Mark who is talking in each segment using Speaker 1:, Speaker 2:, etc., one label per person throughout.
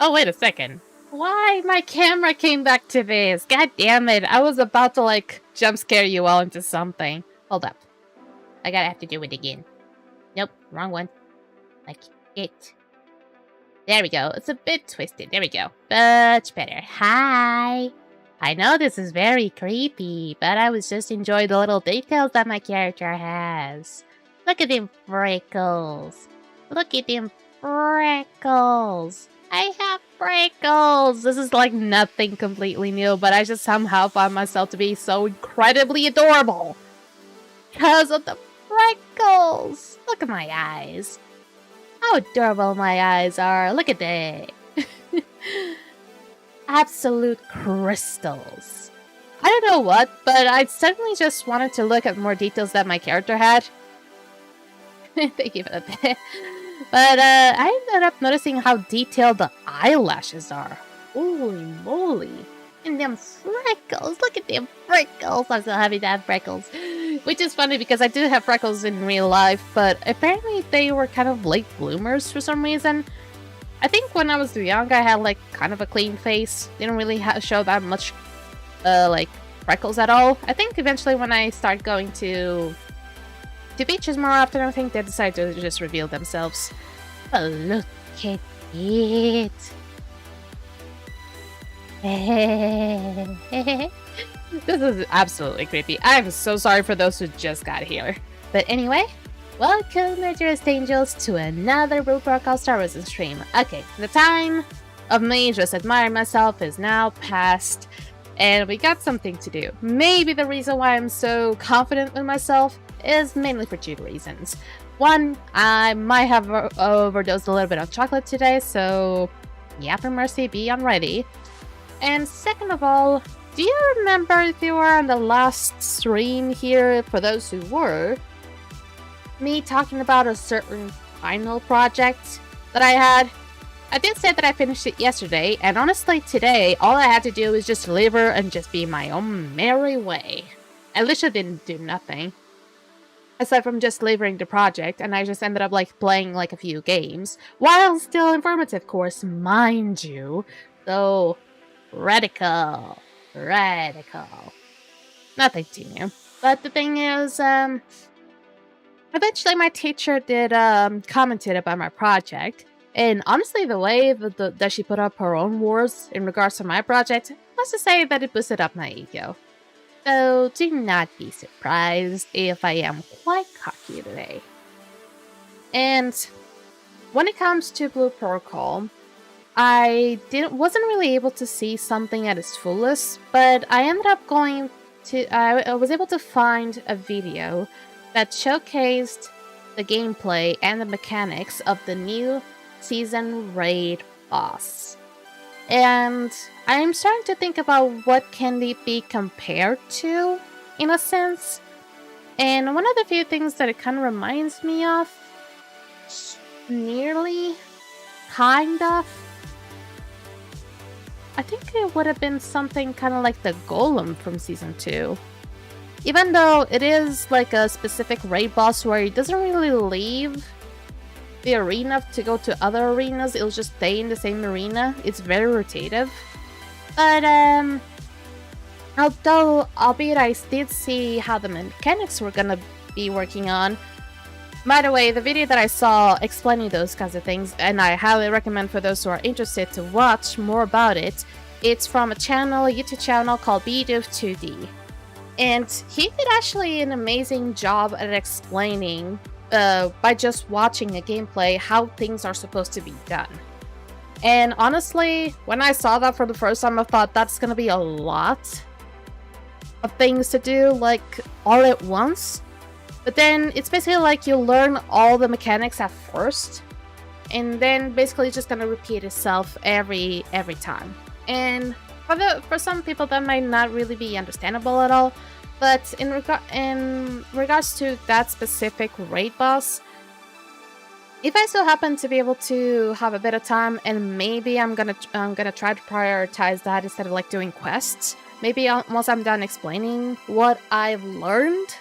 Speaker 1: Oh, wait a second. Why my camera came back to this? God damn it. I was about to, like, jump scare you all into something. Hold up. I gotta have to do it again. Nope, wrong one. Like it. There we go. It's a bit twisted. There we go. Much better. Hi. I know this is very creepy, but I was just enjoying the little details that my character has. Look at them freckles. Look at them freckles. I have freckles. This is like nothing completely new, but I just somehow find myself to be so incredibly adorable. Because of the freckles. Look at my eyes. How adorable my eyes are. Look at that. Absolute crystals. I don't know what, but I suddenly just wanted to look at more details that my character had. Thank you for that. But I ended up noticing how detailed the eyelashes are. Holy moly. And them freckles. Look at them freckles. I'm so happy to have freckles. Which is funny because I do have freckles in real life, but apparently they were kind of late bloomers for some reason. I think when I was young, I had like kind of a clean face. Didn't really show that much like freckles at all. I think eventually when I start going to beaches more often, I think they decide to just reveal themselves. Oh, look at it. This is absolutely creepy. I'm so sorry for those who just got here. But anyway, welcome, my dearest angels, to another RuPaul Star Wars stream. Okay, the time of me just admiring myself is now past, and we got something to do. Maybe the reason why I'm so confident with myself is mainly for two reasons. One, I might have overdosed a little bit on chocolate today, so yeah, for mercy, be on ready. And second of all, do you remember if you were on the last stream here, for those who were, me talking about a certain final project that I had? I did say that I finished it yesterday, and honestly today, all I had to do was just deliver and just be my own merry way. I literally didn't do nothing. Aside from just delivering the project, and I just ended up like playing like a few games, while still informative, of course, mind you. So, radical. Nothing too new. But the thing is, eventually my teacher did commented about my project, and honestly the way that she put up her own words in regards to my project, let's just say that it boosted up my ego. So do not be surprised if I am quite cocky today. And when it comes to Blue Protocol, I wasn't really able to see something at its fullest, but I ended up I was able to find a video that showcased the gameplay and the mechanics of the new season raid boss. And I'm starting to think about what can it be compared to, in a sense. And one of the few things that it kind of reminds me of, nearly, kind of, I think it would have been something kind of like the Golem from Season 2. Even though it is like a specific raid boss where it doesn't really leave the arena to go to other arenas, it'll just stay in the same arena. It's very rotative. But, albeit I did see how the mechanics were gonna be working on. By the way, the video that I saw explaining those kinds of things, and I highly recommend for those who are interested to watch more about it, it's from a YouTube channel called BDoof2D. And he did actually an amazing job at explaining, by just watching a gameplay, how things are supposed to be done. And honestly, when I saw that for the first time, I thought that's gonna be a lot of things to do, like, all at once. But then it's basically like you learn all the mechanics at first, and then basically it's just gonna repeat itself every time. And for some people that might not really be understandable at all, but in regards to that specific raid boss, if I still happen to be able to have a bit of time, and maybe I'm gonna try to prioritize that instead of like doing quests. Maybe once I'm done explaining what I've learned,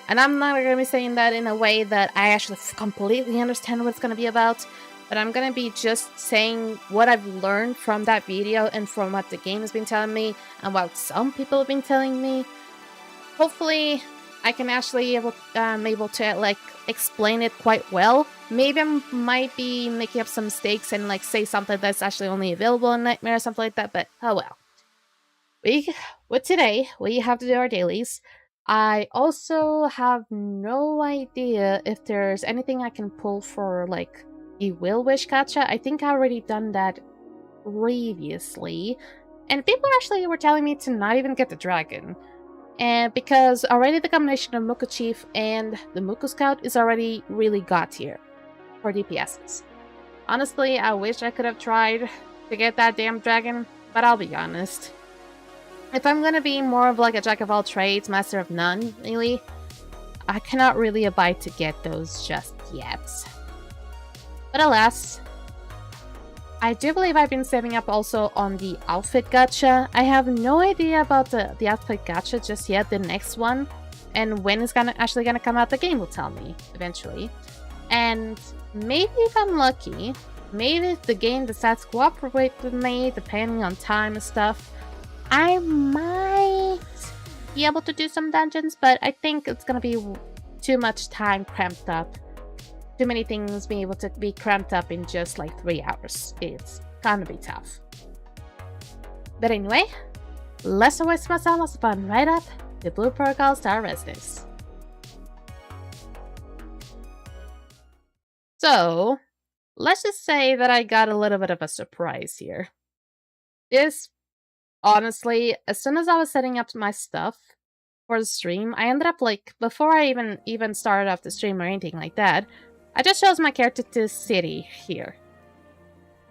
Speaker 1: and I'm not gonna be saying that in a way that I actually completely understand what it's gonna be about, but I'm gonna be just saying what I've learned from that video and from what the game has been telling me and what some people have been telling me. Hopefully, I can actually able to like explain it quite well. Maybe I might be making up some mistakes and like say something that's actually only available in Nightmare or something like that, but oh well. With today, we have to do our dailies. I also have no idea if there's anything I can pull for like the Will Wish gacha. I think I already done that previously. And people actually were telling me to not even get the dragon. And because already the combination of Muku Chief and the Muku Scout is already really god tier for DPSs. Honestly, I wish I could have tried to get that damn dragon, but I'll be honest. If I'm gonna be more of like a jack of all trades, master of none, really, I cannot really abide to get those just yet. But alas, I do believe I've been saving up also on the outfit gacha. I have no idea about the outfit gacha just yet, the next one. And when it's actually gonna come out, the game will tell me eventually. And maybe if I'm lucky, maybe if the game decides to cooperate with me, depending on time and stuff, I might be able to do some dungeons, but I think it's gonna be too much time cramped up. Too many things being able to be cramped up in just like 3 hours. It's gonna be tough. But anyway, let's not waste much time. Let's fun right up to Blue Protocol Star Residence. So, let's just say that I got a little bit of a surprise here. Honestly, as soon as I was setting up my stuff for the stream, I ended up like, before I even started off the stream or anything like that, I just chose my character to city here.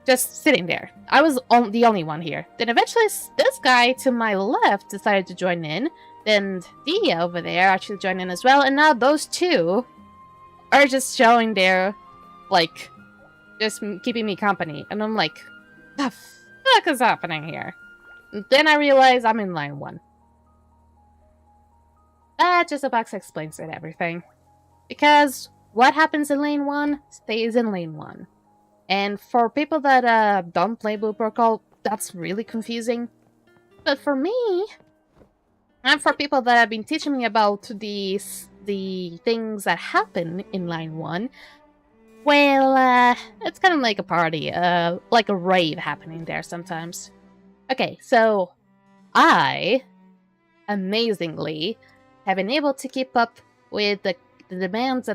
Speaker 1: Just sitting there. I was the only one here. Then eventually this guy to my left decided to join in. Then Dia over there actually joined in as well. And now those two are just showing there, like, just keeping me company. And I'm like, the fuck is happening here? And then I realize I'm in line 1. That just about explains it, everything. Because what happens in lane 1 stays in lane 1. And for people that don't play Blue Protocol, that's really confusing. But for me, and for people that have been teaching me about the things that happen in line 1, well, it's kind of like a party, like a rave happening there sometimes. Okay, so I, amazingly, have been able to keep up with the demands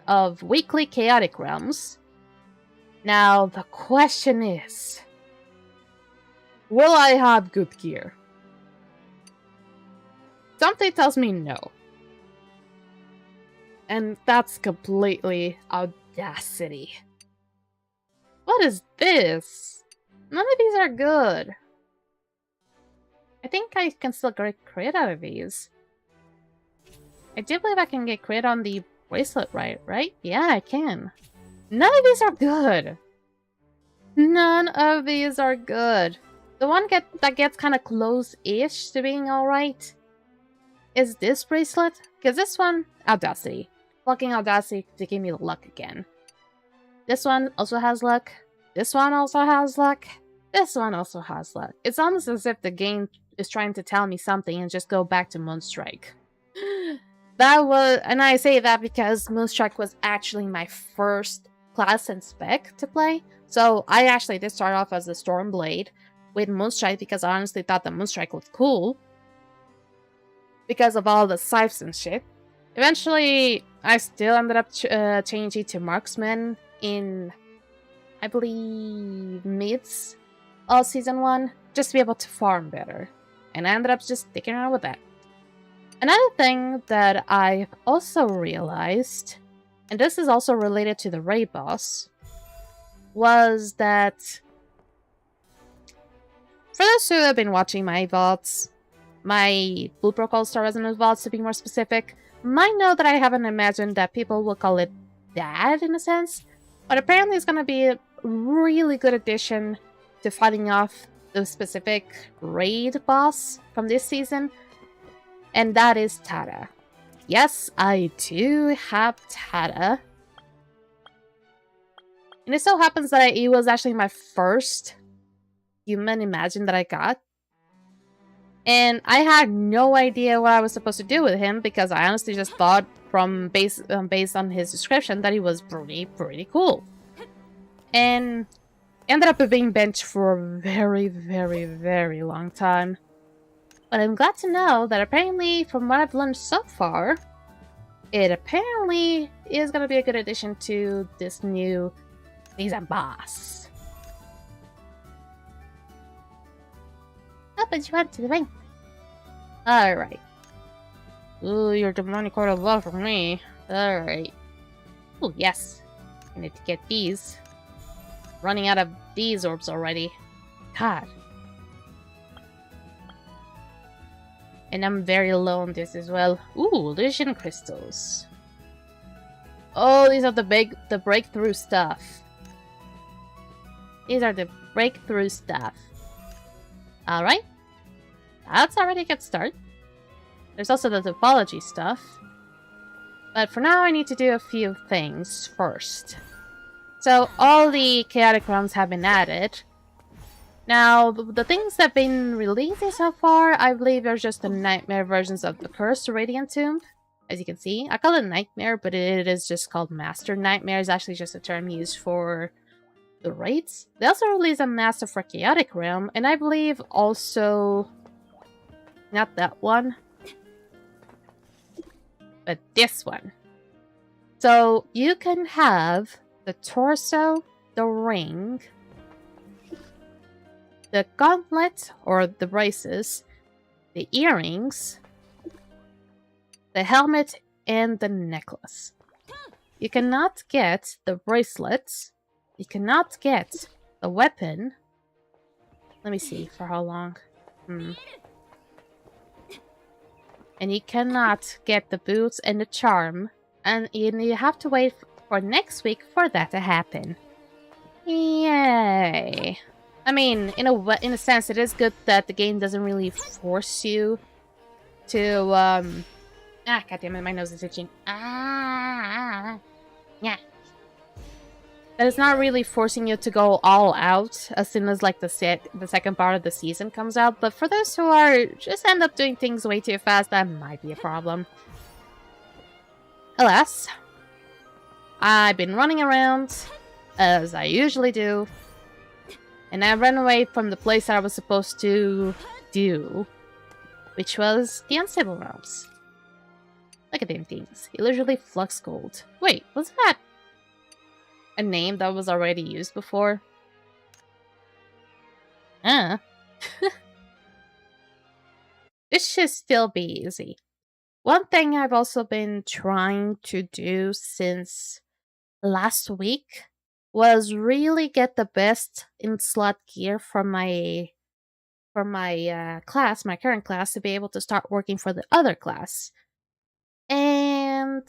Speaker 1: of weekly chaotic realms. Now, the question is, will I have good gear? Something tells me no. And that's completely audacity. What is this? None of these are good. I think I can still get crit out of these. I do believe I can get crit on the bracelet, right? Yeah, I can. None of these are good. None of these are good. The one that gets kind of close-ish to being alright is this bracelet. Because this one, Audacity. Fucking Audacity to give me the luck again. This one also has luck. This one also has luck. This one also has luck. It's almost as if the game is trying to tell me something and just go back to Moonstrike. And I say that because Moonstrike was actually my first class and spec to play. So I actually did start off as a Stormblade with Moonstrike because I honestly thought that Moonstrike was cool. Because of all the scythes and shit. Eventually, I still ended up changing to Marksman in, I believe, mids of Season 1. Just to be able to farm better. And I ended up just sticking around with that. Another thing that I've also realized, and this is also related to the raid boss, was that for those who have been watching my VODs, my Blue Protocol Star Resonance VODs to be more specific, might know that I haven't imagined that people will call it bad in a sense, but apparently it's going to be a really good addition to fighting off the specific raid boss from this season, and that is Tada. Yes, I do have Tada. And it so happens that it was actually my first human Imagine that I got. And I had no idea what I was supposed to do with him because I honestly just thought from based on his description that he was pretty cool. And ended up being benched for a very long time. But I'm glad to know that apparently, from what I've learned so far, it apparently is going to be a good addition to this new season boss. Oh, but you went to the ring. Alright. Ooh, you're demanding quite a lot from me. Alright. Ooh, yes. I need to get these. Running out of these orbs already. God. And I'm very low on this as well. Ooh, illusion crystals. Oh, these are the breakthrough stuff. These are the breakthrough stuff. Alright. That's already a good start. There's also the topology stuff. But for now, I need to do a few things first. So, all the chaotic realms have been added. Now, the things that have been releasing so far, I believe are just the nightmare versions of the Cursed Radiant Tomb. As you can see, I call it Nightmare, but it is just called Master Nightmare. It's actually just a term used for the raids. They also released a Master for Chaotic Realm, and I believe also... not that one. But this one. So, you can have the torso, the ring... the gauntlet, or the braces, the earrings, the helmet, and the necklace. You cannot get the bracelets. You cannot get the weapon. Let me see, for how long? And you cannot get the boots and the charm. And you have to wait for next week for that to happen. Yay. I mean, in a sense, it is good that the game doesn't really force you to, goddammit, my nose is itching. Yeah. That it's not really forcing you to go all out as soon as, like, the second part of the season comes out. But for those who are just end up doing things way too fast, that might be a problem. Alas, I've been running around, as I usually do. And I ran away from the place that I was supposed to do, which was the Unstable Realms. Look at them things. Illusory Flux Gold. Wait, was that a name that was already used before? This should still be easy. One thing I've also been trying to do since last week was really get the best in slot gear for my class, my current class, to be able to start working for the other class. And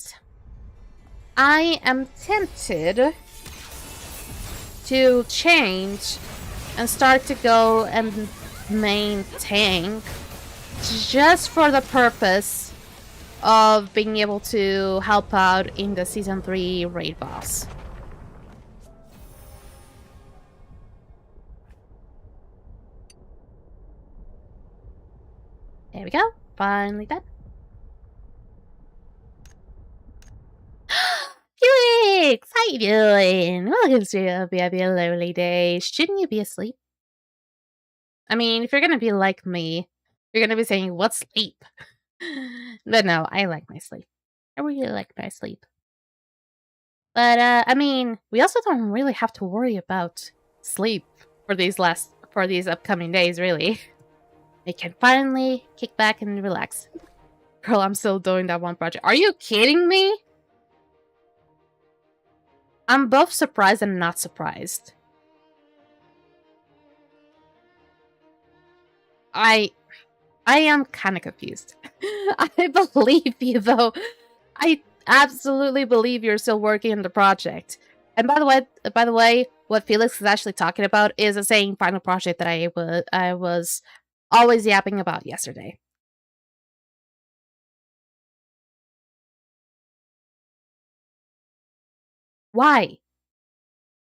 Speaker 1: I am tempted to change and start to go and main tank just for the purpose of being able to help out in the Season 3 raid boss. There we go. Finally done. Felix! How you doing? Welcome to a lovely day. Shouldn't you be asleep? I mean, if you're gonna be like me, you're gonna be saying, what sleep? But no, I like my sleep. I really like my sleep. But, I mean, we also don't really have to worry about sleep for these upcoming days, really. We can finally kick back and relax. Girl, I'm still doing that one project. Are you kidding me? I'm both surprised and not surprised. I am kind of confused. I believe you, though. I absolutely believe you're still working on the project. And by the way, what Felix is actually talking about is the same final project that I was always yapping about yesterday. Why?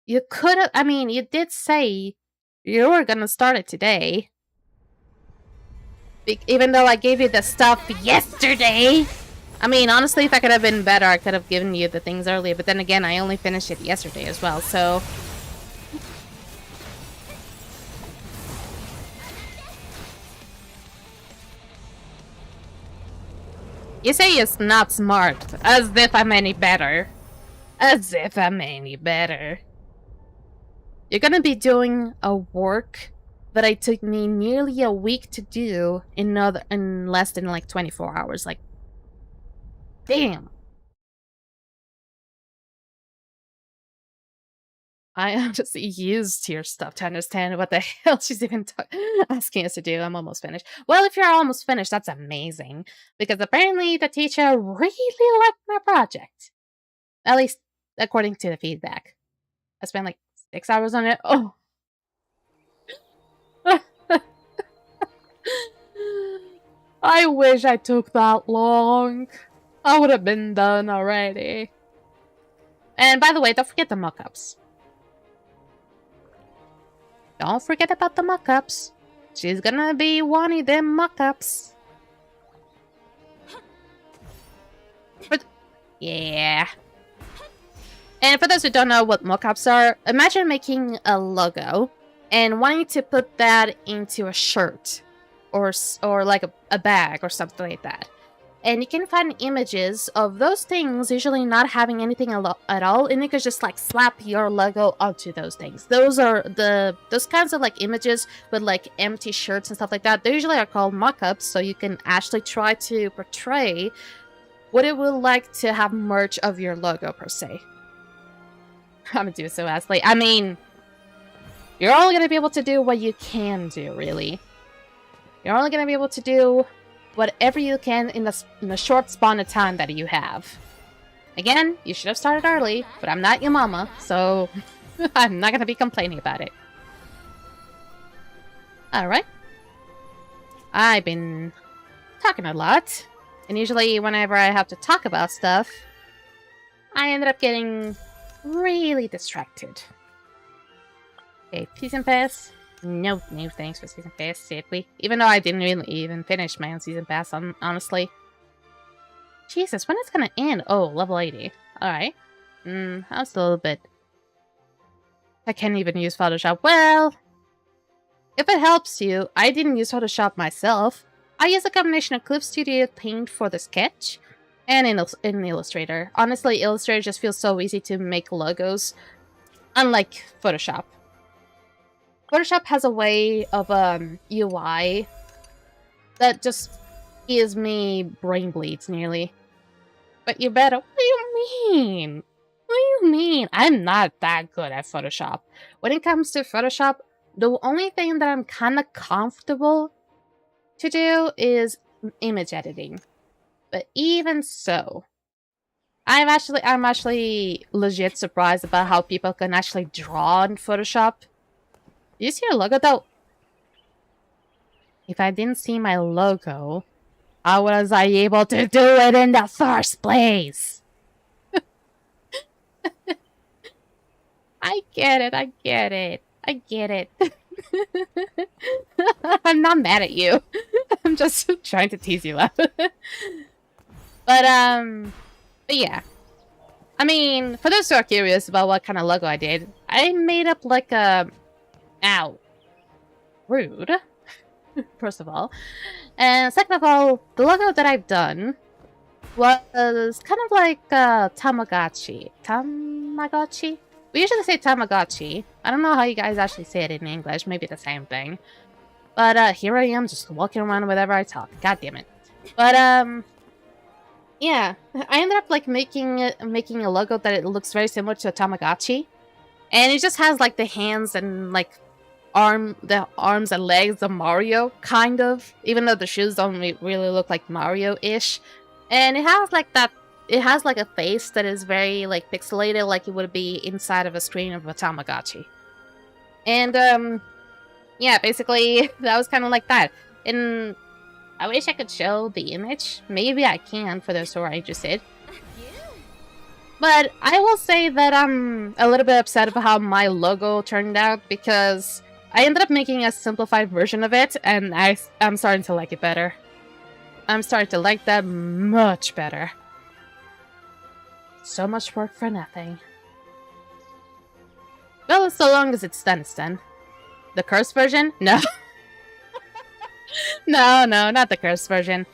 Speaker 1: You could have, I mean, you did say you were gonna start it today. Even though I gave you the stuff yesterday. I mean, honestly, if I could have been better, I could have given you the things earlier. But then again, I only finished it yesterday as well, so... You say it's not smart, as if I'm any better. As if I'm any better. You're gonna be doing a work that it took me nearly a week to do in less than like 24 hours. Like, damn. I am just used to your stuff to understand what the hell she's even asking us to do. I'm almost finished. Well, if you're almost finished, that's amazing. Because apparently the teacher really liked my project. At least according to the feedback. I spent like 6 hours on it. Oh. I wish I took that long. I would have been done already. And by the way, don't forget the mock-ups. Don't forget about the mock-ups. She's gonna be wanting them mock-ups. But yeah. And for those who don't know what mock-ups are, imagine making a logo and wanting to put that into a shirt or like a bag or something like that. And you can find images of those things usually not having anything at all, and you can just like slap your logo onto those things. Those are those kinds of like images with like empty shirts and stuff like that. They usually are called mock-ups, so you can actually try to portray what it would like to have merch of your logo per se. I'm gonna do it so fastly. I mean, you're only gonna be able to do what you can do, really. You're only gonna be able to do whatever you can in the short span of time that you have. Again, you should have started early, but I'm not your mama, so I'm not gonna be complaining about it. Alright. I've been talking a lot, and usually whenever I have to talk about stuff, I ended up getting really distracted. Okay, Season Pass. No thanks for Season Pass, sadly. Even though I didn't really even finish my own Season Pass, honestly. Jesus, when is it gonna end? Oh, level 80. Alright. I'm still a little bit... I can't even use Photoshop. Well, if it helps you, I didn't use Photoshop myself. I use a combination of Clip Studio Paint for the sketch and in Illustrator. Honestly, Illustrator just feels so easy to make logos, unlike Photoshop. Photoshop has a way of UI that just gives me brain bleeds nearly. But you better. What do you mean? What do you mean? I'm not that good at Photoshop. When it comes to Photoshop, the only thing that I'm kind of comfortable to do is image editing. But even so, I'm actually legit surprised about how people can actually draw in Photoshop. You see your logo though? If I didn't see my logo, how was I able to do it in the first place? I get it, I get it. I get it. I'm not mad at you. I'm just trying to tease you out. But yeah. I mean, for those who are curious about what kind of logo I did, I made up like a... Ow. Rude. First of all. And second of all, the logo that I've done was kind of like Tamagotchi. Tamagotchi? We usually say Tamagotchi. I don't know how you guys actually say it in English. Maybe the same thing. But here I am just walking around whenever I talk. God damn it. But yeah. I ended up like making a logo that it looks very similar to a Tamagotchi. And it just has like the hands and like the arms and legs of Mario, kind of. Even though the shoes don't really look like Mario-ish. And it has like that, it has like a face that is very like pixelated, like it would be inside of a screen of a Tamagotchi. And yeah, basically that was kind of like that. And I wish I could show the image. Maybe I can for those who are interested. But I will say that I'm a little bit upset about how my logo turned out, because I ended up making a simplified version of it, and I'm starting to like it better. I'm starting to like that much better. So much work for nothing. Well, so long as it's done, it's done. The cursed version? No. No, not the cursed version.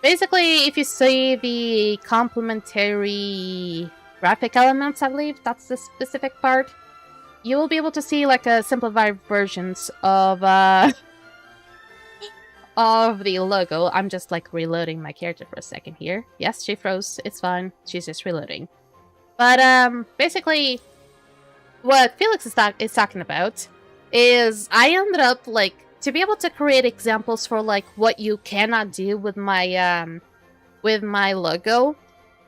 Speaker 1: Basically, if you see the complementary graphic elements, I believe that's the specific part, you will be able to see like a simplified versions of the logo. I'm just like reloading my character for a second here. Yes, she froze. It's fine. She's just reloading. But basically, what Felix is talking about is I ended up like to be able to create examples for like what you cannot do with my logo.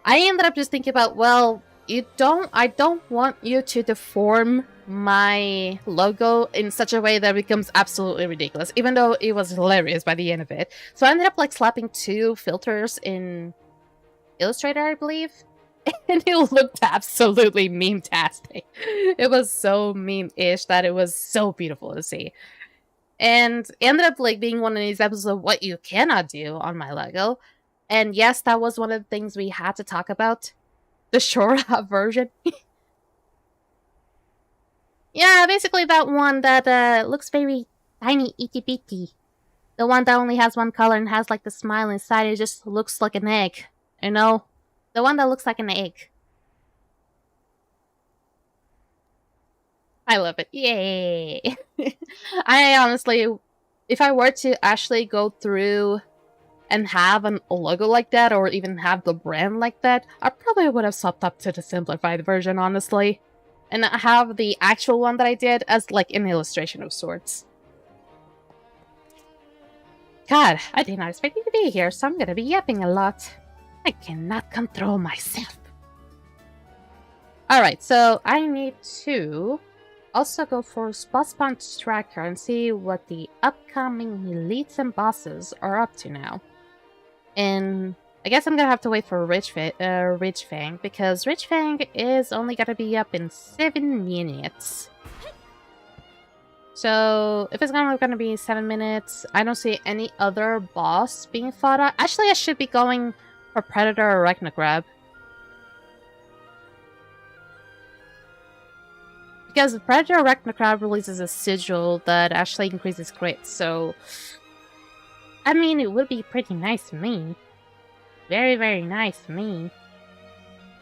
Speaker 1: I ended up just thinking about, well, I don't want you to deform my logo in such a way that it becomes absolutely ridiculous, even though it was hilarious by the end of it. So I ended up like slapping 2 filters in Illustrator, I believe. And it looked absolutely meme-tastic. It was so meme-ish that it was so beautiful to see. And it ended up like being one of these episodes of what you cannot do on my logo. And yes, that was one of the things we had to talk about. The short version. Yeah, basically that one that looks very tiny, itty-bitty. The one that only has one color and has like the smile inside. It just looks like an egg. You know? The one that looks like an egg. I love it. Yay! I honestly, if I were to actually go through and have a logo like that, or even have the brand like that, I probably would have swapped up to the simplified version, honestly. And have the actual one that I did as like an illustration of sorts. God, I did not expect you to be here, so I'm gonna be yapping a lot. I cannot control myself. Alright, so I need to also go for Boss Punch Tracker and see what the upcoming elites and bosses are up to now. And I guess I'm gonna have to wait for Ridge Fang, because Ridge Fang is only gonna be up in 7 minutes. So, if it's gonna be 7 minutes, I don't see any other boss being fought out. Actually, I should be going for Predator or Arachnocrib. Because Predator or Arachnocrib releases a sigil that actually increases crits, so... I mean, it would be pretty nice to me. Very, very nice to me.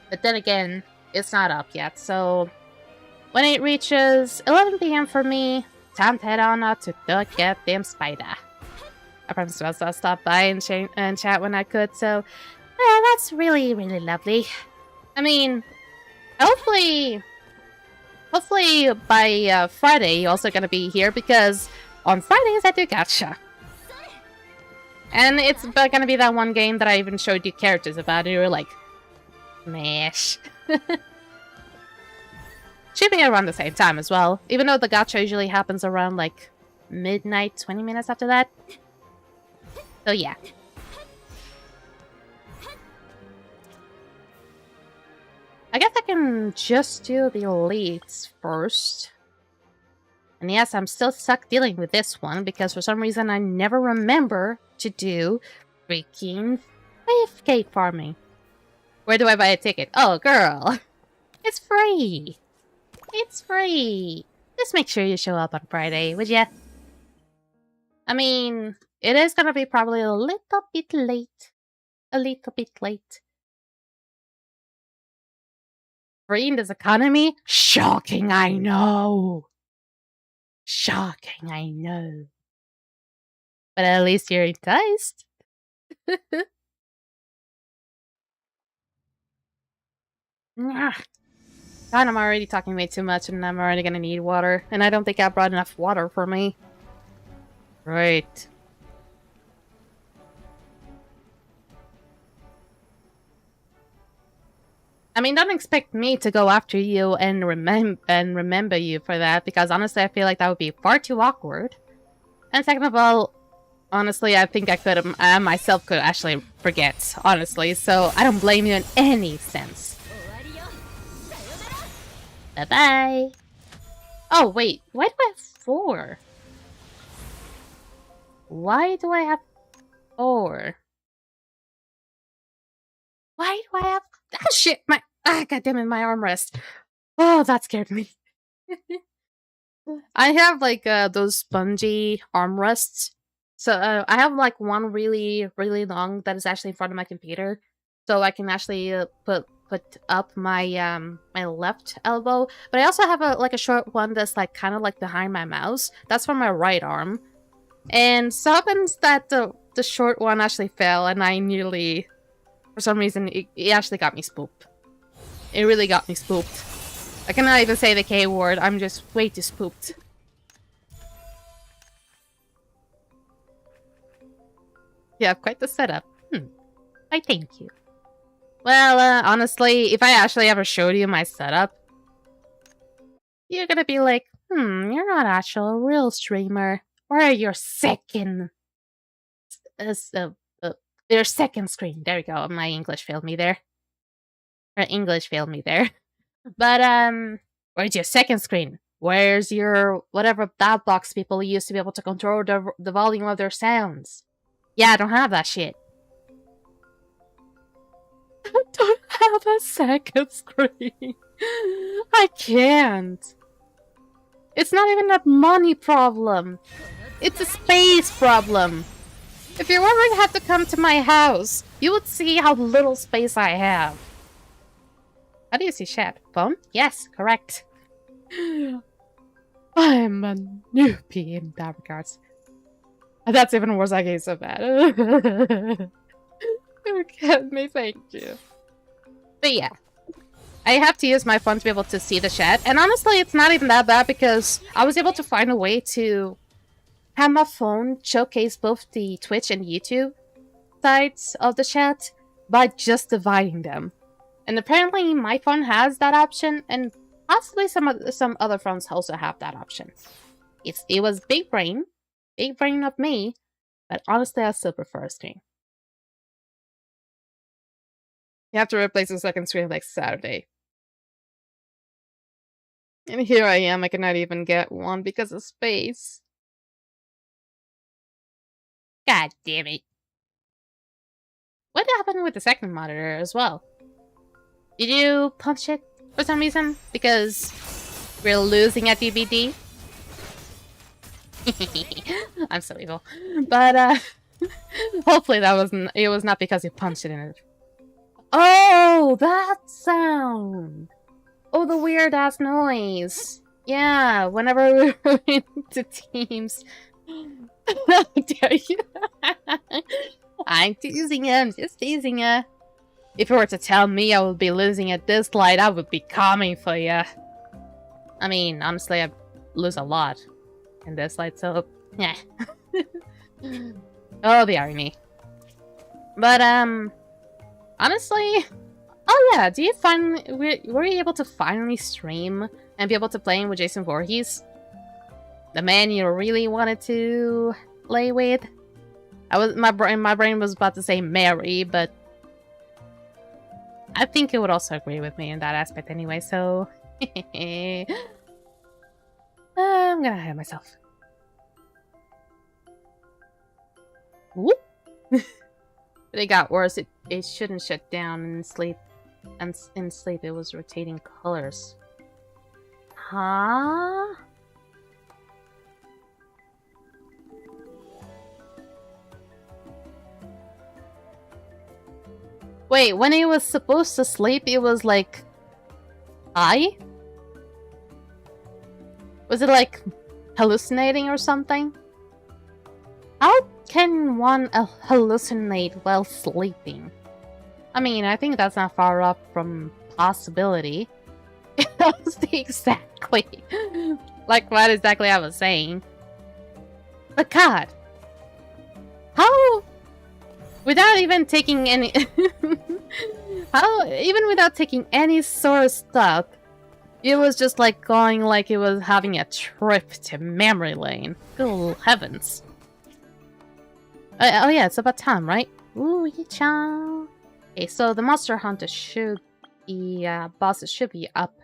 Speaker 1: But then again, it's not up yet, so... When it reaches 11 PM for me, time to head on out to the goddamn spider. I promised myself I'll stop by and chat when I could, so... that's really, really lovely. I mean, hopefully by Friday you're also gonna be here, because on Fridays I do gacha. And it's gonna be that one game that I even showed you characters about, and you were like, mesh. Should be around the same time as well, even though the gacha usually happens around like midnight, 20 minutes after that. So yeah. I guess I can just do the elites first. And yes, I'm still stuck dealing with this one, because for some reason I never remember to do freaking faith cake farming. Where do I buy a ticket? Oh, girl. It's free. It's free. Just make sure you show up on Friday, would ya? I mean, it is gonna be probably a little bit late. A little bit late. Free in this economy? Shocking, I know. Shocking, I know. But at least you're enticed. God, I'm already talking way too much, and I'm already gonna need water. And I don't think I brought enough water for me. Right. I mean, don't expect me to go after you and remember you for that, because honestly, I feel like that would be far too awkward. And second of all, honestly, I think I myself could actually forget, honestly, so I don't blame you in any sense. Bye-bye. Oh, wait. Why do I have 4? Why do I have 4? Why do I have... Ah, shit! Goddammit, my armrest. Oh, that scared me. I have, like, those spongy armrests. So, I have, like, one really, really long that is actually in front of my computer. So I can actually put up my my left elbow. But I also have a short one that's, like, kind of, like, behind my mouse. That's for my right arm. And so happens that the short one actually fell, and I nearly... For some reason, it actually got me spooked. It really got me spooked. I cannot even say the K word, I'm just way too spooked. Yeah, quite the setup. I thank you. Well, honestly, if I actually ever showed you my setup, you're gonna be like, you're not actually a real streamer. Where are your second... your second screen. There we go. My English failed me there. English failed me there. But, where's your second screen? Where's your whatever that box people used to be able to control the volume of their sounds? Yeah, I don't have that shit. I don't have a second screen. I can't. It's not even a money problem. It's a space problem. If you ever had to come to my house, you would see how little space I have. How do you see chat? Phone? Yes, correct. I'm a newbie in that regards. That's even worse, I get so bad. Okay, me, thank you. But yeah. I have to use my phone to be able to see the chat. And honestly, it's not even that bad because I was able to find a way to have my phone showcase both the Twitch and YouTube sides of the chat by just dividing them. And apparently my phone has that option, and possibly some other phones also have that option. It was big brain of me, but honestly I still prefer a screen. You have to replace the second screen like Saturday. And here I am, I cannot even get one because of space. God damn it. What happened with the second monitor as well? Did you punch it for some reason? Because we're losing at DVD? I'm so evil. But, hopefully it was not because you punched it in it. Oh, that sound! Oh, the weird-ass noise. Yeah, whenever we're into teams. How dare you? I'm teasing you, I'm just teasing you. If you were to tell me I would be losing at this light, I would be coming for you. I mean, honestly, I lose a lot in this light, so yeah. Oh, the irony. But honestly, oh yeah, do you were you able to finally stream and be able to play with Jason Voorhees? The man you really wanted to play with? My brain was about to say Mary, but I think it would also agree with me in that aspect anyway, so... I'm gonna hide myself. Whoop! But it got worse. It shouldn't shut down in sleep. And in sleep it was rotating colors. Huh? Wait, when it was supposed to sleep, it was like... high? Was it like hallucinating or something? How can one hallucinate while sleeping? I mean, I think that's not far off from possibility. That was exactly like what exactly I was saying. But God, how, without even taking any, even without taking any sort of stuff, it was just like going like it was having a trip to memory lane. Good heavens. Oh yeah, it's about time, right? Ooh, yeah. Okay, so the monster hunter should be, bosses should be up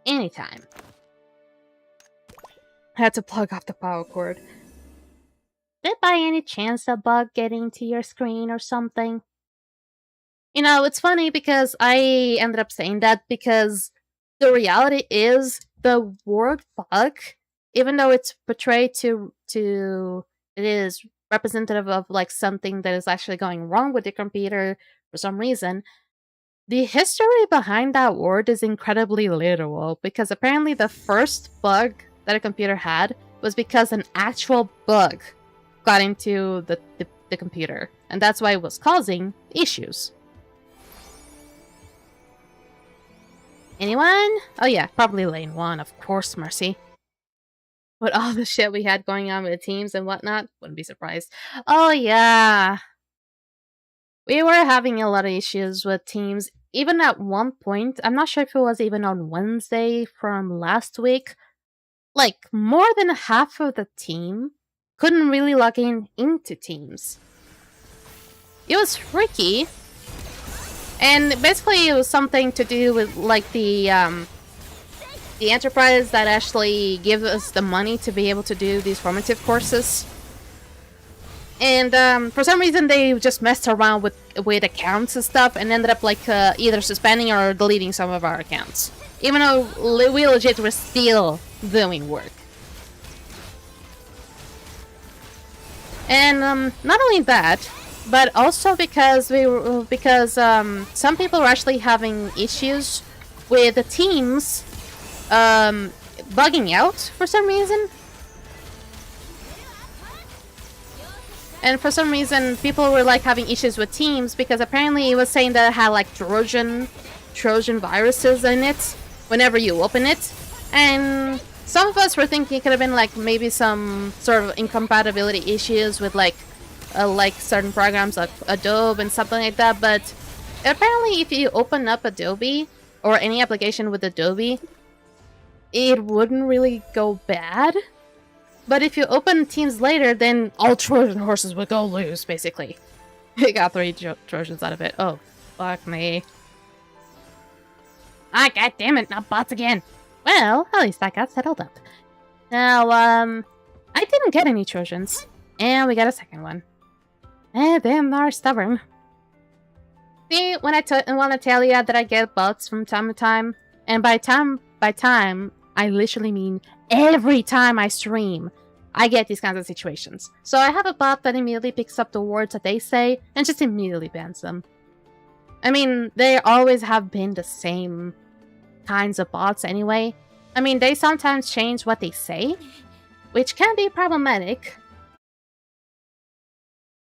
Speaker 1: anytime. I had to plug off the power cord. Did by any chance a bug get into your screen or something? You know, it's funny because I ended up saying that because the reality is the word bug, even though it's portrayed to it is representative of like something that is actually going wrong with the computer for some reason, the history behind that word is incredibly literal because apparently the first bug that a computer had was because an actual bug got into the computer, and that's why it was causing issues. Anyone? Oh yeah, probably lane 1, of course, Mercy. With all the shit we had going on with teams and whatnot, wouldn't be surprised. Oh yeah. We were having a lot of issues with teams. Even at one point, I'm not sure if it was even on Wednesday from last week, like more than half of the team couldn't really log into teams. It was freaky. And basically it was something to do with like the enterprise that actually gives us the money to be able to do these formative courses. And for some reason they just messed around with accounts and stuff and ended up like either suspending or deleting some of our accounts. Even though we legit were still doing work. And not only that, but also because some people were actually having issues with the teams bugging out for some reason. And for some reason, people were like having issues with teams because apparently it was saying that it had like Trojan viruses in it whenever you open it. And some of us were thinking it could have been like maybe some sort of incompatibility issues with like certain programs like Adobe and something like that. But apparently if you open up Adobe or any application with Adobe, it wouldn't really go bad. But if you open Teams later, then all Trojan horses would go loose, basically. We got 3 Trojans out of it. Oh, fuck me. Ah, god damn it, not bots again. Well, at least that got settled up. Now, I didn't get any Trojans. And we got a second one. Eh, them are stubborn. See, when I tell you that I get bots from time to time, and by time, I literally mean every time I stream, I get these kinds of situations. So I have a bot that immediately picks up the words that they say and just immediately bans them. I mean, they always have been the same kinds of bots anyway. I mean, they sometimes change what they say, which can be problematic.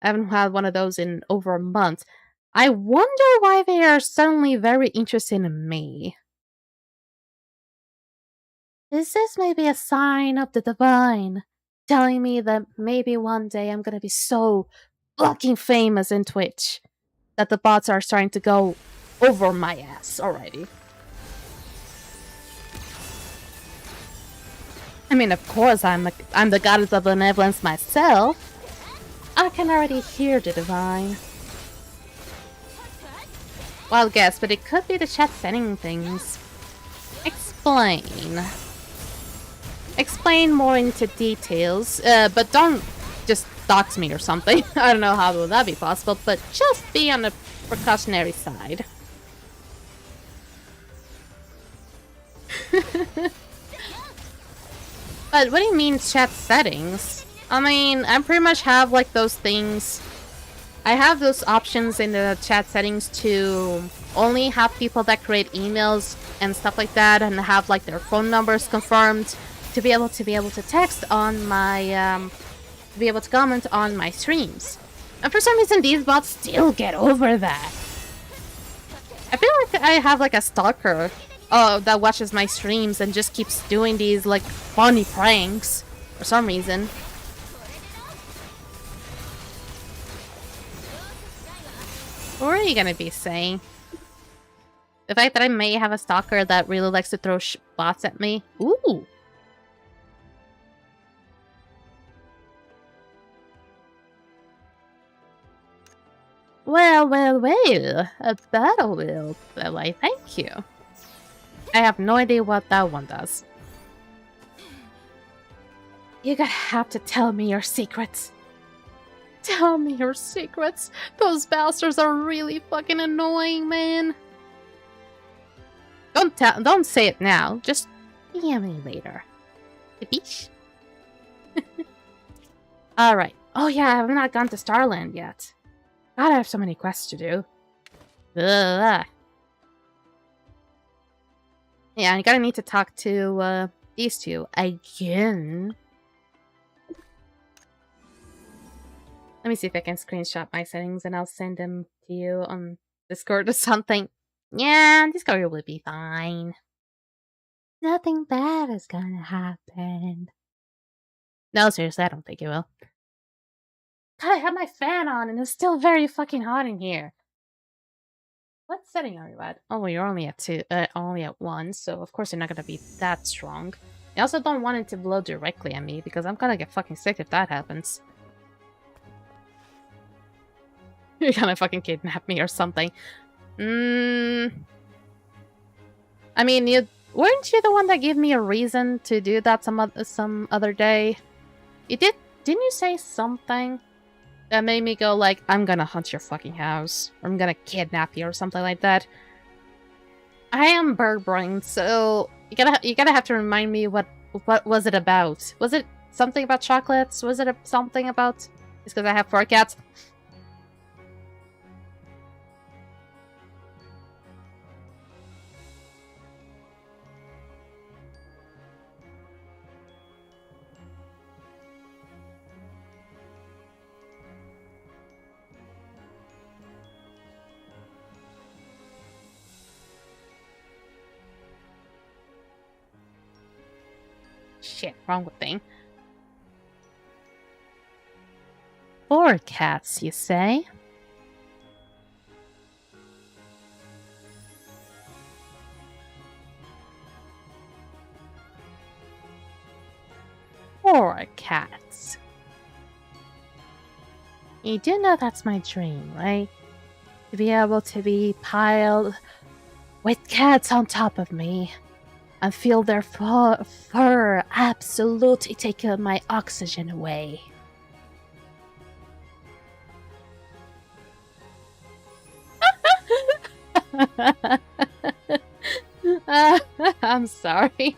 Speaker 1: I haven't had one of those in over a month. I wonder why they are suddenly very interested in me. Is this maybe a sign of the divine, telling me that maybe one day I'm gonna be so fucking famous in Twitch that the bots are starting to go over my ass already? I mean, of course, I'm the goddess of benevolence myself. I can already hear the divine. Wild guess, but it could be the chat setting things. Explain. Explain more into details, but don't just dox me or something. I don't know how will that be possible, but just be on the precautionary side. But what do you mean chat settings? I mean, I pretty much have like those things. I have those options in the chat settings to only have people that create emails and stuff like that and have like their phone numbers confirmed to be able to text on my to be able to comment on my streams. And for some reason these bots still get over that. I feel like I have like a stalker that watches my streams and just keeps doing these like funny pranks for some reason. What are you gonna be saying? The fact that I may have a stalker that really likes to throw bots at me? Ooh! Well, well, well. A battle will. Well, I thank you. I have no idea what that one does. You're gonna have to tell me your secrets. Tell me your secrets. Those bastards are really fucking annoying, man. Don't say it now. Just DM me later. Bish. Alright. Oh yeah, I've not gone to Starland yet. God, I have so many quests to do. Ugh. Yeah, I'm gonna need to talk to these two again. Let me see if I can screenshot my settings and I'll send them to you on Discord or something. Yeah, Discord will be fine. Nothing bad is gonna happen. No, seriously, I don't think it will. God, I have my fan on and it's still very fucking hot in here. What setting are you at? Oh, you're only at only at 1, so of course you're not gonna be that strong. I also don't want it to blow directly at me because I'm gonna get fucking sick if that happens. You're gonna fucking kidnap me or something. I mean, weren't you the one that gave me a reason to do that some other day? You did? Didn't you say something that made me go like, I'm gonna hunt your fucking house, or I'm gonna kidnap you, or something like that? I am bird-brained, so you gotta have to remind me what was it about? Was it something about chocolates? Was it something about? It's because I have 4 cats. Shit, wrong thing. 4 cats, you say? Four cats. You do know that's my dream, right? To be able to be piled with cats on top of me and feel their fur absolutely taking my oxygen away. I'm sorry.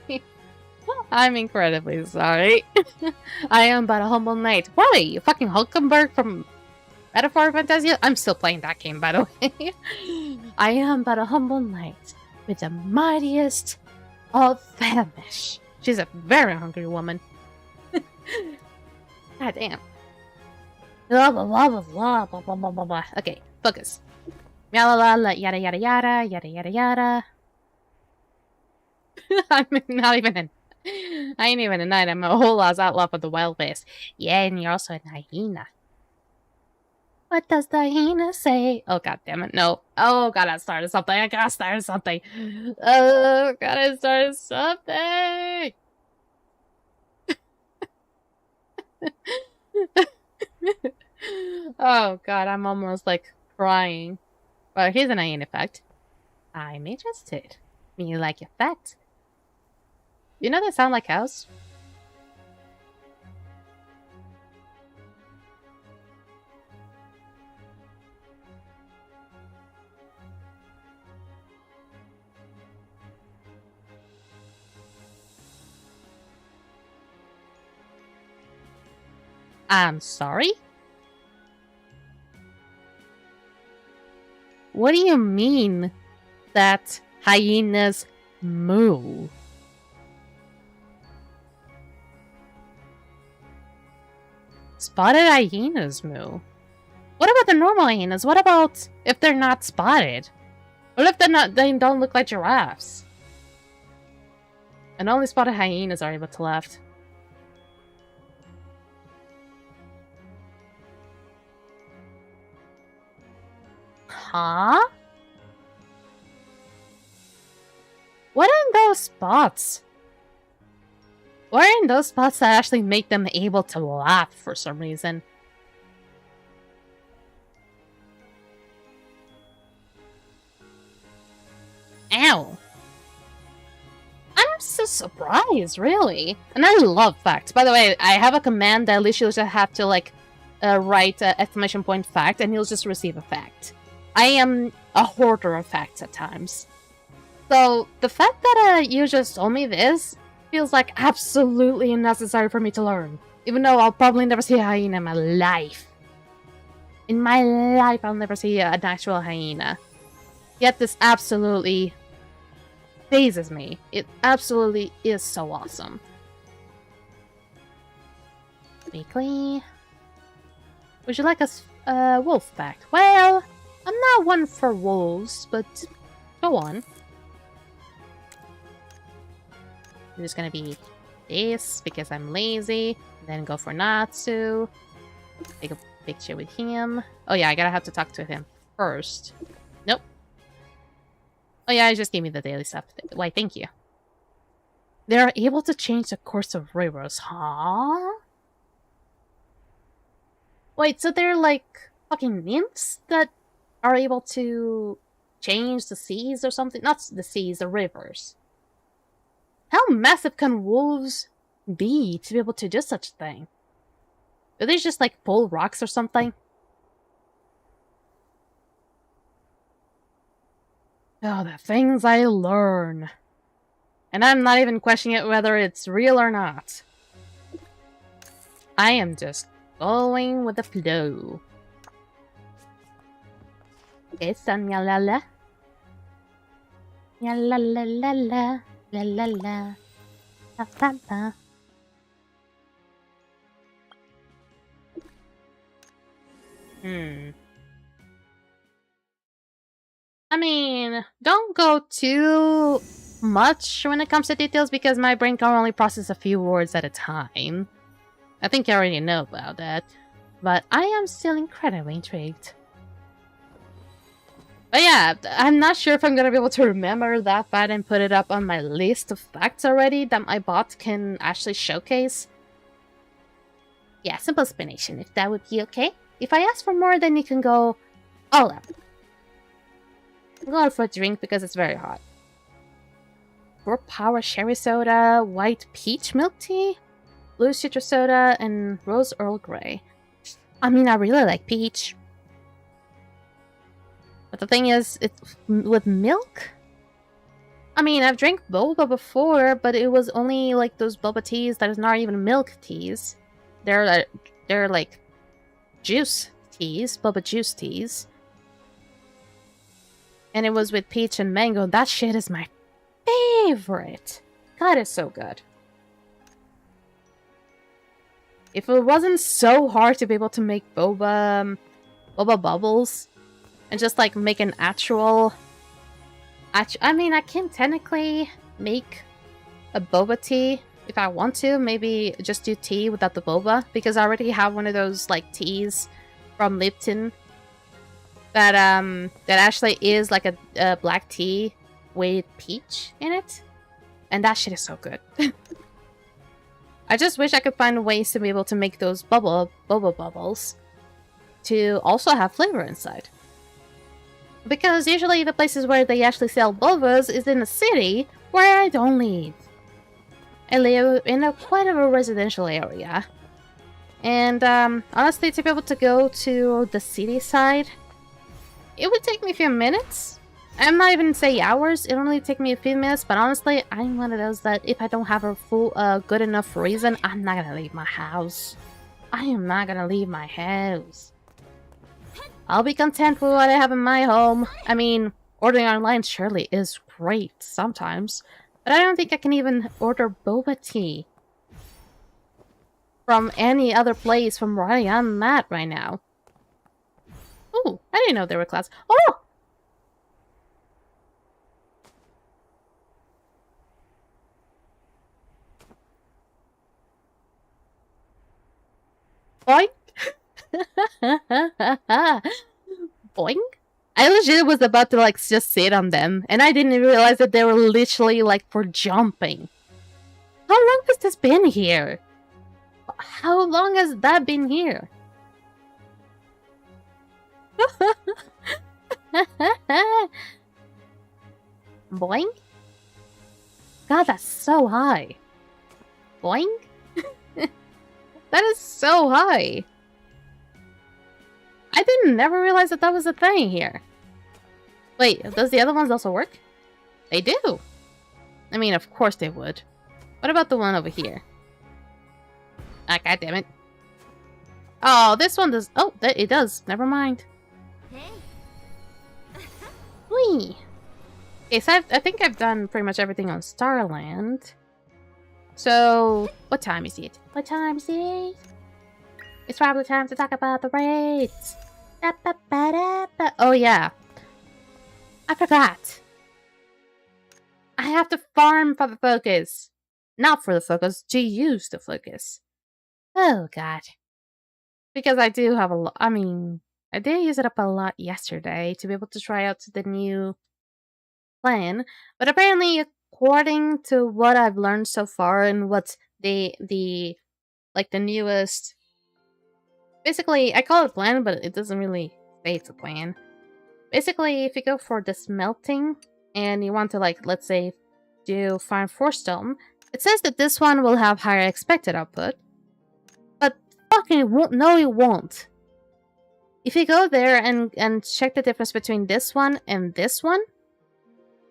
Speaker 1: I'm incredibly sorry. I am but a humble knight. Why? You fucking Hulkenberg from Metaphor Fantasia? I'm still playing that game, by the way. I am but a humble knight with the mightiest of famish. She's a very hungry woman. God damn. Blah, blah, blah, blah, blah, blah, blah, blah, blah, blah. Okay, focus. Yada yada yada yada yada yada yada. I'm not even in. I ain't even a knight. I'm a whole ass outlaw of the wild beast. Yeah, and you're also a hyena. What does the hyena say? Oh god damn it, no. Oh god, I started something. I gotta start something. Oh god, I started something. Oh god, I'm almost like crying. Well, here's an hyena fact. I'm interested. Me like a fact. You know they sound like cows? I'm sorry? What do you mean that hyenas moo? Spotted hyenas moo. What about the normal hyenas? What about if they're not spotted? What if they don't look like giraffes? And only spotted hyenas are able to laugh. Huh? What are those spots? What are those spots that actually make them able to laugh for some reason? Ow. I'm so surprised, really. And I love facts. By the way, I have a command that literally just have to, like, write exclamation point fact, and he'll just receive a fact. I am a hoarder of facts at times. So, the fact that you just told me this feels like absolutely necessary for me to learn. Even though I'll probably never see a hyena in my life. In my life, I'll never see an actual hyena. Yet this absolutely phases me. It absolutely is so awesome. Weekly. Would you like a wolf fact? Well, I'm not one for wolves, but go on. I'm just gonna be this because I'm lazy. Then go for Natsu. Take a picture with him. Oh yeah, I gotta have to talk to him first. Nope. Oh yeah, I just gave me the daily stuff. Why, thank you. They're able to change the course of rivers, huh? Wait, so they're like fucking nymphs that are able to change the seas or something? Not the seas, the rivers. How massive can wolves be to be able to do such a thing? Do they just like pull rocks or something? Oh, the things I learn. And I'm not even questioning it whether it's real or not. I am just going with the flow. Okay, son, ya la la. Ya la la la la. La la la. La la la. I mean, don't go too much when it comes to details because my brain can only process a few words at a time. I think you already know about that. But I am still incredibly intrigued. But yeah, I'm not sure if I'm gonna be able to remember that bad and put it up on my list of facts already that my bot can actually showcase. Yeah, simple explanation, if that would be okay. If I ask for more, then you can go all out. I'm going for a drink because it's very hot. 4 power cherry soda, white peach milk tea, blue citrus soda, and rose Earl Grey. I mean, I really like peach. But the thing is, it's with milk? I mean, I've drank boba before, but it was only like those boba teas that is not even milk teas. They're like juice teas, boba juice teas. And it was with peach and mango. That shit is my favorite. God, it's so good. If it wasn't so hard to be able to make boba bubbles and just like make an actual I mean, I can technically make a boba tea if I want to. Maybe just do tea without the boba because I already have one of those like teas from Lipton that that actually is like a black tea with peach in it, and that shit is so good. I just wish I could find ways to be able to make those boba bubbles to also have flavor inside. Because usually the places where they actually sell bobas is in a city where I don't live. I live in quite a residential area. And honestly, to be able to go to the city side, it would take me a few minutes. I'm not even say hours, it only take me a few minutes, but honestly, I'm one of those that if I don't have a full, good enough reason, I'm not gonna leave my house. I am not gonna leave my house. I'll be content with what I have in my home. I mean, ordering online surely is great sometimes, but I don't think I can even order boba tea from any other place from where I am at right now. Ooh, I didn't know there were clouds. Oh! Boink! Boink? I legit was about to like just sit on them, and I didn't realize that they were literally like for jumping. How long has this been here? How long has that been here? Boink? God, that's so high. Boing? That is so high. I didn't never realize that that was a thing here. Wait, does the other ones also work? They do. I mean, of course they would. What about the one over here? Ah, God damn it. Oh, this one does. Oh, it does. Never mind. Whee! Okay, so I think I've done pretty much everything on Starland. So, what time is it? What time is it? It's probably time to talk about the raids. Oh yeah. I forgot. I have to farm for the focus. Not for the focus, to use the focus. Oh god. Because I do have a lot. I mean, I did use it up a lot yesterday to be able to try out the new plan. But apparently, according to what I've learned so far and what's the newest. Basically, I call it plan, but it doesn't really say it's a plan. Basically, if you go for the smelting and you want to, like, let's say, do Fine Force Stone, it says that this one will have higher expected output. But fucking it won't. No, it won't. If you go there and check the difference between this one and this one,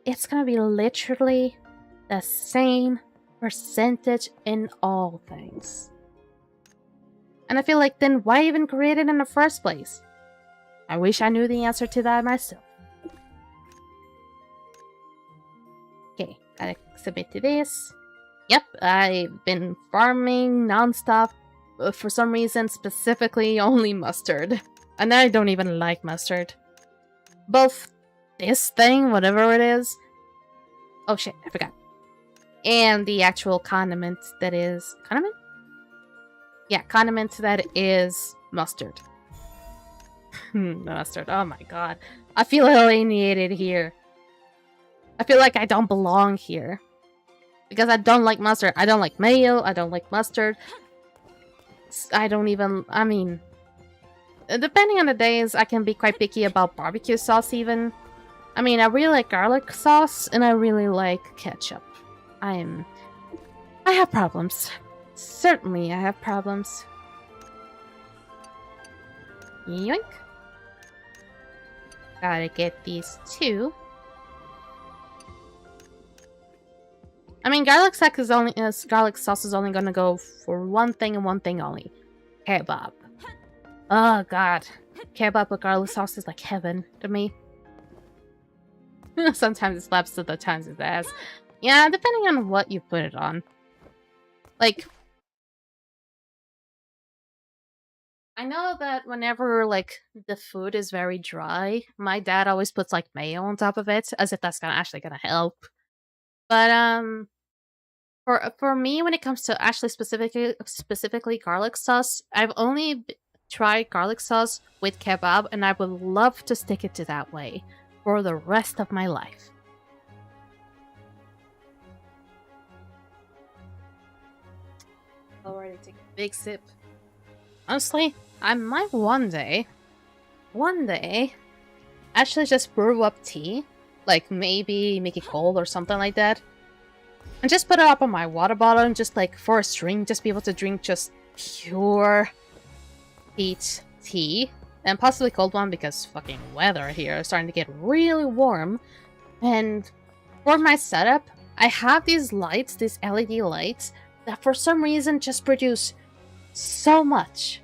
Speaker 1: it's gonna be literally the same percentage in all things. And I feel like, then why even create it in the first place? I wish I knew the answer to that myself. Okay, gotta submit to this. Yep, I've been farming non-stop, for some reason, specifically only mustard. And I don't even like mustard. Both this thing, whatever it is. Oh shit, I forgot. And the actual condiment that is... Condiment? Yeah, condiment that is mustard. Mustard, oh my god. I feel alienated here. I feel like I don't belong here. Because I don't like mustard. I don't like mayo, I don't like mustard. I don't even... I mean... Depending on the days, I can be quite picky about barbecue sauce even. I mean, I really like garlic sauce, and I really like ketchup. I have problems. Certainly, I have problems. Yoink. Gotta get these two. I mean, garlic sauce is only gonna go for one thing and one thing only. Kebab. Oh god. Kebab with garlic sauce is like heaven to me. Sometimes it slaps, other times it does. Yeah, depending on what you put it on. Like, I know that whenever, like, the food is very dry, my dad always puts, like, mayo on top of it, as if that's actually gonna help. But, for me, when it comes to actually specifically garlic sauce, I've only tried garlic sauce with kebab, and I would love to stick it to that way for the rest of my life. Already take a big sip. Honestly, I might one day, actually just brew up tea. Like, maybe make it cold or something like that. And just put it up on my water bottle and just, like, for a drink, just be able to drink just pure heat tea. And possibly cold one because fucking weather here is starting to get really warm. And for my setup, I have these lights, these LED lights, that for some reason just produce so much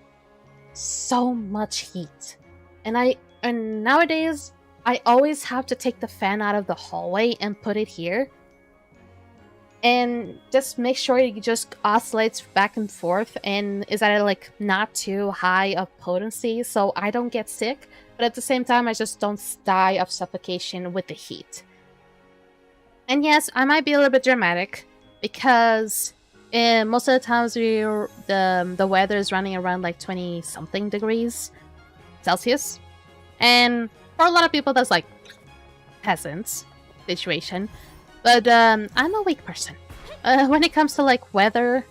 Speaker 1: heat. And nowadays, I always have to take the fan out of the hallway and put it here. And just make sure it just oscillates back and forth and is at like not too high of potency so I don't get sick, but at the same time I just don't die of suffocation with the heat. And yes, I might be a little bit dramatic because most of the times the weather is running around like 20 something degrees Celsius, and for a lot of people that's like peasants situation. But I'm a weak person. When it comes to like weather,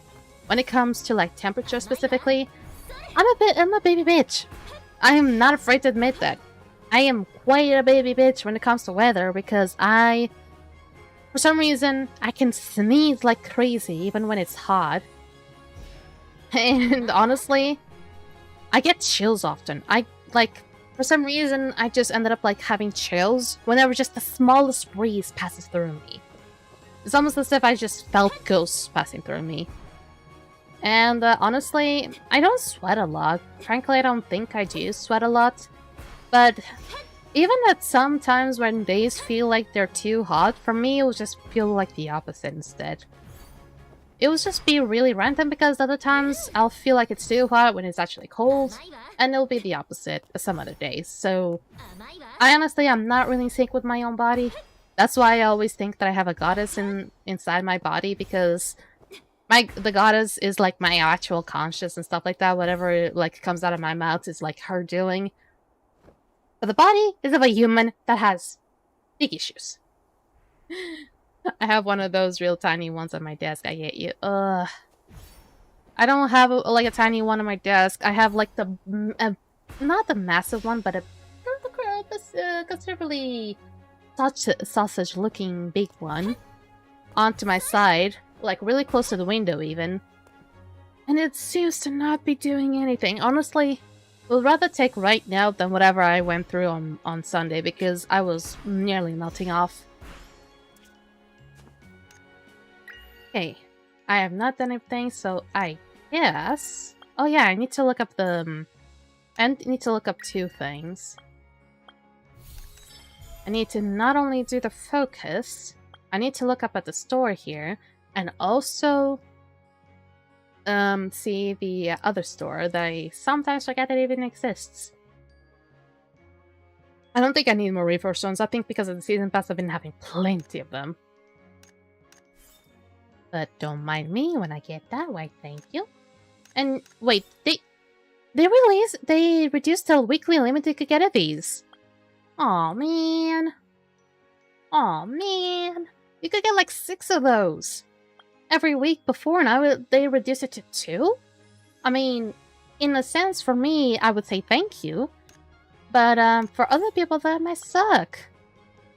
Speaker 1: when it comes to like temperature specifically, I'm a baby bitch. I am not afraid to admit that. I am quite a baby bitch when it comes to weather because I For some reason, I can sneeze like crazy even when it's hot. And honestly, I get chills often. For some reason, I just ended up like having chills whenever just the smallest breeze passes through me. It's almost as if I just felt ghosts passing through me. And honestly, I don't sweat a lot. Frankly, I don't think I do sweat a lot. But even at some times when days feel like they're too hot, for me it will just feel like the opposite instead. It will just be really random because other times I'll feel like it's too hot when it's actually cold, and it'll be the opposite some other days. So I honestly am not really in sync with my own body. That's why I always think that I have a goddess inside my body, because the goddess is like my actual conscious and stuff like that. Whatever like comes out of my mouth is like her doing. But the body is of a human that has big issues. I have one of those real tiny ones on my desk. I hate you. I don't have like a tiny one on my desk. I have like the not the massive one, but a considerably sausage-looking big one onto my side, like really close to the window even. And it seems to not be doing anything. Honestly, I would rather take right now than whatever I went through on Sunday, because I was nearly melting off. Okay, I have not done anything, so I guess... Oh yeah, I need to look up the... I need to look up two things. I need to not only do the focus, I need to look up at the store here, and also see the other store that I sometimes forget that even exists. I don't think I need more resource stones. I think because of the season pass I've been having plenty of them. But don't mind me when I get that way, thank you. And wait, they reduced the weekly limit you could get of these. Aw, man. Aw, man. You could get like 6 of those every week before, now they reduced it to 2? I mean, in a sense, for me, I would say thank you. But for other people, that might suck.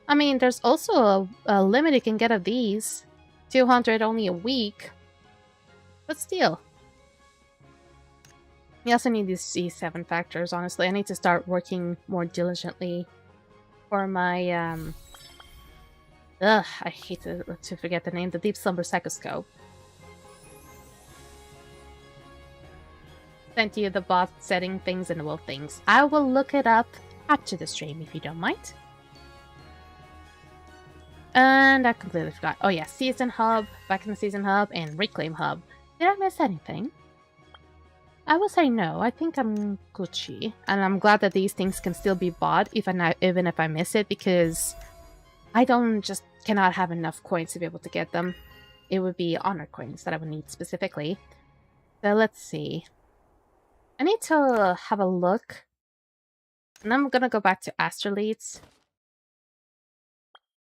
Speaker 1: I mean, there's also a limit you can get of these. 200 only a week. But still. You also need these C7 factors, honestly. I need to start working more diligently for my, I hate to forget the name. The Deep Slumber Psychoscope. Sent you the bot setting things and will things. I will look it up after the stream if you don't mind. And I completely forgot. Oh yeah, Season Hub, back in the Season Hub, and Reclaim Hub. Did I miss anything? I will say no. I think I'm Gucci. And I'm glad that these things can still be bought even if I miss it, because I cannot have enough coins to be able to get them. It would be honor coins that I would need specifically. So let's see. I need to have a look. And I'm gonna go back to Astrolates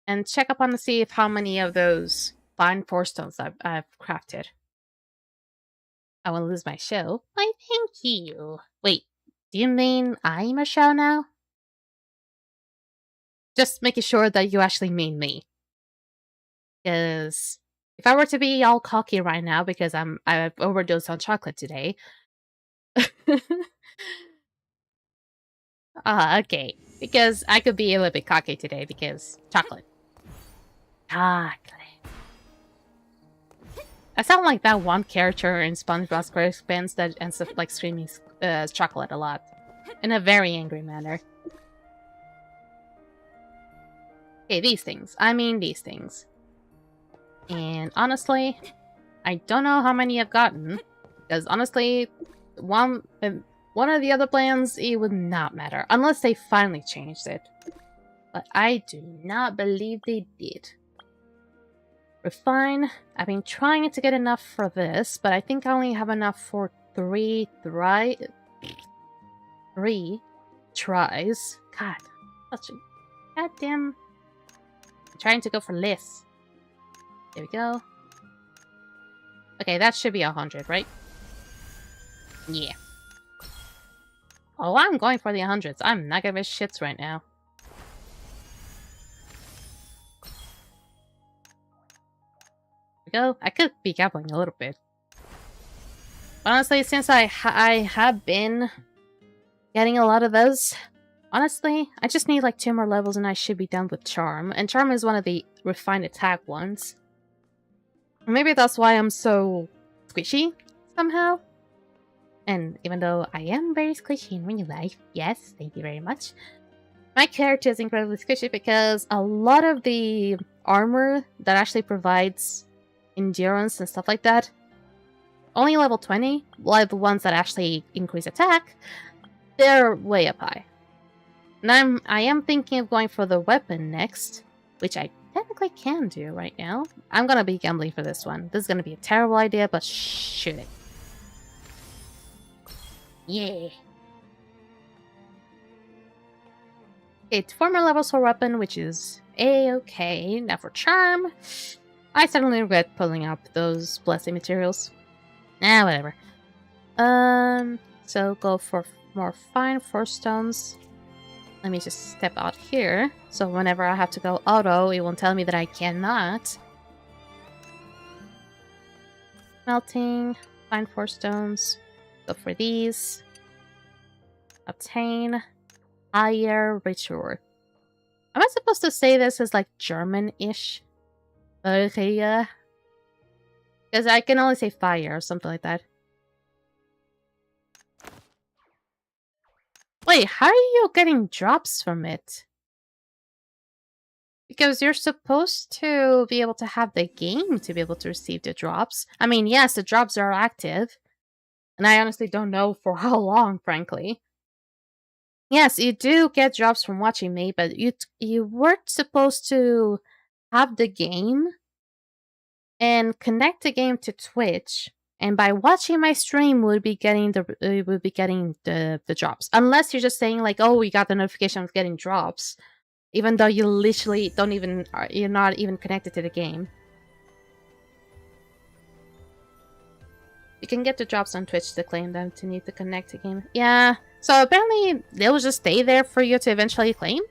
Speaker 1: and check up on to see if how many of those fine 4 stones I've crafted. I will lose my show. Why, thank you. Wait, do you mean I'm a show now? Just making sure that you actually mean me. Because if I were to be all cocky right now because I've overdosed on chocolate today. Okay. Because I could be a little bit cocky today because chocolate. Chocolate. I sound like that one character in SpongeBob SquarePants that ends up like screaming chocolate a lot. In a very angry manner. Okay, these things. I mean these things. And honestly, I don't know how many I've gotten. Because honestly, one of the other plans, it would not matter. Unless they finally changed it. But I do not believe they did. Refine. I've been trying to get enough for this, but I think I only have enough for 3 tries. God, such a goddamn... I'm trying to go for less. There we go. Okay, that should be 100, right? Yeah. Oh, I'm going for the 100s. I'm not gonna miss shits right now. we go. I could be gambling a little bit. But honestly, since I have been getting a lot of those, honestly, I just need like 2 more levels and I should be done with Charm. And Charm is one of the refined attack ones. Maybe that's why I'm so squishy, somehow. And even though I am very squishy in real life, yes, thank you very much. My character is incredibly squishy because a lot of the armor that actually provides endurance and stuff like that, only level 20, like the ones that actually increase attack, they're way up high. And I am thinking of going for the weapon next, which I technically can do right now. I'm gonna be gambling for this one. This is gonna be a terrible idea, but shoot it. Yeah. Okay, 4 more levels for weapon, which is a-okay. Now for charm, I suddenly regret pulling up those blessing materials. Whatever. So go for more fine force stones. Let me just step out here, so whenever I have to go auto, it won't tell me that I cannot. Melting, fine force stones. Go for these. Obtain higher ritual. Am I supposed to say this as like German-ish? Because I can only say fire or something like that. Wait, how are you getting drops from it? Because you're supposed to be able to have the game to be able to receive the drops. I mean, yes, the drops are active. And I honestly don't know for how long, frankly. Yes, you do get drops from watching me, but you weren't supposed to have the game and connect the game to Twitch. And by watching my stream, would be getting the drops. Unless you're just saying like, oh, we got the notification of getting drops, even though you literally you're not even connected to the game. You can get the drops on Twitch to claim them to need to connect to game. Yeah, so apparently they'll just stay there for you to eventually claim.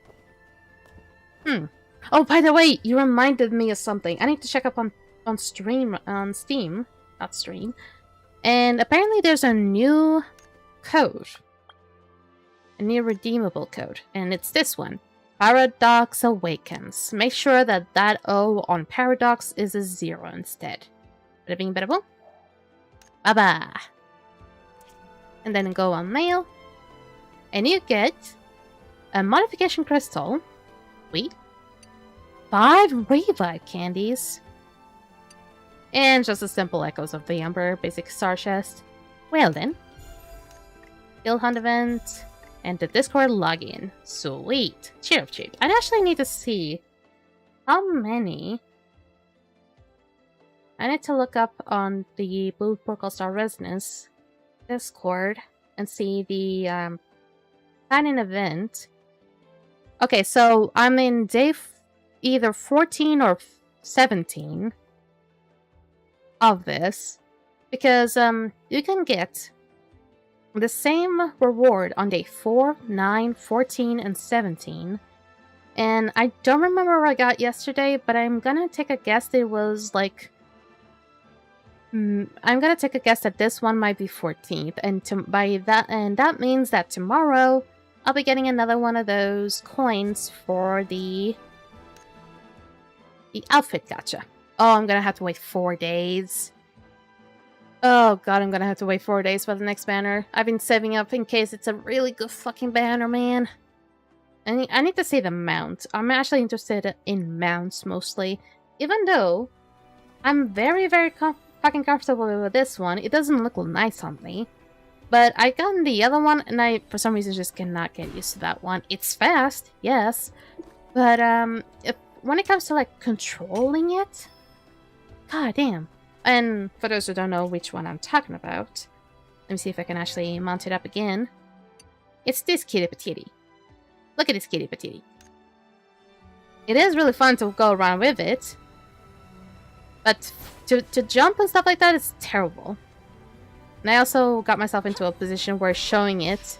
Speaker 1: Oh, by the way, you reminded me of something. I need to check up on Steam. Not stream. And apparently there's a new code. A new redeemable code. And it's this one. Paradox Awakens. Make sure that that O on Paradox is a 0 instead. Bada bing bada boom. Bye-bye. And then go on mail. And you get a modification crystal. Wait. 5 revive candies. And just a simple echoes of the Ember, basic star chest. Well then. Guild Hunt event. And the Discord login. Sweet. Cheer up, cheap. I actually need to see how many. I need to look up on the Blue Portal Star Resonance Discord and see the sign-in event. Okay, so I'm in day either 14 or 17 of this, because you can get the same reward on day 4, 9, 14, and 17. And I don't remember what I got yesterday, but I'm gonna take a guess that it was like... I'm gonna take a guess that this one might be 14th, and that means that tomorrow I'll be getting another one of those coins for the outfit gacha. Oh, I'm gonna have to wait 4 days. Oh god, I'm gonna have to wait 4 days for the next banner. I've been saving up in case it's a really good fucking banner, man. I need to see the mount. I'm actually interested in mounts mostly, even though I'm very, very fucking comfortable with this one. It doesn't look nice on me. But I got the other one, and I, for some reason, just cannot get used to that one. It's fast, yes. But, when it comes to, like, controlling it... God damn. And for those who don't know which one I'm talking about, let me see if I can actually mount it up again. It's this kitty patiti. Look at this kitty patiti. It is really fun to go around with it. But to jump and stuff like that is terrible. And I also got myself into a position where showing it,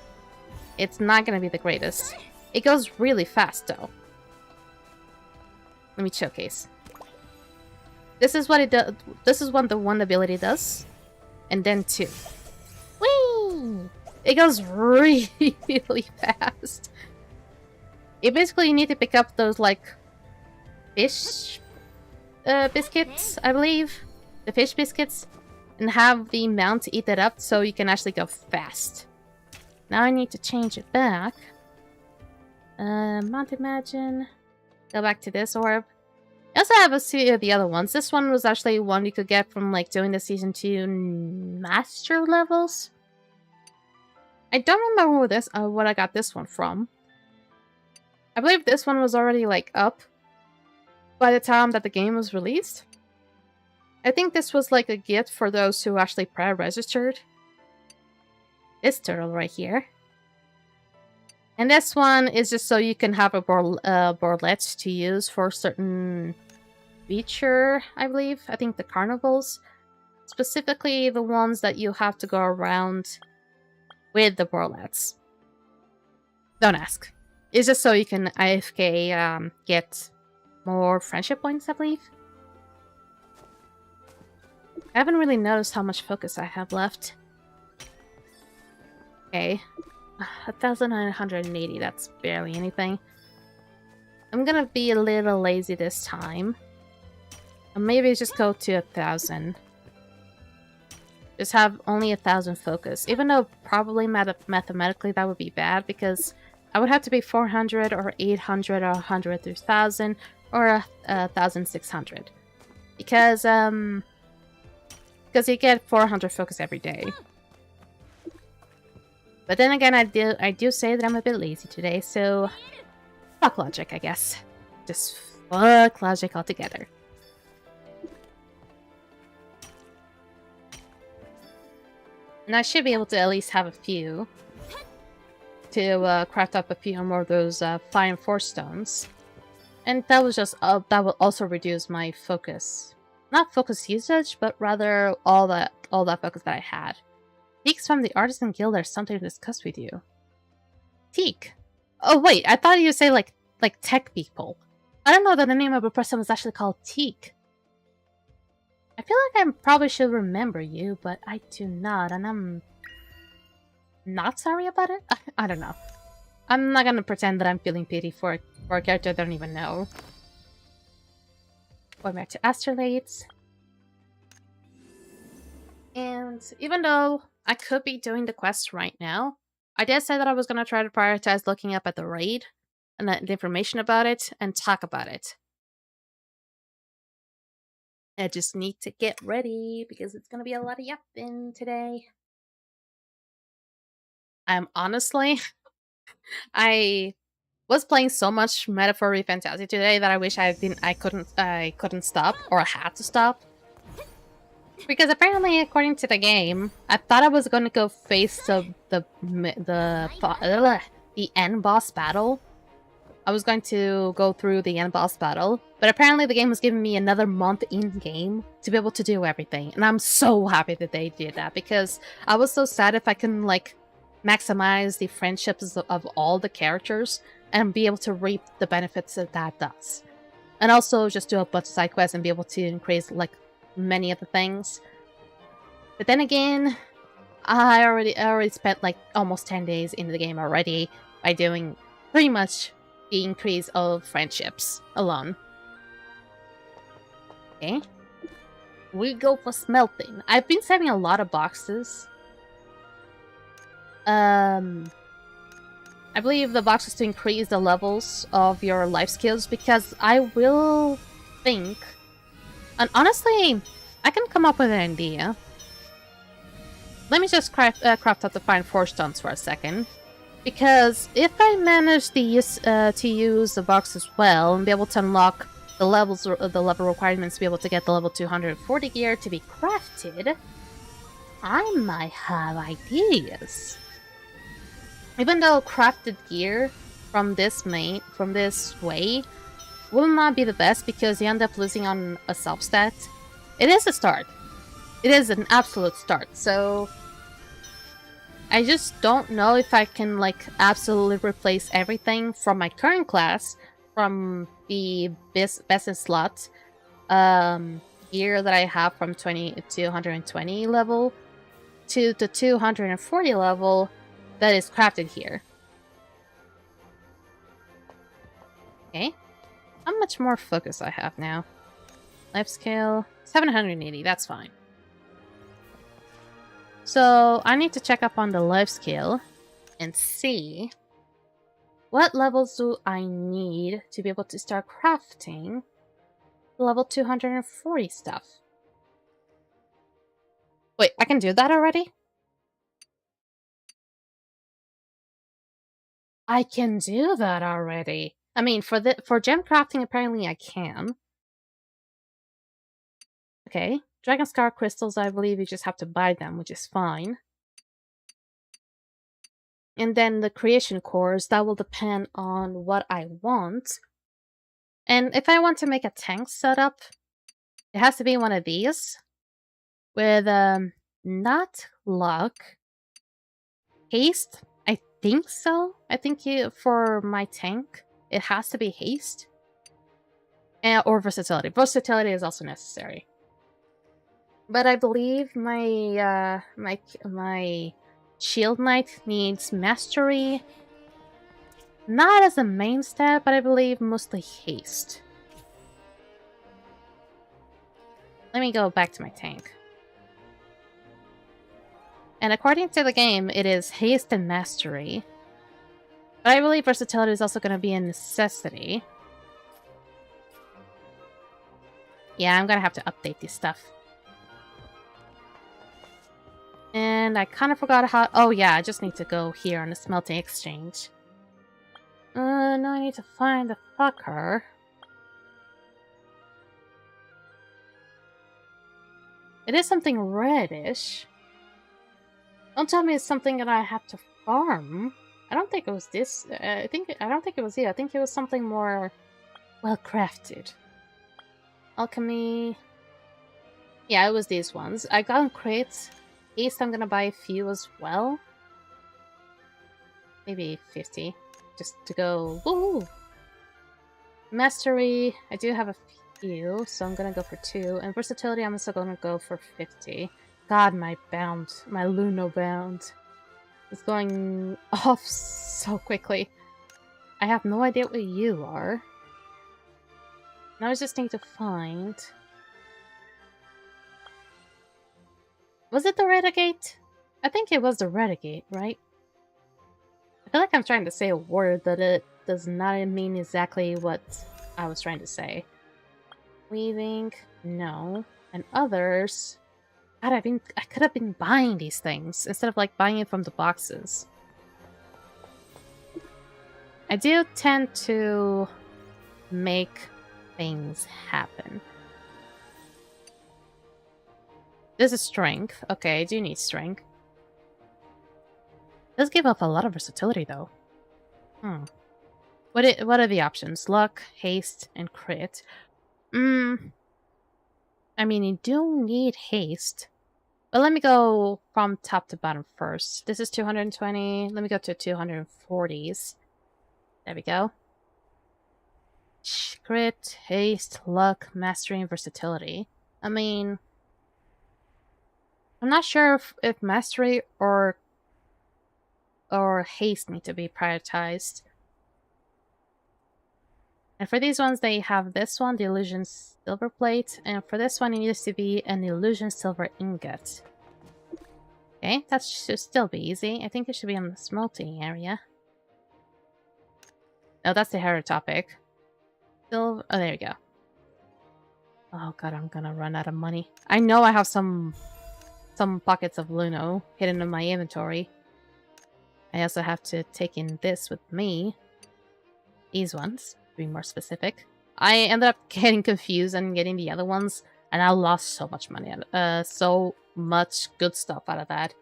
Speaker 1: it's not going to be the greatest. It goes really fast though. Let me showcase. This is what it does. This is what the one ability does. And then 2. Whee! It goes really fast. You basically need to pick up those, like, fish biscuits, I believe. The fish biscuits. And have the mount eat it up so you can actually go fast. Now I need to change it back. Mount Imagine. Go back to this orb. I also have a few of the other ones. This one was actually one you could get from, like, doing the Season 2 Master levels. I don't remember what I got this one from. I believe this one was already, like, up by the time that the game was released. I think this was, like, a gift for those who actually pre-registered. This turtle right here. And this one is just so you can have a boardlet to use for certain feature, I believe. I think the carnivals. Specifically the ones that you have to go around with the boardlets. Don't ask. It's just so you can AFK get more friendship points, I believe. I haven't really noticed how much focus I have left. Okay. 1,980, that's barely anything. I'm gonna be a little lazy this time. And maybe just go to 1,000. Just have only 1,000 focus. Even though probably mathematically that would be bad because I would have to be 400 or 800 or 100 through 1,000 or 1,600. Because you get 400 focus every day. But then again, I do say that I'm a bit lazy today, so fuck logic, I guess. Just fuck logic altogether. And I should be able to at least have a few to craft up a few more of those fine force stones. And that was just that will also reduce my focus. Not focus usage, but rather all that focus that I had. Teaks from the Artisan Guild are something to discuss with you. Teak? Oh wait, I thought you say like tech people. I don't know that the name of a person was actually called Teak. I feel like I probably should remember you, but I do not, and I'm not sorry about it? I don't know. I'm not gonna pretend that I'm feeling pity for a character I don't even know. Going back to Astrolates. And even though I could be doing the quest right now, I did say that I was going to try to prioritize looking up at the raid and the information about it and talk about it. I just need to get ready because it's going to be a lot of yapping today. Honestly, I was playing so much Metaphor Fantasy today that I wish I couldn't stop or had to stop. Because apparently, according to the game, I thought I was going to go face the end boss battle. I was going to go through the end boss battle, but apparently the game was giving me another month in-game to be able to do everything. And I'm so happy that they did that, because I was so sad if I couldn't, like, maximize the friendships of all the characters and be able to reap the benefits that that does. And also just do a bunch of side quests and be able to increase, like, many of the things. But then again, I already spent like almost 10 days into the game already by doing pretty much the increase of friendships alone. Okay. We go for smelting. I've been saving a lot of boxes. I believe the boxes to increase the levels of your life skills, because I will think. And honestly, I can come up with an idea. Let me just craft up the fine force stones for a second. Because if I manage to use the box as well and be able to unlock the levels or the level requirements to be able to get the level 240 gear to be crafted, I might have ideas. Even though crafted gear from this way will not be the best because you end up losing on a self-stat, it is a start. It is an absolute start, so I just don't know if I can, like, absolutely replace everything from my current class, from the business slot, gear that I have from 220 level to the 240 level that is crafted here. Okay. How much more focus I have now? Life scale 780, that's fine. So I need to check up on the life scale and see what levels do I need to be able to start crafting level 240 stuff. Wait, I can do that already? I can do that already. I mean, for gem crafting, apparently I can. Okay. Dragon Scar crystals, I believe you just have to buy them, which is fine. And then the creation cores, that will depend on what I want. And if I want to make a tank setup, it has to be one of these. With, not luck. Haste? I think so. I think for my tank, it has to be haste. Or versatility. Versatility is also necessary. But I believe my my Shield Knight needs mastery. Not as a main stat, but I believe mostly haste. Let me go back to my tank. And according to the game, it is haste and mastery. But I believe versatility is also going to be a necessity. Yeah, I'm going to have to update this stuff. And I kind of forgot how... Oh yeah, I just need to go here on the smelting exchange. Now I need to find the fucker. It is something reddish. Don't tell me it's something that I have to farm. I don't think it was this. I don't think it was here. I think it was something more well crafted. Alchemy. Yeah, it was these ones. I got them crates. Haste, I'm gonna buy a few as well. Maybe 50. Just to go. Woo! Mastery. I do have a few, so I'm gonna go for 2. And versatility, I'm also gonna go for 50. God, my Luno bound is going off so quickly. I have no idea where you are. Now I just need to find... Was it the Renegade? I think it was the Renegade, right? I feel like I'm trying to say a word that it does not mean exactly what I was trying to say. Weaving, no. And others... God, I could have been buying these things instead of like buying it from the boxes. I do tend to make things happen. This is strength. Okay, I do need strength. Does give up a lot of versatility though. What are the options? Luck, haste, and crit. I mean, you do need haste. But let me go from top to bottom first. This is 220. Let me go to 240s. There we go. Crit, haste, luck, mastery, and versatility. I mean... I'm not sure if mastery or haste need to be prioritized. And for these ones, they have this one, the illusion silver plate, and for this one, it needs to be an illusion silver ingot. Okay, that should still be easy. I think it should be on the smelting area. No, that's the hero topic. Silver. Oh, there we go. Oh god, I'm gonna run out of money. I know I have some pockets of Luno hidden in my inventory. I also have to take in this with me. These ones, to be more specific. I ended up getting confused and getting the other ones, and I lost so much money, so much good stuff out of that.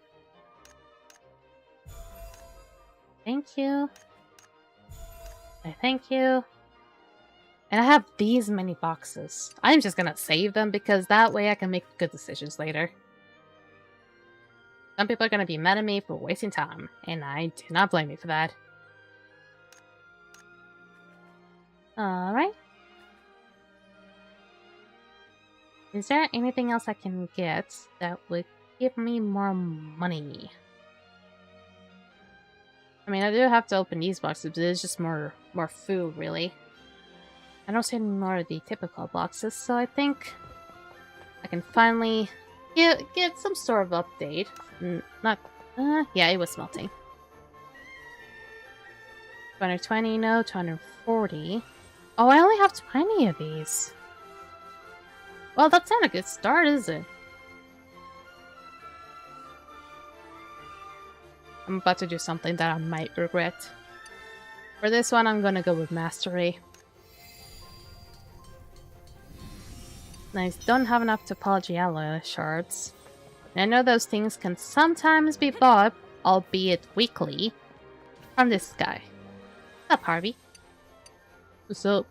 Speaker 1: Thank you. Thank you. And I have these many boxes. I'm just gonna save them because that way I can make good decisions later. Some people are gonna be mad at me for wasting time, and I do not blame you for that. Alright. Is there anything else I can get that would give me more money? I mean, I do have to open these boxes, but it's just more food, really. I don't see any more of the typical boxes, so I think I can finally get some sort of update. Yeah, it was smelting. 220, no, 240. Oh, I only have 20 of these. Well, that's not a good start, is it? I'm about to do something that I might regret. For this one, I'm gonna go with Mastery. I don't have enough Topology Alloy shards. I know those things can sometimes be bought, albeit weekly, from this guy. What's up, Harvey? What's up?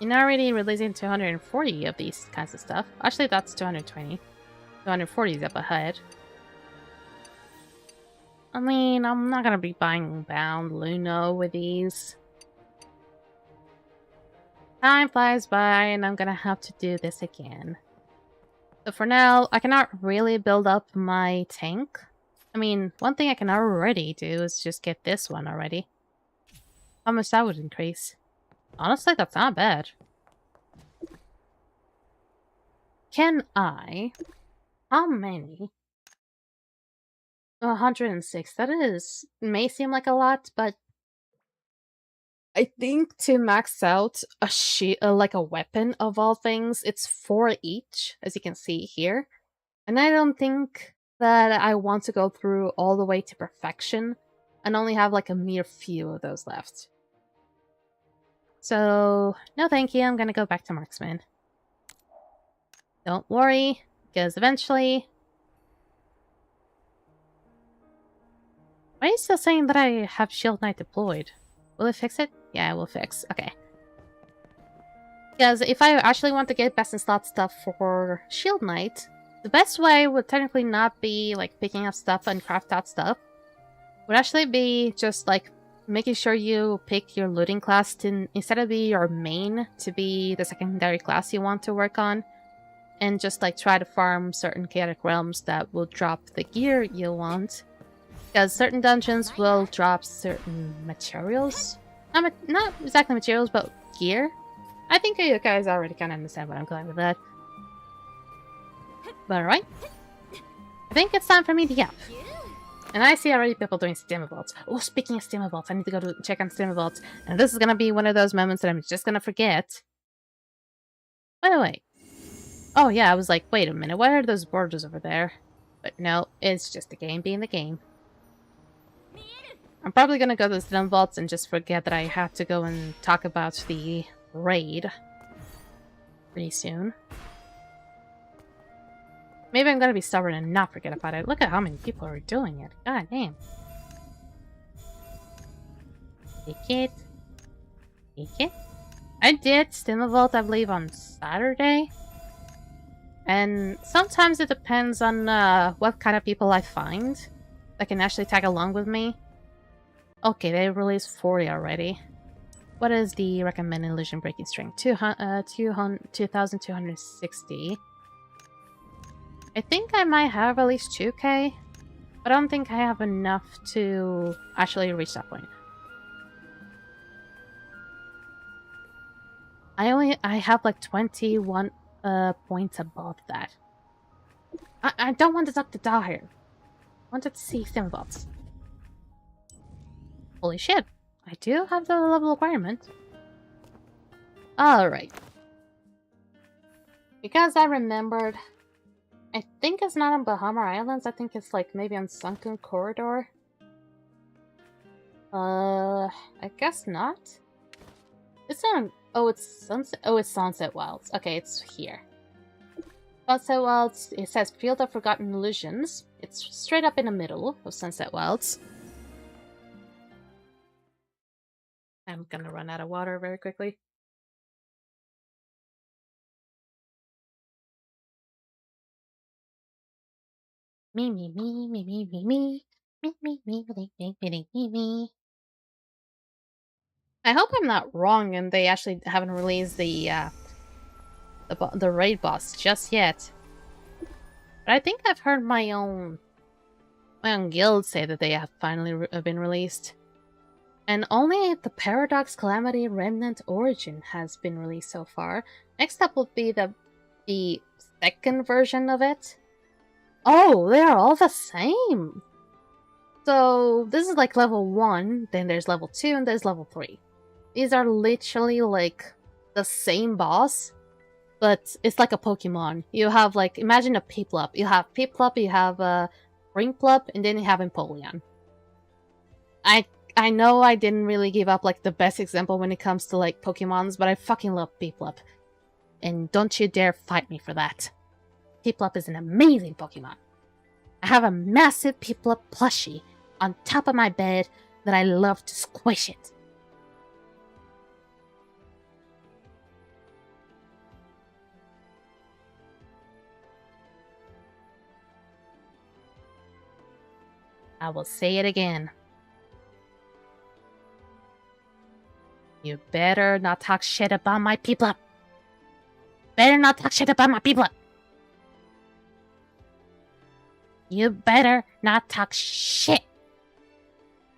Speaker 1: You're already releasing 240 of these kinds of stuff. Actually, that's 220. 240 is up ahead. I mean, I'm not gonna be buying Bound Luno with these. Time flies by and I'm gonna have to do this again. So for now, I cannot really build up my tank. I mean, one thing I can already do is just get this one already. How much that would increase? Honestly, that's not bad. Can I? How many? 106. That is... may seem like a lot, but... I think to max out like a weapon of all things, it's 4 each, as you can see here. And I don't think that I want to go through all the way to perfection and only have like a mere few of those left. So, no thank you, I'm gonna go back to Marksman. Don't worry, because eventually... Why are you still saying that I have Shield Knight deployed? Will it fix it? Yeah, it will fix. Okay. Because if I actually want to get best in slot stuff for Shield Knight, the best way would technically not be like picking up stuff and craft out stuff. Would actually be just like making sure you pick your looting class to instead of be your main to be the secondary class you want to work on. And just like try to farm certain chaotic realms that will drop the gear you want. Because certain dungeons will drop certain materials. Not exactly materials, but gear. I think you guys already kind of understand what I'm going with that. But alright. I think it's time for me to yap. And I see already people doing Stimmer Vaults. Oh, speaking of Stimmer Vaults, I need to go to check on Stimmer Vaults. And this is going to be one of those moments that I'm just going to forget. By the way. Oh yeah, I was like, wait a minute, what are those borders over there? But no, it's just the game being the game. I'm probably gonna go to the Stimmer Vaults and just forget that I have to go and talk about the raid pretty soon. Maybe I'm gonna be stubborn and not forget about it. Look at how many people are doing it. God damn. Take it. Take it. I did Stimmer Vault, I believe, on Saturday. And sometimes it depends on what kind of people I find that can actually tag along with me. Okay, they released 40 already. What is the recommended illusion breaking strength? 2,260. I think I might have at least 2k, but I don't think I have enough to actually reach that point. I have like 21 points above that. I don't want the duck to die. I wanted to see Stimmer Vaults. Holy shit, I do have the level requirement. Alright. Because I remembered, I think it's not on Bahama Islands, I think it's like maybe on Sunken Corridor. I guess not. It's on, oh it's Sunset, oh it's Sunset Wilds. Okay, it's here. Sunset Wilds, it says Field of Forgotten Illusions. It's straight up in the middle of Sunset Wilds. I'm gonna run out of water very quickly. Me, me, me, me, me, me, me. Me, me, me, me, me, me, me, me. I hope I'm not wrong and they actually haven't released the raid boss just yet. But I think I've heard my own guild say that they have finally been released. And only the Paradox Calamity Remnant Origin has been released so far. Next up will be the second version of it. Oh, they are all the same! So this is like level 1, then there's level 2, and there's level 3. These are literally like the same boss, but it's like a Pokemon. You have like, imagine a Piplup. You have Piplup, you have a Ringplup, and then you have Empoleon. I know I didn't really give up like the best example when it comes to like Pokemons, but I fucking love Piplup. And don't you dare fight me for that. Piplup is an amazing Pokemon. I have a massive Piplup plushie on top of my bed that I love to squish it. I will say it again. You better not talk shit about my Piplup. Better not talk shit about my Piplup. You better not talk shit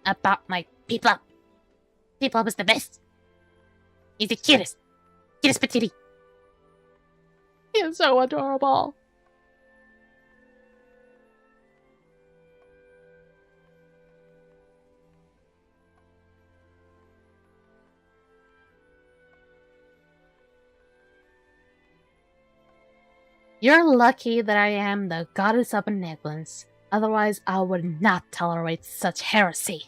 Speaker 1: about my Piplup. Piplup is the best. He's the cutest. Cutest patootie. He is so adorable. You're lucky that I am the goddess of benevolence. Otherwise, I would not tolerate such heresy.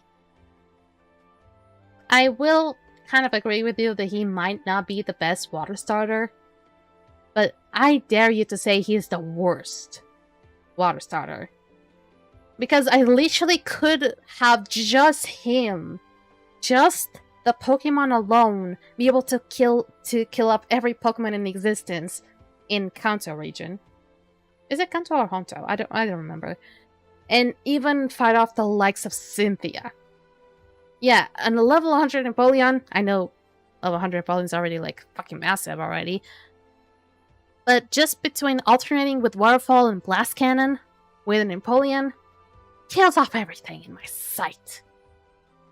Speaker 1: I will kind of agree with you that he might not be the best water starter, but I dare you to say he's the worst water starter. Because I literally could have just him, just the Pokemon alone, be able to kill up every Pokemon in existence in Kanto region. Is it Kanto or Honto? I don't remember. And even fight off the likes of Cynthia. Yeah, and a level 100 Empoleon, I know level 100 Empoleon is already like fucking massive already. But just between alternating with Waterfall and Blast Cannon with an Empoleon, kills off everything in my sight.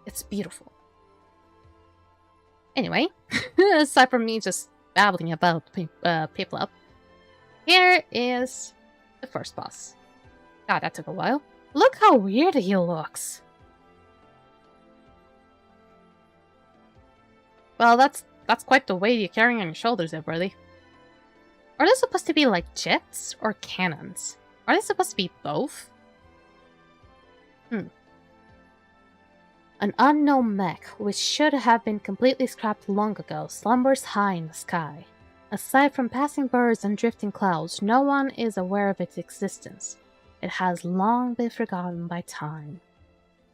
Speaker 1: It's beautiful. Anyway, aside from me just babbling about Piplup, here is the first boss. God, that took a while. Look how weird he looks. Well, that's quite the weight you're carrying on your shoulders there, buddy. Are they supposed to be like jets or cannons? Are they supposed to be both? An unknown mech, which should have been completely scrapped long ago, slumbers high in the sky. Aside from passing birds and drifting clouds, no one is aware of its existence. It has long been forgotten by time.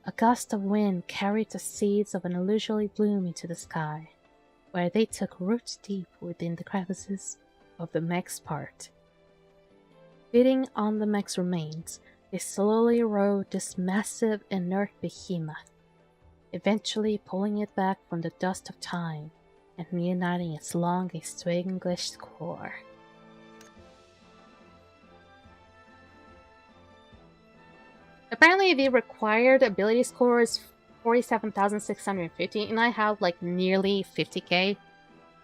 Speaker 1: A gust of wind carried the seeds of an unusually bloom into the sky, where they took roots deep within the crevices of the mech's part. Feeding on the mech's remains, they slowly rode this massive, inert behemoth, eventually pulling it back from the dust of time and reuniting its long, extinguished core. Apparently the required ability score is 47,650, and I have like nearly 50k,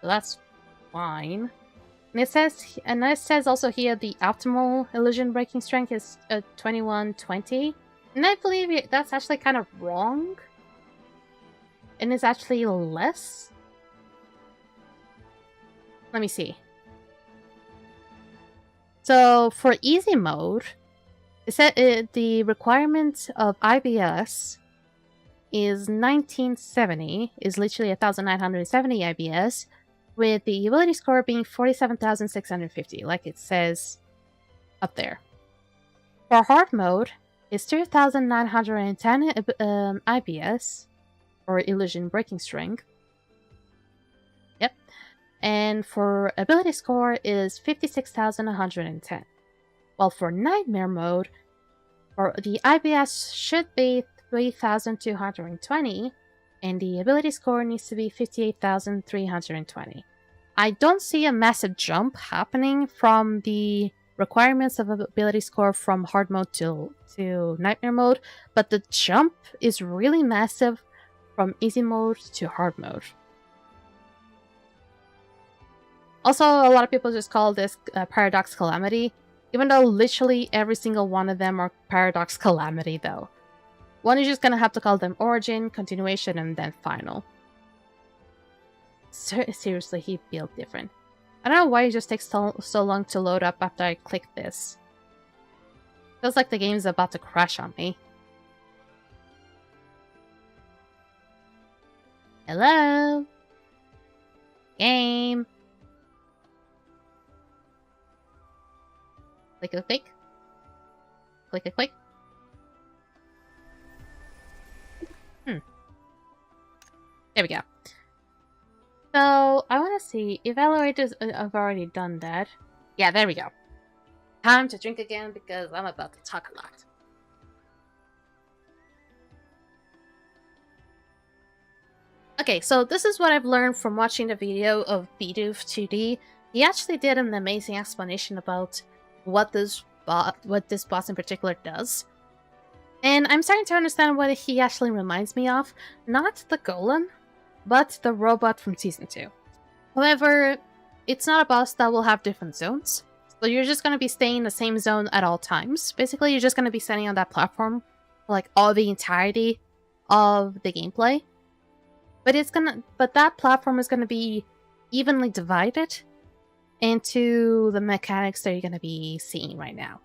Speaker 1: so that's fine. And it says also here the optimal illusion breaking strength is 2120, and I believe that's actually kind of wrong, and it's actually less. Let me see. So for easy mode, it said the requirement of IBS is 1970, is literally 1970 IBS, with the ability score being 47,650, like it says up there. For hard mode, it's 2,910 IBS, or illusion breaking strength. Yep. And for ability score is 56,110. While for nightmare mode, for the IBS should be 3,220, and the ability score needs to be 58,320. I don't see a massive jump happening from the requirements of ability score from hard mode to nightmare mode, but the jump is really massive from easy mode to hard mode. Also, a lot of people just call this Paradox Calamity, even though literally every single one of them are Paradox Calamity though. One is just gonna have to call them Origin, Continuation, and then Final. Seriously, he feels different. I don't know why it just takes so long to load up after I click this. Feels like the game's about to crash on me. Hello? Game? Click a click. Click a click. There we go. So, I want to see, evaluators, I've already done that. Yeah, there we go. Time to drink again because I'm about to talk a lot. Okay, so this is what I've learned from watching the video of Bidoof 2D. He actually did an amazing explanation about what this boss in particular does. And I'm starting to understand what he actually reminds me of. Not the golem, but the robot from Season 2. However, it's not a boss that will have different zones. So you're just going to be staying in the same zone at all times. Basically, you're just going to be standing on that platform for like all the entirety of the gameplay. But that platform is going to be evenly divided into the mechanics that you're going to be seeing right now.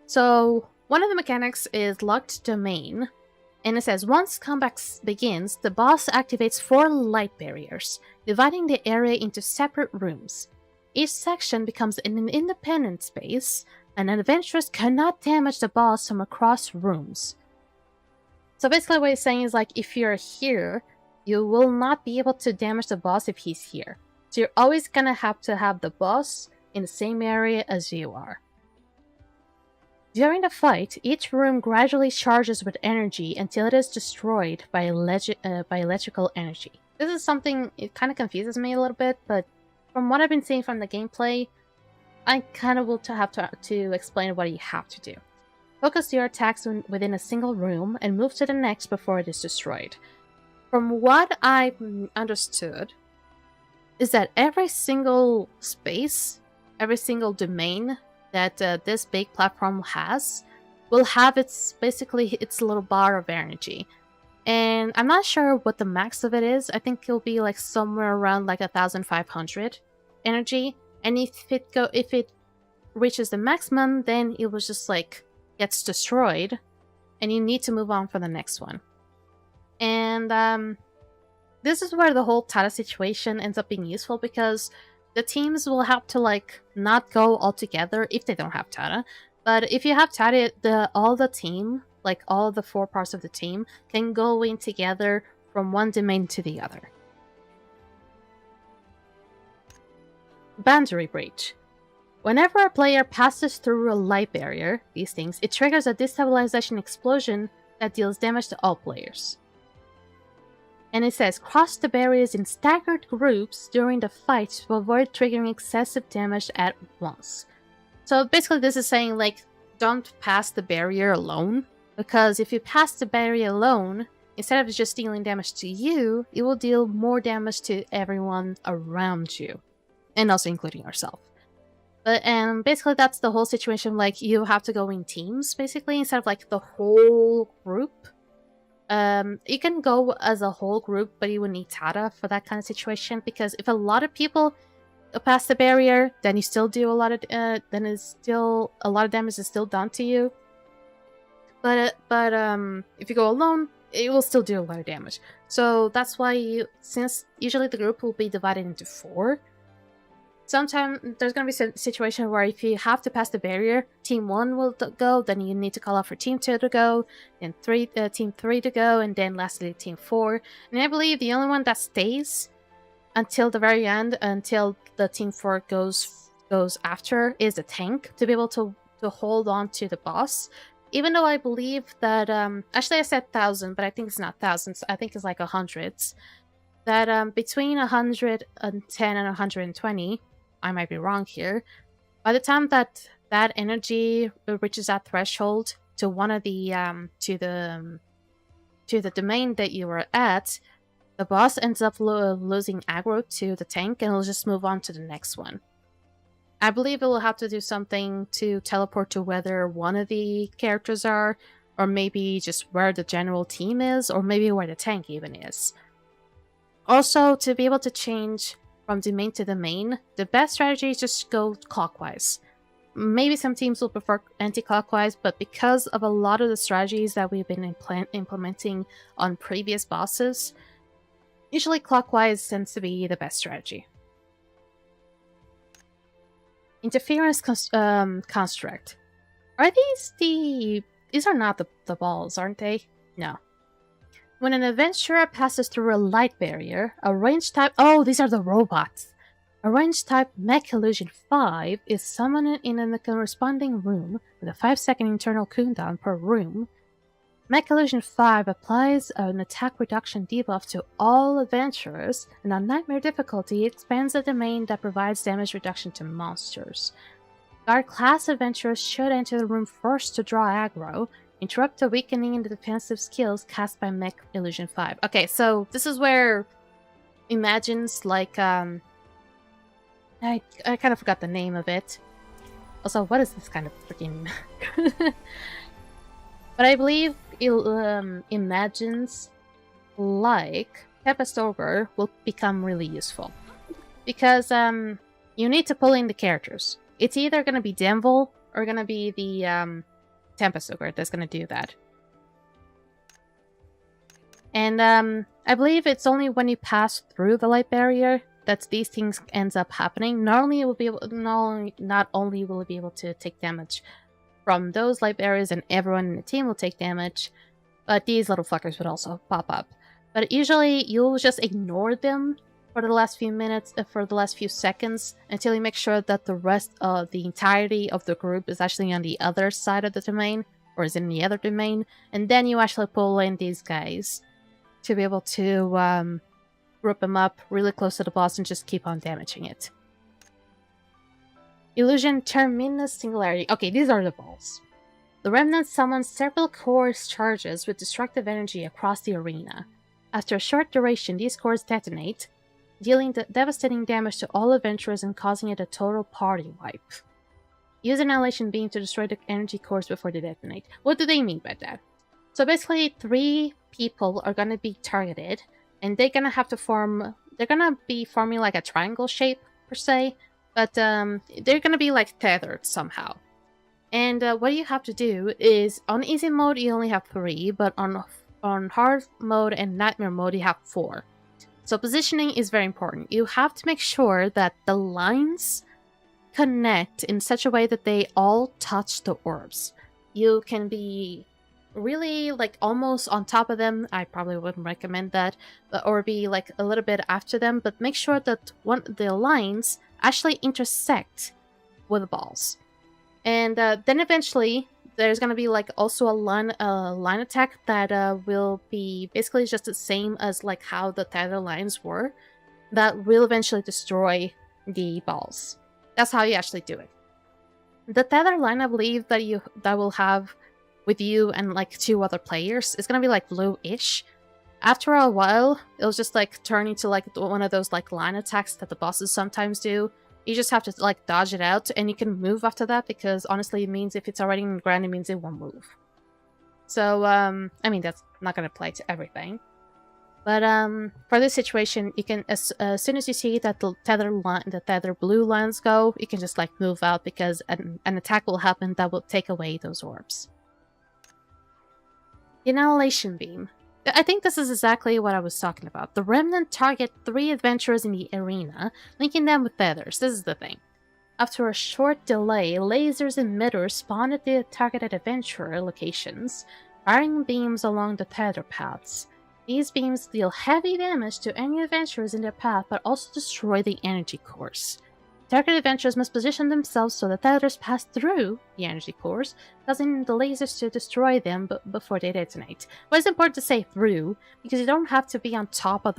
Speaker 1: So one of the mechanics is locked domain. And it says, once combat begins, the boss activates 4 light barriers, dividing the area into separate rooms. Each section becomes an independent space, and an adventurers cannot damage the boss from across rooms. So basically what he's saying is like, if you're here, you will not be able to damage the boss if he's here. So you're always gonna have to have the boss in the same area as you are. During the fight, each room gradually charges with energy until it is destroyed by electrical energy. This is something, it kind of confuses me a little bit, but from what I've been seeing from the gameplay, I kind of will have to explain what you have to do. Focus your attacks within a single room and move to the next before it is destroyed. From what I've understood, is that every single space, every single domain that this big platform has will have its little bar of energy. And I'm not sure what the max of it is. I think it'll be like somewhere around like 1,500 energy. And if it reaches the maximum, then it was just like gets destroyed, and you need to move on for the next one. And this is where the whole Tada situation ends up being useful, because the teams will have to like not go all together if they don't have Tada. But if you have Tada, all the team, like all the 4 parts of the team, can go in together from one domain to the other. Boundary breach. Whenever a player passes through a light barrier, these things, it triggers a destabilization explosion that deals damage to all players. And it says, cross the barriers in staggered groups during the fight to avoid triggering excessive damage at once. So basically this is saying, like, don't pass the barrier alone, because if you pass the barrier alone, instead of just dealing damage to you, it will deal more damage to everyone around you, and also including yourself. And basically that's the whole situation, like, you have to go in teams, basically, instead of like the whole group. You can go as a whole group, but you would need Tada for that kind of situation, because if a lot of people pass the barrier, then you still do a lot of a lot of damage is still done to you. But if you go alone, it will still do a lot of damage. So that's why since usually the group will be divided into 4. Sometimes there's going to be a situation where if you have to pass the barrier, Team 1 will go, then you need to call out for Team 2 to go, then Team 3 to go, and then lastly Team 4. And I believe the only one that stays until the very end, until the Team 4 goes after, is the tank, to be able to hold on to the boss. even though I believe that, actually I said 1,000, but I think it's not thousands, I think it's like hundreds, that between 110 and 120, I might be wrong here, by the time that that energy reaches that threshold to one of the, to the domain that you were at, the boss ends up losing aggro to the tank and will just move on to the next one. I believe it will have to do something to teleport to whether one of the characters are, or maybe just where the general team is, or maybe where the tank even is. Also, to be able to change from domain to domain, the best strategy is just go clockwise. Maybe some teams will prefer anti-clockwise, but because of a lot of the strategies that we've been implementing on previous bosses, usually clockwise tends to be the best strategy. Interference construct. Are these the... These are not the balls, aren't they? No. When an adventurer passes through a light barrier, a ranged type... Oh, these are the robots! A ranged type Mech Illusion 5 is summoned in a corresponding room with a 5-second internal cooldown per room. Mech Illusion 5 applies an attack reduction debuff to all adventurers, and on Nightmare difficulty, it expands the domain that provides damage reduction to monsters. Guard class adventurers should enter the room first to draw aggro, interrupt the weakening in the defensive skills cast by Mech Illusion 5. Okay, so this is where imagines like, I kind of forgot the name of it. Also, what is this kind of freaking... But I believe imagines like Tempest Ogre will become really useful. Because you need to pull in the characters. It's either going to be Denvil or going to be the Tempest Ogre that's going to do that. And I believe it's only when you pass through the light barrier that these things ends up happening. Not only will it be able to take damage from those light barriers and everyone in the team will take damage, but these little fuckers would also pop up. But usually you'll just ignore them for the last few minutes, for the last few seconds, until you make sure that the rest of the entirety of the group is actually on the other side of the domain, or is in the other domain, and then you actually pull in these guys to be able to group them up really close to the boss and just keep on damaging it. Illusion Terminus Singularity. Okay, these are the balls. The Remnant summons several cores charges with destructive energy across the arena. After a short duration, these cores detonate, dealing devastating damage to all adventurers and causing it a total party wipe. Use Annihilation Beam to destroy the energy cores before they detonate. What do they mean by that? So basically, 3 people are going to be targeted, and they're going to have to form... They're going to be forming like a triangle shape, per se, but they're going to be like tethered somehow. And what you have to do is, on easy mode you only have 3, but on hard mode and nightmare mode you have 4. So positioning is very important. You have to make sure that the lines connect in such a way that they all touch the orbs. You can be really like almost on top of them. I probably wouldn't recommend that, or be like a little bit after them, but make sure that the lines actually intersect with the balls. And then eventually there's going to be like also a line attack that will be basically just the same as like how the tether lines were, that will eventually destroy the balls. That's how you actually do it. The tether line, I believe, that will have with you and like 2 other players is going to be like blue-ish. After a while, it'll just like turn into like one of those like line attacks that the bosses sometimes do. You just have to like dodge it out, and you can move after that, because honestly it means if it's already in the ground, it means it won't move. So, I mean, that's not going to apply to everything. But for this situation, you can, as soon as you see that the tether blue lines go, you can just like move out, because an attack will happen that will take away those orbs. The Annihilation Beam. I think this is exactly what I was talking about. The Remnant target 3 adventurers in the arena, linking them with feathers. This is the thing. After a short delay, lasers and emitters spawn at the targeted adventurer locations, firing beams along the tether paths. These beams deal heavy damage to any adventurers in their path, but also destroy the energy cores. Target adventurers must position themselves so that others pass through the energy cores, causing the lasers to destroy them before they detonate. But it's important to say through, because you don't have to be on top of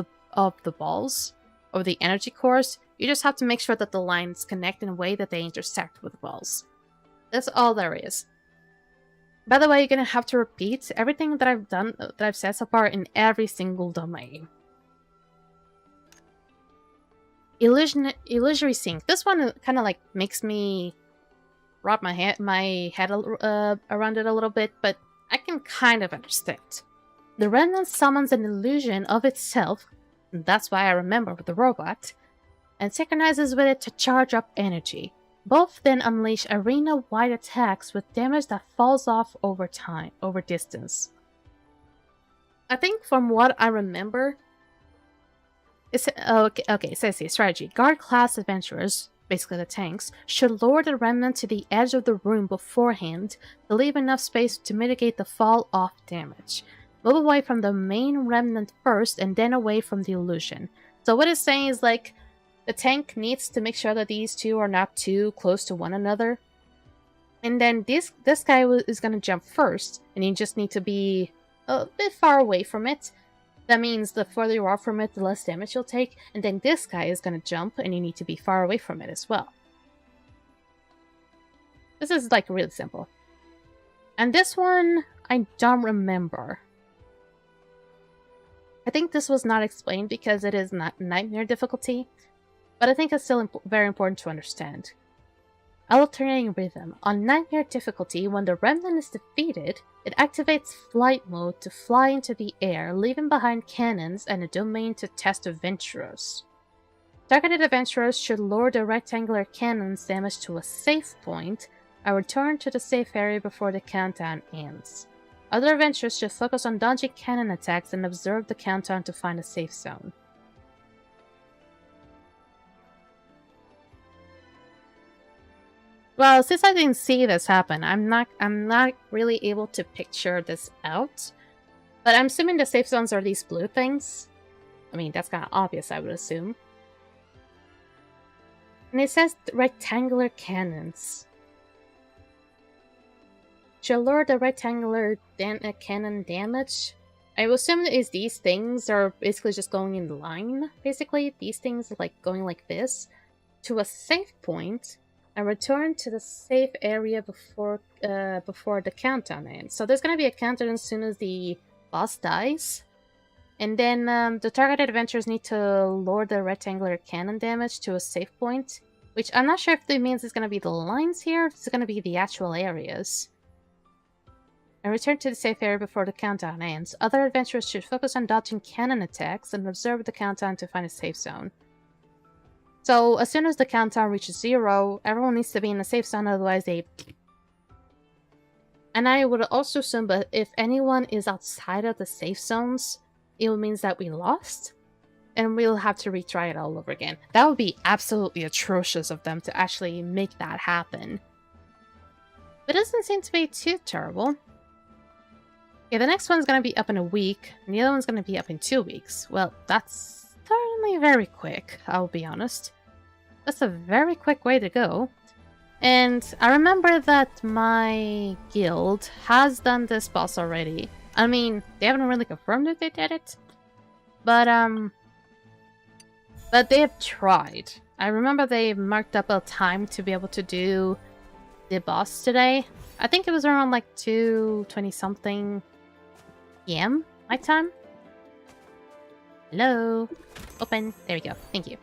Speaker 1: the balls or the energy cores. You just have to make sure that the lines connect in a way that they intersect with the balls. That's all there is. By the way, you're gonna have to repeat everything that I've done, that I've said so far in every single domain. Illusory sync. This one kind of like makes me wrap my head around it a little bit, but I can kind of understand. The remnant summons an illusion of itself, and that's why I remember with the robot, and synchronizes with it to charge up energy. Both then unleash arena-wide attacks with damage that falls off over distance. I think from what I remember, it says here, strategy. Guard class adventurers, basically the tanks, should lure the remnant to the edge of the room beforehand to leave enough space to mitigate the fall-off damage. Move away from the main remnant first and then away from the illusion. So what it's saying is like, the tank needs to make sure that these two are not too close to one another. And then this guy is going to jump first, and you just need to be a bit far away from it. That means the further you are from it, the less damage you'll take. And then this guy is going to jump, and you need to be far away from it as well. This is like really simple. And this one, I don't remember. I think this was not explained because it is not nightmare difficulty. But I think it's still very important to understand. Alternating rhythm. On nightmare difficulty, when the remnant is defeated, it activates flight mode to fly into the air, leaving behind cannons and a domain to test adventurers. Targeted adventurers should lure the rectangular cannons damage to a safe point and return to the safe area before the countdown ends. Other adventurers should focus on dodging cannon attacks and observe the countdown to find a safe zone. Well, since I didn't see this happen, I'm not really able to picture this out. But I'm assuming the safe zones are these blue things. I mean, that's kind of obvious, I would assume. And it says rectangular cannons. Should lure the rectangular cannon damage. I will assume is these things are basically just going in line. Basically, these things are like going like this to a safe point. And return to the safe area before the countdown ends. So there's going to be a countdown as soon as the boss dies. And then the targeted adventurers need to lure the rectangular cannon damage to a safe point. Which I'm not sure if that means it's going to be the lines here, or if it's going to be the actual areas. And return to the safe area before the countdown ends. Other adventurers should focus on dodging cannon attacks and observe the countdown to find a safe zone. So, as soon as the countdown reaches 0, everyone needs to be in a safe zone, otherwise they... And I would also assume that if anyone is outside of the safe zones, it means that we lost, and we'll have to retry it all over again. That would be absolutely atrocious of them to actually make that happen. But it doesn't seem to be too terrible. Okay, the next one's going to be up in a week, and the other one's going to be up in 2 weeks. Well, that's certainly very quick, I'll be honest. That's a very quick way to go. And I remember that my guild has done this boss already. I mean, they haven't really confirmed if they did it. But they have tried. I remember they marked up a time to be able to do the boss today. I think it was around like 2:20 something p.m. my time. Hello? Open. There we go. Thank you.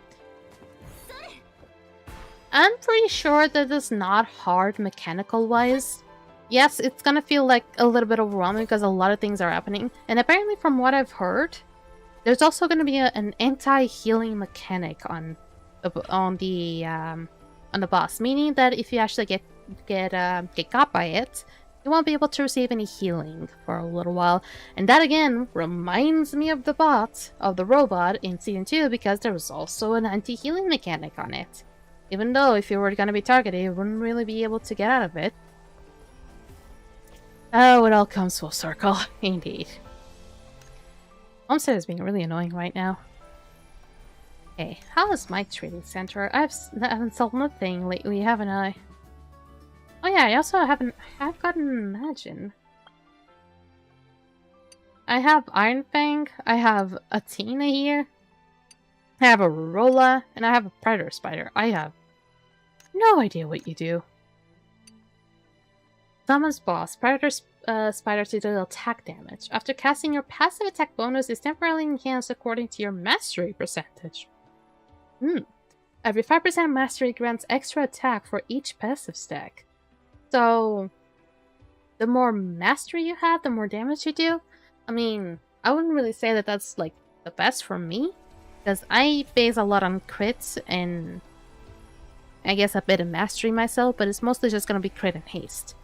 Speaker 1: I'm pretty sure that it's not hard mechanical-wise. Yes, it's gonna feel like a little bit overwhelming because a lot of things are happening. And apparently from what I've heard, there's also gonna be an anti-healing mechanic on the boss. Meaning that if you actually get got by it, you won't be able to receive any healing for a little while. And that again reminds me of the robot in Season 2 because there was also an anti-healing mechanic on it. Even though if you were going to be targeted, you wouldn't really be able to get out of it. Oh, it all comes full circle. Indeed. Homestead is being really annoying right now. Hey, how is my training center? I haven't sold nothing lately, haven't I? Oh yeah, I also have gotten Imagine. I have Iron Fang, I have Athena here, I have Aurora, and I have a Predator Spider. I have no idea what you do. Summons boss. Predator Spider to deal attack damage. After casting, your passive attack bonus is temporarily enhanced according to your mastery percentage. Every 5% mastery grants extra attack for each passive stack. So, the more mastery you have, the more damage you do. I mean, I wouldn't really say that that's like the best for me, because I base a lot on crits and I guess a bit of mastery myself, but it's mostly just gonna be crit and haste.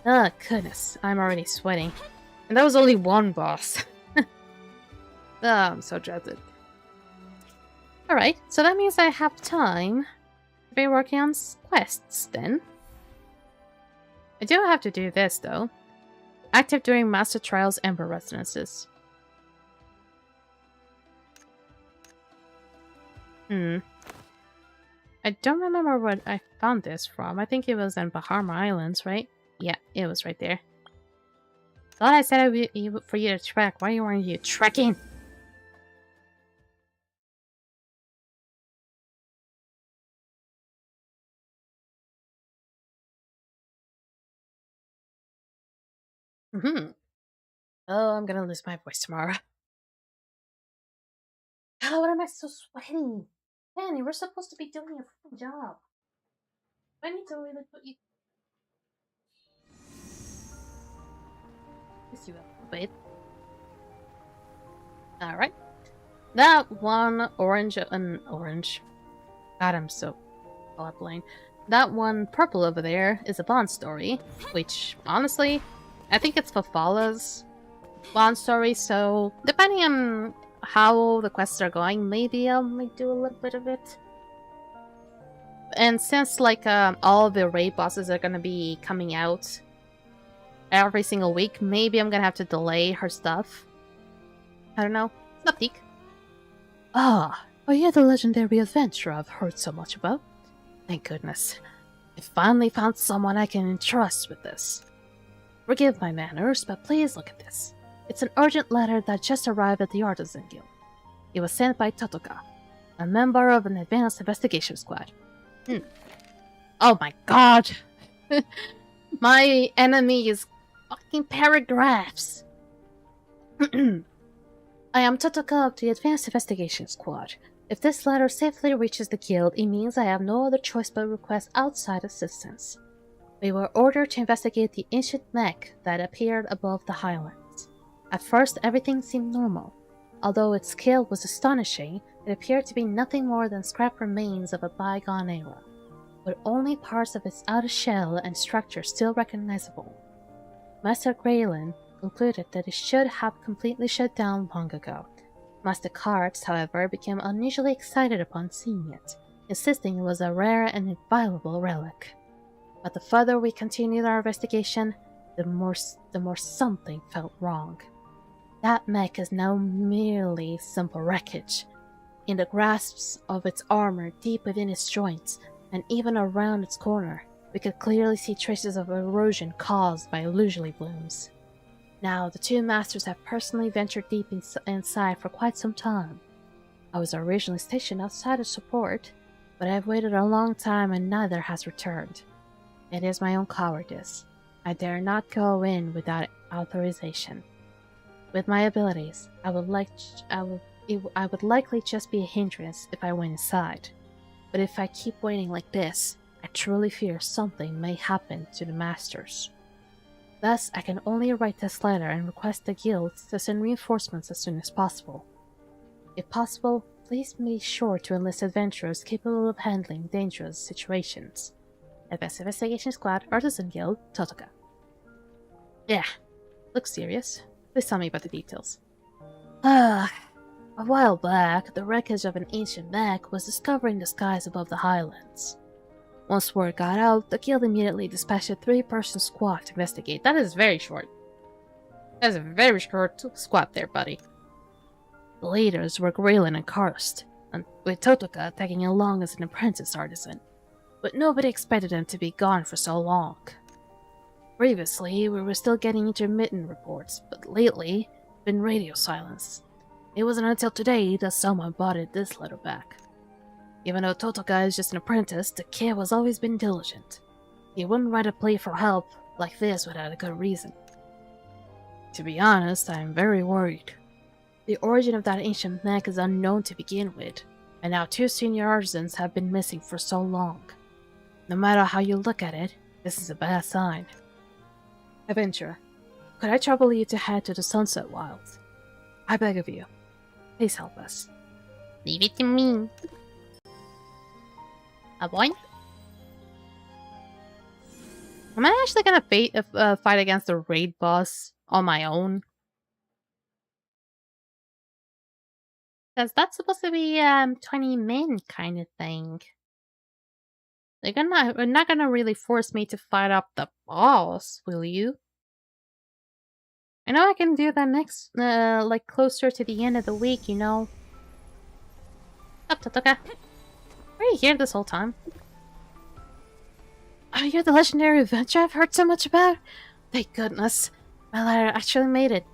Speaker 1: Oh goodness, I'm already sweating. And that was only one boss. Oh, I'm so dreaded. Alright, so that means I have time to be working on quests then. I do have to do this though. Active during Master Trials Ember Resonances. I don't remember what I found this from. I think it was in Bahama Islands, right? Yeah, it was right there. Thought I said for you to track. Why weren't you tracking? Oh, I'm gonna lose my voice tomorrow. Oh, what am I so sweaty? Man, you were supposed to be doing your fucking job. I need to really put you... Yes, you will. Wait. Alright. That one orange... orange. God, I'm so colorblind. That one purple over there is a Bond story, which, honestly, I think it's Fafala's Bond story, so depending on how the quests are going, maybe I might do a little bit of it. And since, like, all the raid bosses are gonna be coming out every single week, maybe I'm gonna have to delay her stuff. I don't know. Sneak peek. Ah, are you the legendary adventurer I've heard so much about? Thank goodness. I finally found someone I can entrust with this. Forgive my manners, but please look at this. It's an urgent letter that just arrived at the Artisan Guild. It was sent by Totoka, a member of an advanced investigation squad. Oh my god! My enemy is fucking paragraphs! I am Totoka of the Advanced Investigation Squad. If this letter safely reaches the guild, it means I have no other choice but request outside assistance. We were ordered to investigate the ancient mech that appeared above the highlands. At first, everything seemed normal. Although its scale was astonishing, it appeared to be nothing more than scrap remains of a bygone era, with only parts of its outer shell and structure still recognizable. Master Graylin concluded that it should have completely shut down long ago. Master Karts, however, became unusually excited upon seeing it, insisting it was a rare and inviolable relic. But the further we continued our investigation, the more something felt wrong. That mech is now merely simple wreckage. In the grasps of its armor deep within its joints, and even around its corner, we could clearly see traces of erosion caused by illusory blooms. Now, the two masters have personally ventured deep inside for quite some time. I was originally stationed outside of support, but I've waited a long time and neither has returned. It is my own cowardice. I dare not go in without authorization. With my abilities, I would likely just be a hindrance if I went inside. But if I keep waiting like this, I truly fear something may happen to the masters. Thus, I can only write this letter and request the guild to send reinforcements as soon as possible. If possible, please be sure to enlist adventurers capable of handling dangerous situations. Advanced Investigation Squad, Artisan Guild, Totoka. Yeah, looks serious. Please tell me about the details. A while back, the wreckage of an ancient mech was discovered in the skies above the highlands. Once word got out, the guild immediately dispatched a 3-person squad to investigate. That is very short. That is a very short squad there, buddy. The leaders were grilling and cursed, and with Totoka tagging along as an apprentice artisan. But nobody expected them to be gone for so long. Previously, we were still getting intermittent reports, but lately, been radio silence. It wasn't until today that someone brought this letter back. Even though Totoka is just an apprentice, the kid has always been diligent. He wouldn't write a plea for help like this without a good reason. To be honest, I am very worried. The origin of that ancient mech is unknown to begin with, and now 2 senior artisans have been missing for so long. No matter how you look at it, this is a bad sign. Adventurer, could I trouble you to head to the Sunset Wilds? I beg of you. Please help us.
Speaker 2: Leave it to me. A boy?
Speaker 1: Am I actually gonna fight against the raid boss on my own? Because that's supposed to be 20 men kind of thing. They're not gonna really force me to fight up the boss, will you? I know I can do that next, like closer to the end of the week, you know. Up, Totoka. Were you here this whole time? Oh, you're the legendary adventurer I've heard so much about? Thank goodness. My letter actually made it.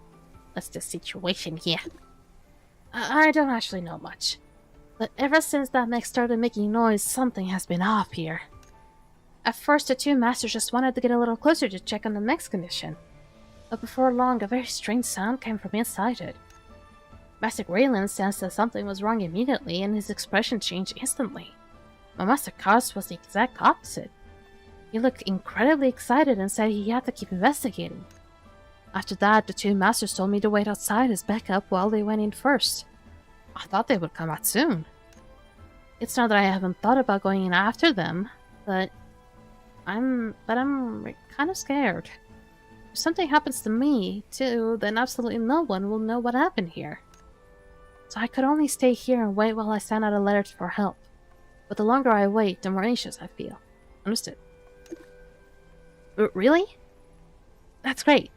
Speaker 1: What's the situation here? I don't actually know much. But ever since that mech started making noise, something has been off here. At first, the 2 masters just wanted to get a little closer to check on the mech's condition. But before long, a very strange sound came from inside it. Master Grayland sensed that something was wrong immediately, and his expression changed instantly. But Master Cos was the exact opposite. He looked incredibly excited and said he had to keep investigating. After that, the 2 masters told me to wait outside as backup while they went in first. I thought they would come out soon. It's not that I haven't thought about going in after them, but I'm kind of scared. If something happens to me, too, then absolutely no one will know what happened here. So I could only stay here and wait while I send out a letter for help. But the longer I wait, the more anxious I feel. Understood. Really? That's great.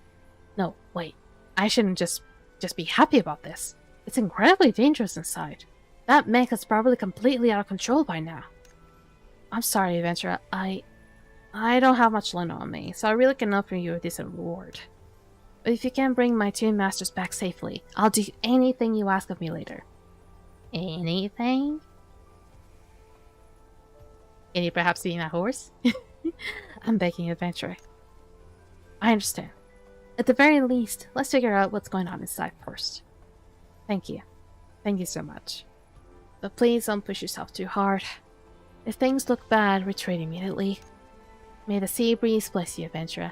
Speaker 1: No, wait. I shouldn't just be happy about this. It's incredibly dangerous inside. That mech is probably completely out of control by now. I'm sorry, adventurer. I don't have much lino on me, so I really can offer you a decent reward. But if you can bring my 2 masters back safely, I'll do anything you ask of me later.
Speaker 2: Anything?
Speaker 1: Can you perhaps be my horse? I'm begging, adventurer. I understand. At the very least, let's figure out what's going on inside first. Thank you. Thank you so much. But please don't push yourself too hard. If things look bad, retreat immediately. May the sea breeze bless you, adventurer.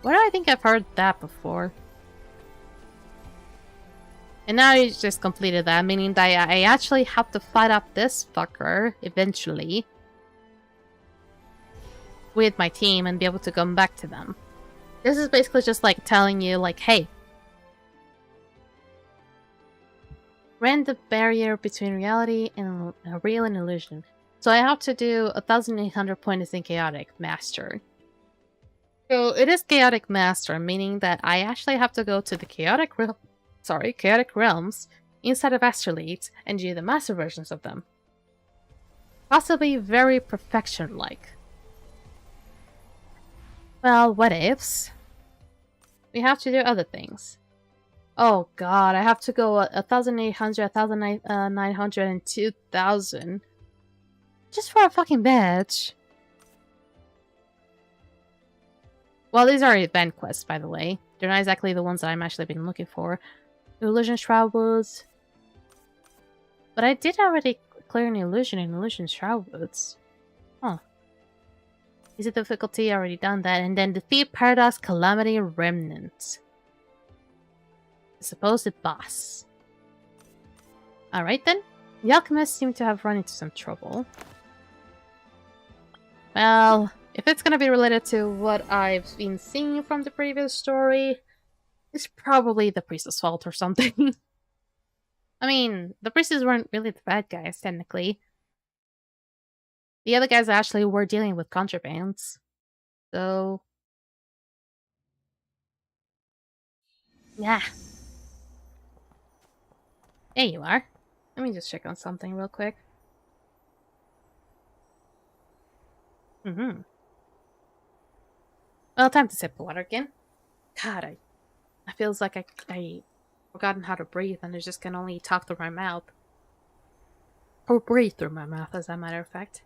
Speaker 1: Why do I think I've heard that before? And now you just completed that, meaning that I actually have to fight up this fucker, eventually, with my team and be able to come back to them. This is basically just like telling you, like, hey, rend the barrier between reality and real and illusion. So I have to do 1,800 points in Chaotic Master. So it is Chaotic Master, meaning that I actually have to go to the Chaotic Realms inside of Astrolates and do the master versions of them. Possibly very perfection-like. Well, what ifs? We have to do other things. Oh god, I have to go 1,800, 1,900, and 2,000. Just for a fucking badge. Well, these are event quests, by the way. They're not exactly the ones that I'm actually been looking for. Illusion Shroud Woods. But I did already clear an illusion in Illusion Shroud Woods. Huh. Easy difficulty, already done that. And then defeat Paradox Calamity Remnant. The supposed boss. Alright then. The alchemists seem to have run into some trouble. Well, if it's gonna be related to what I've been seeing from the previous story, it's probably the priest's fault or something. I mean, the priests weren't really the bad guys, technically. The other guys actually were dealing with contrabands. So... yeah. There you are. Let me just check on something real quick. Well, time to sip the water again. God, I feels like I forgotten how to breathe and I just can only talk through my mouth. Or breathe through my mouth, as a matter of fact.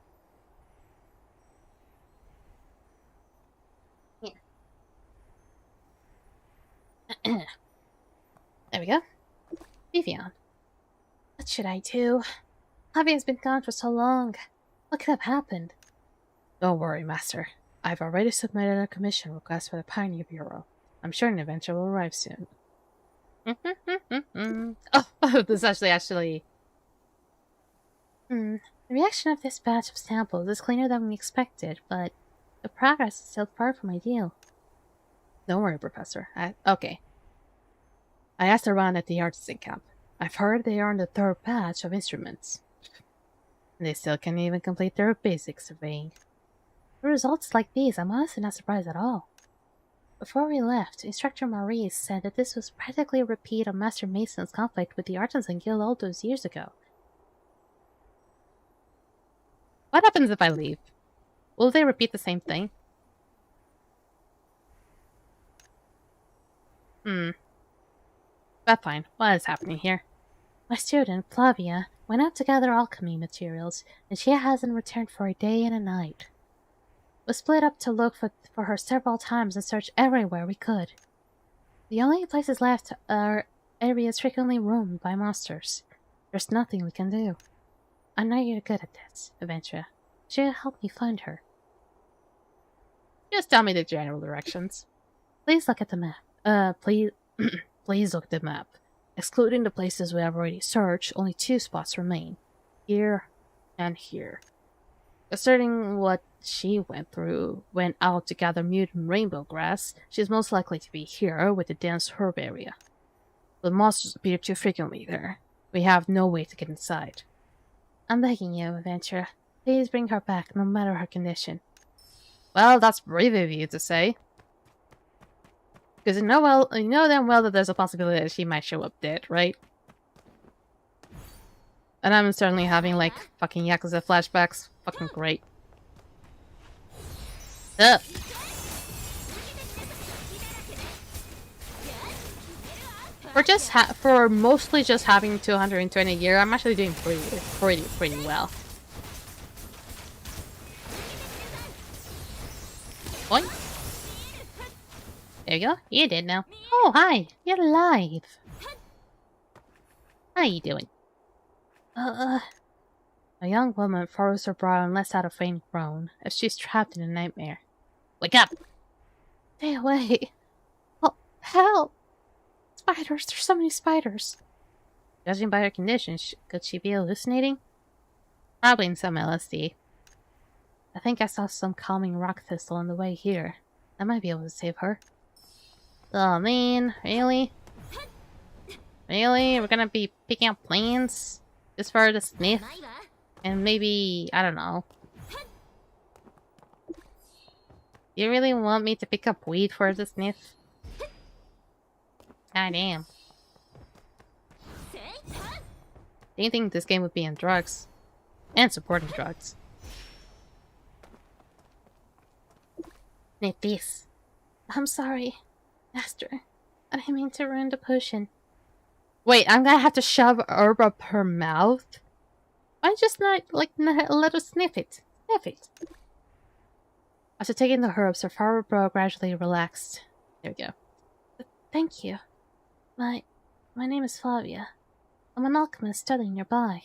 Speaker 1: Yeah. There we go. Vivian. What should I do? Javi's been gone for so long. What could have happened? Don't worry, Master. I've already submitted a commission request for the Pioneer Bureau. I'm sure an adventure will arrive soon. Oh, this actually... The reaction of this batch of samples is cleaner than we expected, but the progress is still far from ideal. Don't worry, Professor. Okay. I asked around at the artisan camp. I've heard they are in the third batch of instruments. They still can't even complete their basic surveying. For results like these, I'm honestly not surprised at all. Before we left, Instructor Maurice said that this was practically a repeat of Master Mason's conflict with the Artisan Guild all those years ago. What happens if I leave? Will they repeat the same thing? But fine, what is happening here? My student, Flavia, went out to gather alchemy materials, and she hasn't returned for a day and a night. We split up to look for her several times and searched everywhere we could. The only places left are areas frequently roamed by monsters. There's nothing we can do. I know you're good at this, Adventure. Should you help me find her? Just tell me the general directions. Please look at the map. Please look at the map. Excluding the places we have already searched, only 2 spots remain. Here and here. Considering what she went out to gather mutant rainbow grass, she's most likely to be here with the dense herb area. But monsters appear too frequently there. We have no way to get inside. I'm begging you, Adventure. Please bring her back, no matter her condition. Well, that's brave of you to say. Because you know damn well that there's a possibility that she might show up dead, right? And I'm certainly having, like, fucking Yakuza flashbacks. Fucking great. Ugh. For mostly just having 220 a year, I'm actually doing pretty well. Boing. There you go. You did now. Oh, hi. You're alive. How you doing? A young woman furrows her brow and lets out a faint groan, as she's trapped in a nightmare. Wake up! Stay away. Oh, help! Spiders. There's so many spiders. Judging by her condition, could she be hallucinating? Probably in some LSD. I think I saw some calming rock thistle on the way here. I might be able to save her. Oh man, really? Really? We're gonna be picking up plants? Just for her to sniff? And maybe, I don't know. You really want me to pick up weed for her to sniff? God damn. Do you think this game would be on drugs? And supporting drugs. Need this. I'm sorry, Master. I didn't mean to ruin the potion. Wait, I'm gonna have to shove herb up her mouth? Why just not, like, let her sniff it? Sniff it. After taking the herbs, her furrowed brow gradually relaxed. There we go. Thank you. My name is Flavia. I'm an alchemist studying nearby.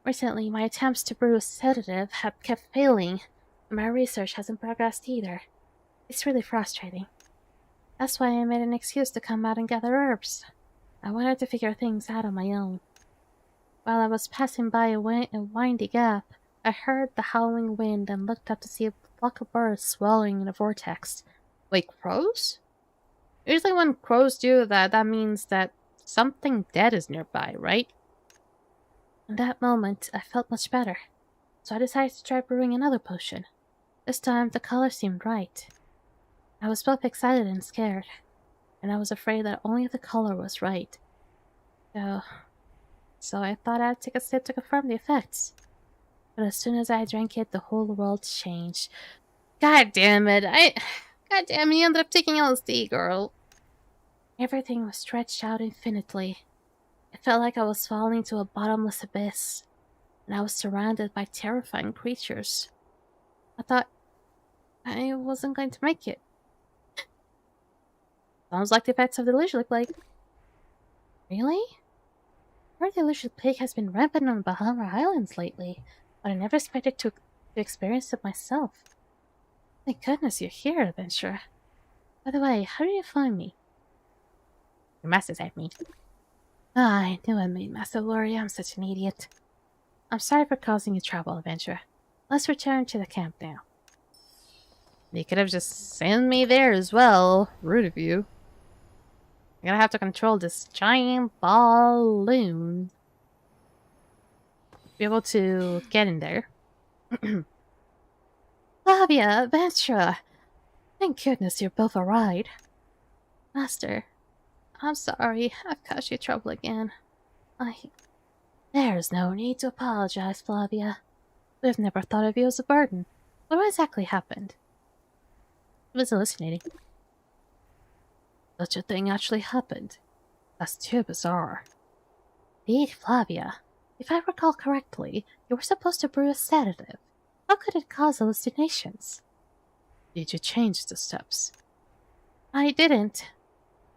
Speaker 1: Recently, my attempts to brew a sedative have kept failing, and my research hasn't progressed either. It's really frustrating. That's why I made an excuse to come out and gather herbs. I wanted to figure things out on my own. While I was passing by a windy gap, I heard the howling wind and looked up to see a flock of birds swallowing in a vortex. Wait, crows? Usually when crows do that, that means that something dead is nearby, right? In that moment, I felt much better, so I decided to try brewing another potion. This time, the color seemed right. I was both excited and scared, and I was afraid that only the color was right. So, so I thought I'd take a sip to confirm the effects. But as soon as I drank it, the whole world changed. God damn it, God damn it, you ended up taking LSD, girl. Everything was stretched out infinitely. It felt like I was falling into a bottomless abyss, and I was surrounded by terrifying creatures. I thought I wasn't going to make it. Sounds like the effects of the illusory plague. Really? I heard the illusory plague has been rampant on Bahama Islands lately, but I never expected to experience it myself. Thank goodness you're here, adventurer. By the way, how did you find me? Your master sent me. Ah, I knew I made Master worry. I'm such an idiot. I'm sorry for causing you trouble, adventurer. Let's return to the camp now. You could have just sent me there as well. Rude of you. I'm gonna have to control this giant balloon. Be able to get in there. Flavia, adventurer. Thank goodness you're both alright. Master, I'm sorry. I've caused you trouble again. There's no need to apologize, Flavia. We've never thought of you as a burden. What exactly happened? It was hallucinating. Such a thing actually happened. That's too bizarre. Indeed, Flavia. If I recall correctly, you were supposed to brew a sedative. How could it cause hallucinations? Did you change the steps? I didn't.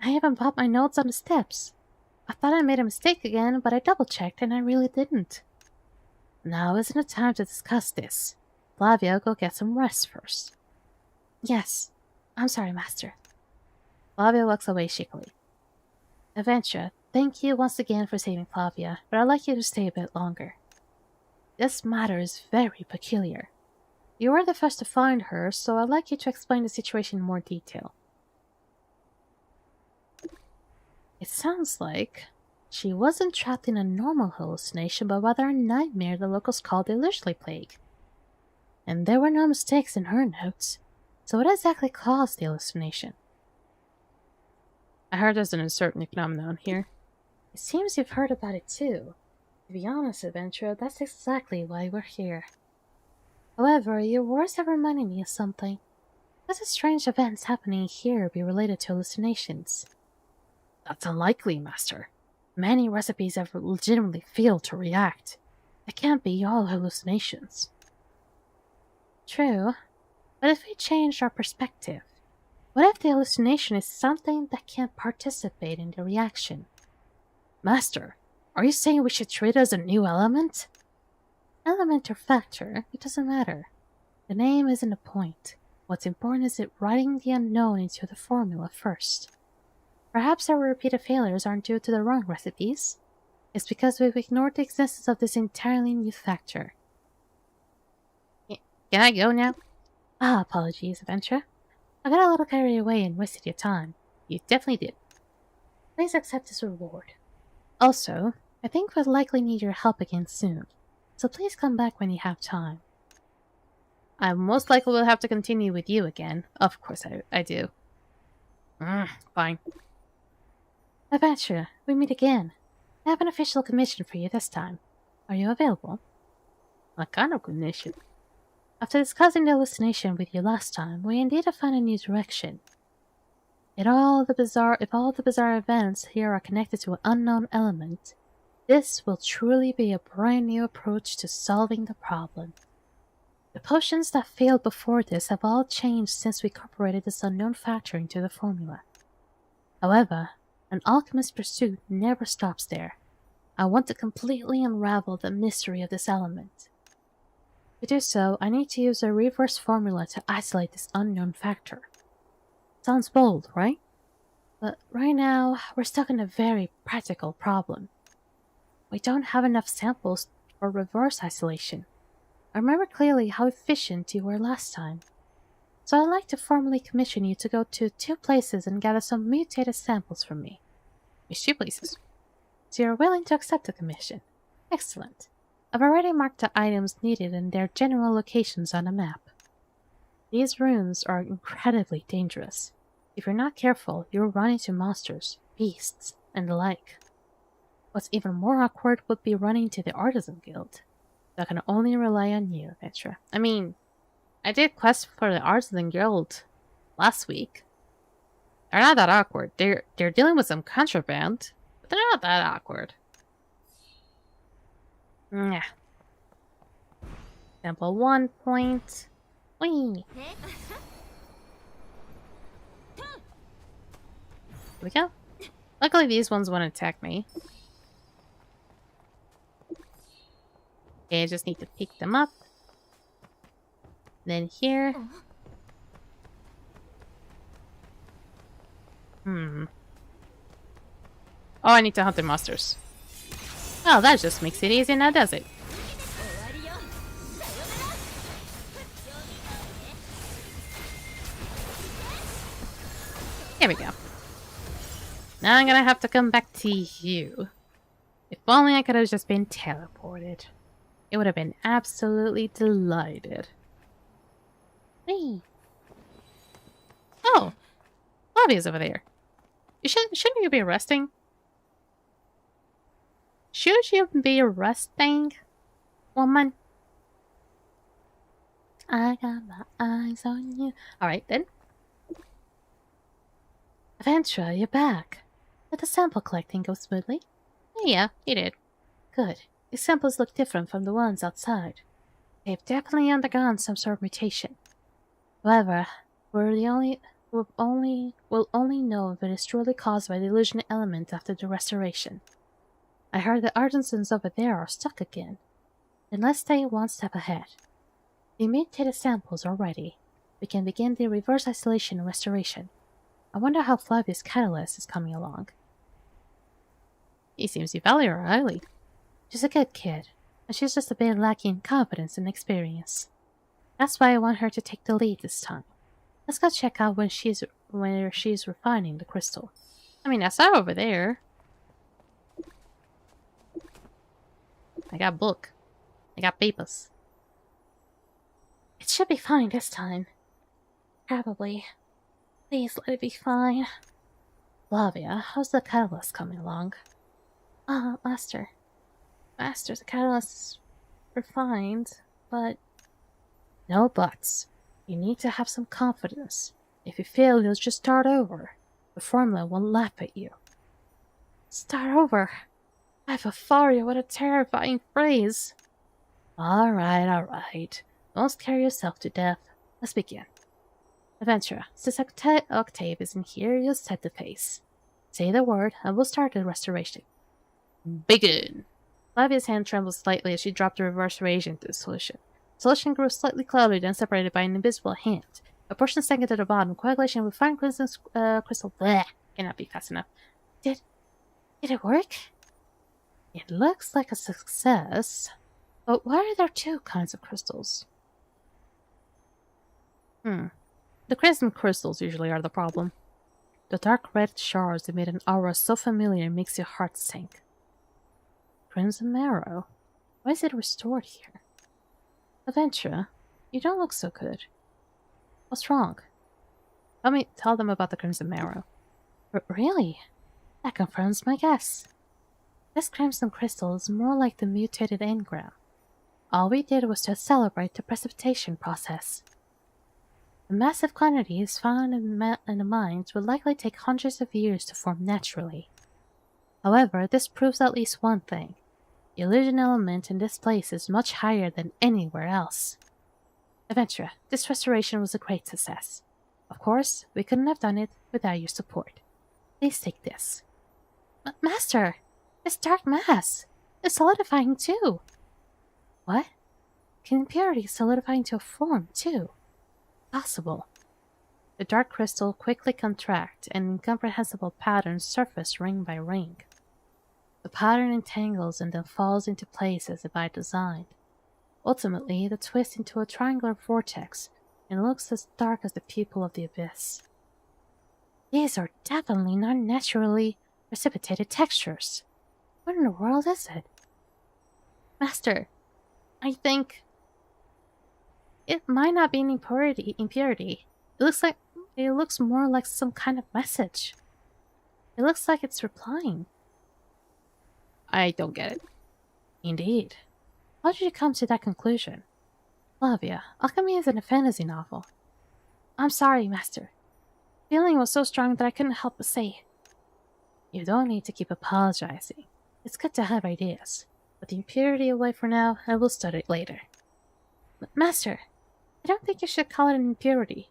Speaker 1: I haven't bought my notes on the steps. I thought I made a mistake again, but I double-checked and I really didn't. Now isn't it time to discuss this? Flavia, go get some rest first. Yes. I'm sorry, Master. Flavia walks away shakily. Adventure, thank you once again for saving Flavia, but I'd like you to stay a bit longer. This matter is very peculiar. You were the first to find her, so I'd like you to explain the situation in more detail. It sounds like she wasn't trapped in a normal hallucination, but rather a nightmare the locals called the illusory plague. And there were no mistakes in her notes. So what exactly caused the hallucination? I heard there's an uncertainty phenomenon here. It seems you've heard about it too. To be honest, adventurer, that's exactly why we're here. However, your words have reminded me of something. Could the strange events happening here be related to hallucinations? That's unlikely, Master. Many recipes have legitimately failed to react. They can't be all hallucinations. True, but if we changed our perspective, what if the hallucination is something that can't participate in the reaction? Master, are you saying we should treat it as a new element? Element or factor, it doesn't matter. The name isn't the point. What's important is it writing the unknown into the formula first. Perhaps our repeated failures aren't due to the wrong recipes. It's because we've ignored the existence of this entirely new factor. Can I go now? Ah, apologies, adventurer. I got a little carried away and wasted your time. You definitely did. Please accept this reward. Also, I think we'll likely need your help again soon, so please come back when you have time. I most likely will have to continue with you again. Of course I do. Fine. Adventurer, we meet again. I have an official commission for you this time. Are you available? What kind of commission? After discussing the hallucination with you last time, we indeed have found a new direction. If all the bizarre events here are connected to an unknown element, this will truly be a brand new approach to solving the problem. The potions that failed before this have all changed since we incorporated this unknown factor into the formula. However, an alchemist's pursuit never stops there. I want to completely unravel the mystery of this element. To do so, I need to use a reverse formula to isolate this unknown factor. Sounds bold, right? But right now, we're stuck in a very practical problem. We don't have enough samples for reverse isolation. I remember clearly how efficient you were last time. So I'd like to formally commission you to go to 2 places and gather some mutated samples from me. Which 2 places? So you're willing to accept the commission. Excellent. I've already marked the items needed and their general locations on a map. These rooms are incredibly dangerous. If you're not careful, you'll run into monsters, beasts, and the like. What's even more awkward would be running to the Artisan Guild. So I can only rely on you, Petra. I mean, I did quest for the Artisan Guild last week. They're not that awkward. They're dealing with some contraband, but they're not that awkward. Yeah. Sample 1 point. Whee! Here we go. Luckily these ones won't attack me. Okay, I just need to pick them up. Then here. Oh, I need to hunt the monsters. Oh, that just makes it easy now, does it? Here we go. Now I'm gonna have to come back to you. If only I could have just been teleported. It would have been absolutely delighted. Hey. Oh! Bobby's over there. Shouldn't you be resting? Should you be resting, woman? I got my eyes on you. Alright then. Aventra, you're back. Did the sample collecting go smoothly? Yeah, it did. Good. These samples look different from the ones outside. They've definitely undergone some sort of mutation. However, we'll only know if it is truly caused by the illusion element after the restoration. I heard the artisans over there are stuck again. Then let's stay one step ahead. The mutated samples are ready. We can begin the reverse isolation and restoration. I wonder how Flavia's catalyst is coming along. He seems to value her highly. She's a good kid, and she's just a bit lacking in confidence and experience. That's why I want her to take the lead this time. Let's go check out where she's refining the crystal. I mean, I saw over there. I got a book. I got papers. It should be fine this time. Probably. Please let it be fine. Flavia, how's the catalyst coming along? Master. Master, the catalyst is refined, but... No buts. You need to have some confidence. If you fail, you'll just start over. The formula will laugh at you. Start over? Faria, what a terrifying phrase. Alright. Don't scare yourself to death. Let's begin. Adventurer, since Octave isn't here, you'll set the pace. Say the word, and we'll start the restoration. Begin! Flavia's hand trembled slightly as she dropped the reverse rage into the solution. The solution grew slightly clouded and separated by an invisible hand. A portion sank to the bottom. Coagulation with fine crystal bleh, cannot be fast enough. Did it work? It looks like a success. But why are there two kinds of crystals? The crimson crystals usually are the problem. The dark red shards emit an aura so familiar it makes your heart sink. Crimson marrow? Why is it restored here? Aventura, you don't look so good. What's wrong? Tell them about the crimson marrow. Really? That confirms my guess. This crimson crystal is more like the mutated engram. All we did was to accelerate the precipitation process. The massive quantities found in the mines would likely take hundreds of years to form naturally. However, this proves at least one thing. The illusion element in this place is much higher than anywhere else. Aventura, this restoration was a great success. Of course, we couldn't have done it without your support. Please take this. Master! This dark mass! It's solidifying too! What? Can impurity solidify into a form too? Possible. The dark crystal quickly contract and incomprehensible patterns surface ring by ring. The pattern entangles and then falls into place as if by design. Ultimately, it twists into a triangular vortex and looks as dark as the pupil of the abyss. These are definitely not naturally precipitated textures. What in the world is it? Master, I think... it might not be an impurity. It looks more like some kind of message. It looks like it's replying. I don't get it.
Speaker 2: Indeed. How did you come to that conclusion? Flavia, alchemy isn't a fantasy novel. I'm sorry, Master. Feeling was so strong that I couldn't help but say. You don't need to keep apologizing. It's good to have ideas. Put the impurity away for now, and we'll study it later. Master, I don't think you should call it an impurity.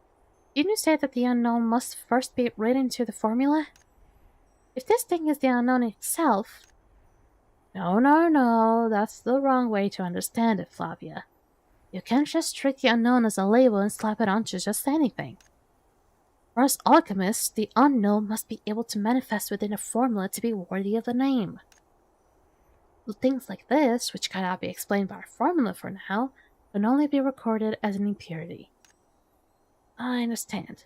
Speaker 2: Didn't you say that the unknown must first be read into the formula? If this thing is the unknown itself... No, that's the wrong way to understand it, Flavia. You can't just treat the unknown as a label and slap it onto just anything. For us alchemists, the unknown must be able to manifest within a formula to be worthy of the name. Things like this, which cannot be explained by a formula for now, can only be recorded as an impurity. I understand.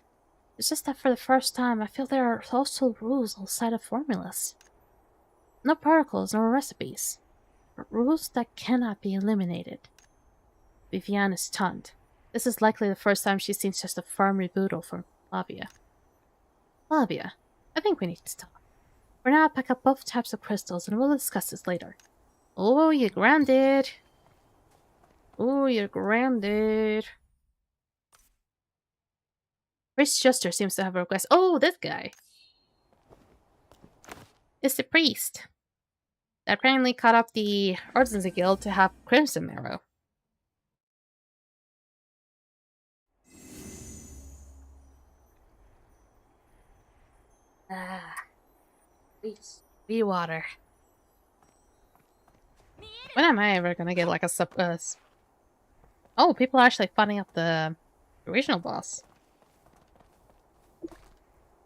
Speaker 2: It's just that for the first time, I feel there are also rules outside of formulas. No protocols, no recipes, but rules that cannot be eliminated. Viviane is stunned. This is likely the first time she's seen such a firm rebuttal from Flavia. Flavia, I think we need to talk. For now, pack up both types of crystals and we'll discuss this later.
Speaker 1: Oh, you're grounded. Oh, you're grounded. Priest Juster seems to have a request. Oh, this guy. It's the priest that apparently caught up the Artisans Guild to have Crimson Marrow. Please. Be water. When am I ever gonna get like a Oh, people are actually fighting up the original boss.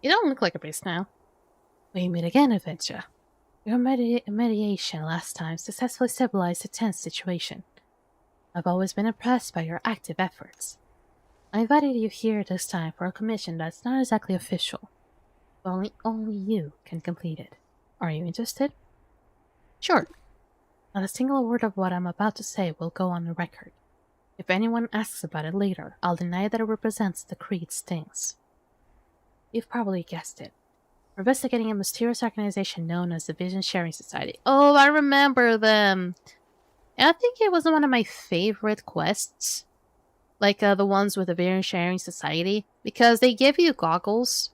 Speaker 1: You don't look like a priest now.
Speaker 2: We meet again, Adventure. Your mediation last time successfully stabilized a tense situation. I've always been impressed by your active efforts. I invited you here this time for a commission that's not exactly official. But only you can complete it. Are you interested?
Speaker 1: Sure.
Speaker 2: Not a single word of what I'm about to say will go on the record. If anyone asks about it later, I'll deny that it represents the Creed's things. You've probably guessed it. We're investigating a mysterious organization known as the Vision Sharing Society.
Speaker 1: Oh, I remember them. And I think it was one of my favorite quests. Like the ones with the Vision Sharing Society. Because they give you goggles.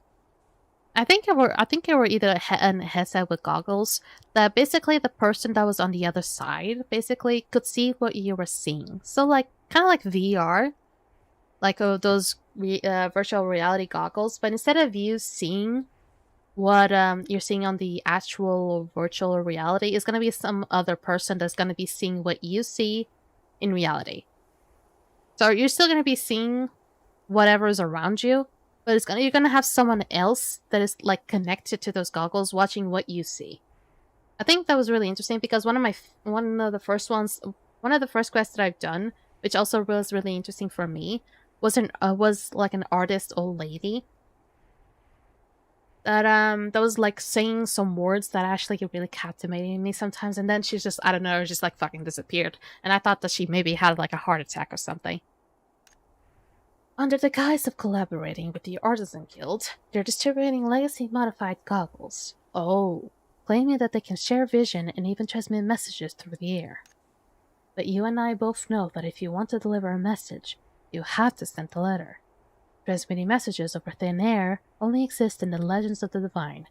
Speaker 1: I think it were either a headset with goggles. That basically the person that was on the other side basically could see what you were seeing. So like, kind of like VR. Like those virtual reality goggles. But instead of you seeing what you're seeing on the actual virtual reality, is going to be some other person that's going to be seeing what you see in reality. So you're still going to be seeing whatever is around you, but you're going to have someone else that is like connected to those goggles watching what you see. I think that was really interesting because one of the first quests that I've done, which also was really interesting for me, was like an artist old lady that was like saying some words that actually really captivated me sometimes, and then she's just, I don't know, just like fucking disappeared. And I thought that she maybe had like a heart attack or something.
Speaker 2: Under the guise of collaborating with the Artisan Guild, they're distributing legacy-modified goggles.
Speaker 1: Oh.
Speaker 2: Claiming that they can share vision and even transmit messages through the air. But you and I both know that if you want to deliver a message, you have to send the letter. Transmitting messages over thin air only exist in the legends of the divine.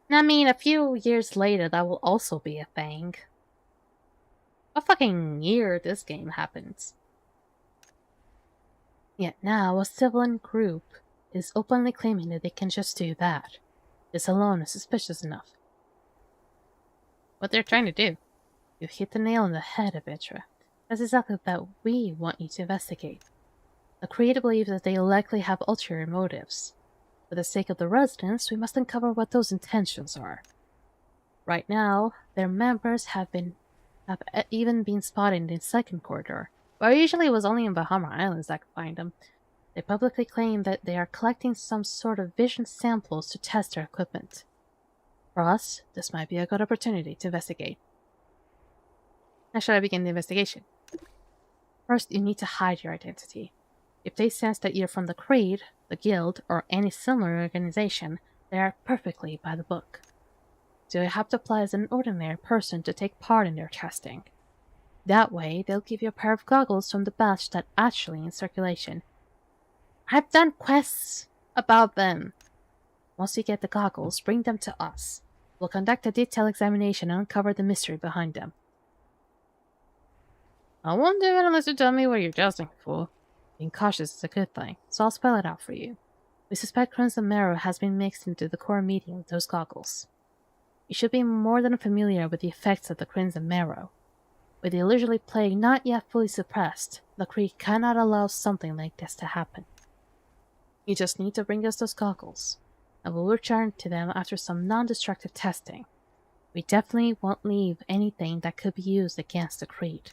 Speaker 1: I mean, a few years later, that will also be a thing. What fucking year this game happens?
Speaker 2: Yet now, a civilian group is openly claiming that they can just do that. This alone is suspicious enough.
Speaker 1: What they're trying to do?
Speaker 2: You hit the nail on the head, Abitra. That's exactly what we want you to investigate. The Creed believes that they likely have ulterior motives. For the sake of the residents, we must uncover what those intentions are. Right now, their members have even been spotted in the second corridor, but usually it was only in Bahama Islands that could find them. They publicly claim that they are collecting some sort of vision samples to test their equipment. For us, this might be a good opportunity to investigate.
Speaker 1: How should I begin the investigation?
Speaker 2: First, you need to hide your identity. If they sense that you're from the Creed, the Guild, or any similar organization, They are perfectly by the book. So you have to apply as an ordinary person to take part in their testing. That way, they'll give you a pair of goggles from the batch that's actually in circulation. I've done quests about them. Once you get the goggles, bring them to us. We'll conduct a detailed examination and uncover the mystery behind them. I won't do it unless you tell me what you're testing for. Being cautious is a good thing, so I'll spell it out for you. We suspect crimson marrow has been mixed into the core medium with those goggles. You should be more than familiar with the effects of the crimson marrow. With the illusory plague not yet fully suppressed, the Creek cannot allow something like this to happen. You just need to bring us those goggles, and we'll return to them after some non-destructive testing. We definitely won't leave anything that could be used against the Creed.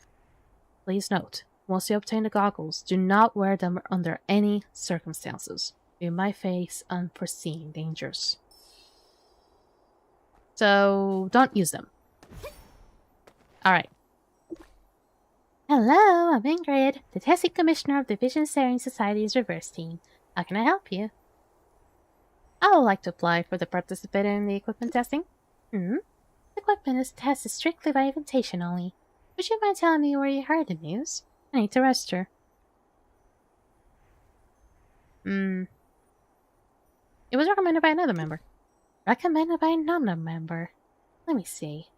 Speaker 2: Please note, once you obtain the goggles, do not wear them under any circumstances. You might face unforeseen dangers. So, don't use them. Alright. Hello, I'm Ingrid, the Testing Commissioner of the Vision Sharing Society's Reverse Team. How can I help you? I would like to apply for the participator in the equipment testing. The equipment test is strictly by invitation only. Would you mind telling me where you heard the news? I need to register. It was recommended by another member. Recommended by another member? Let me see.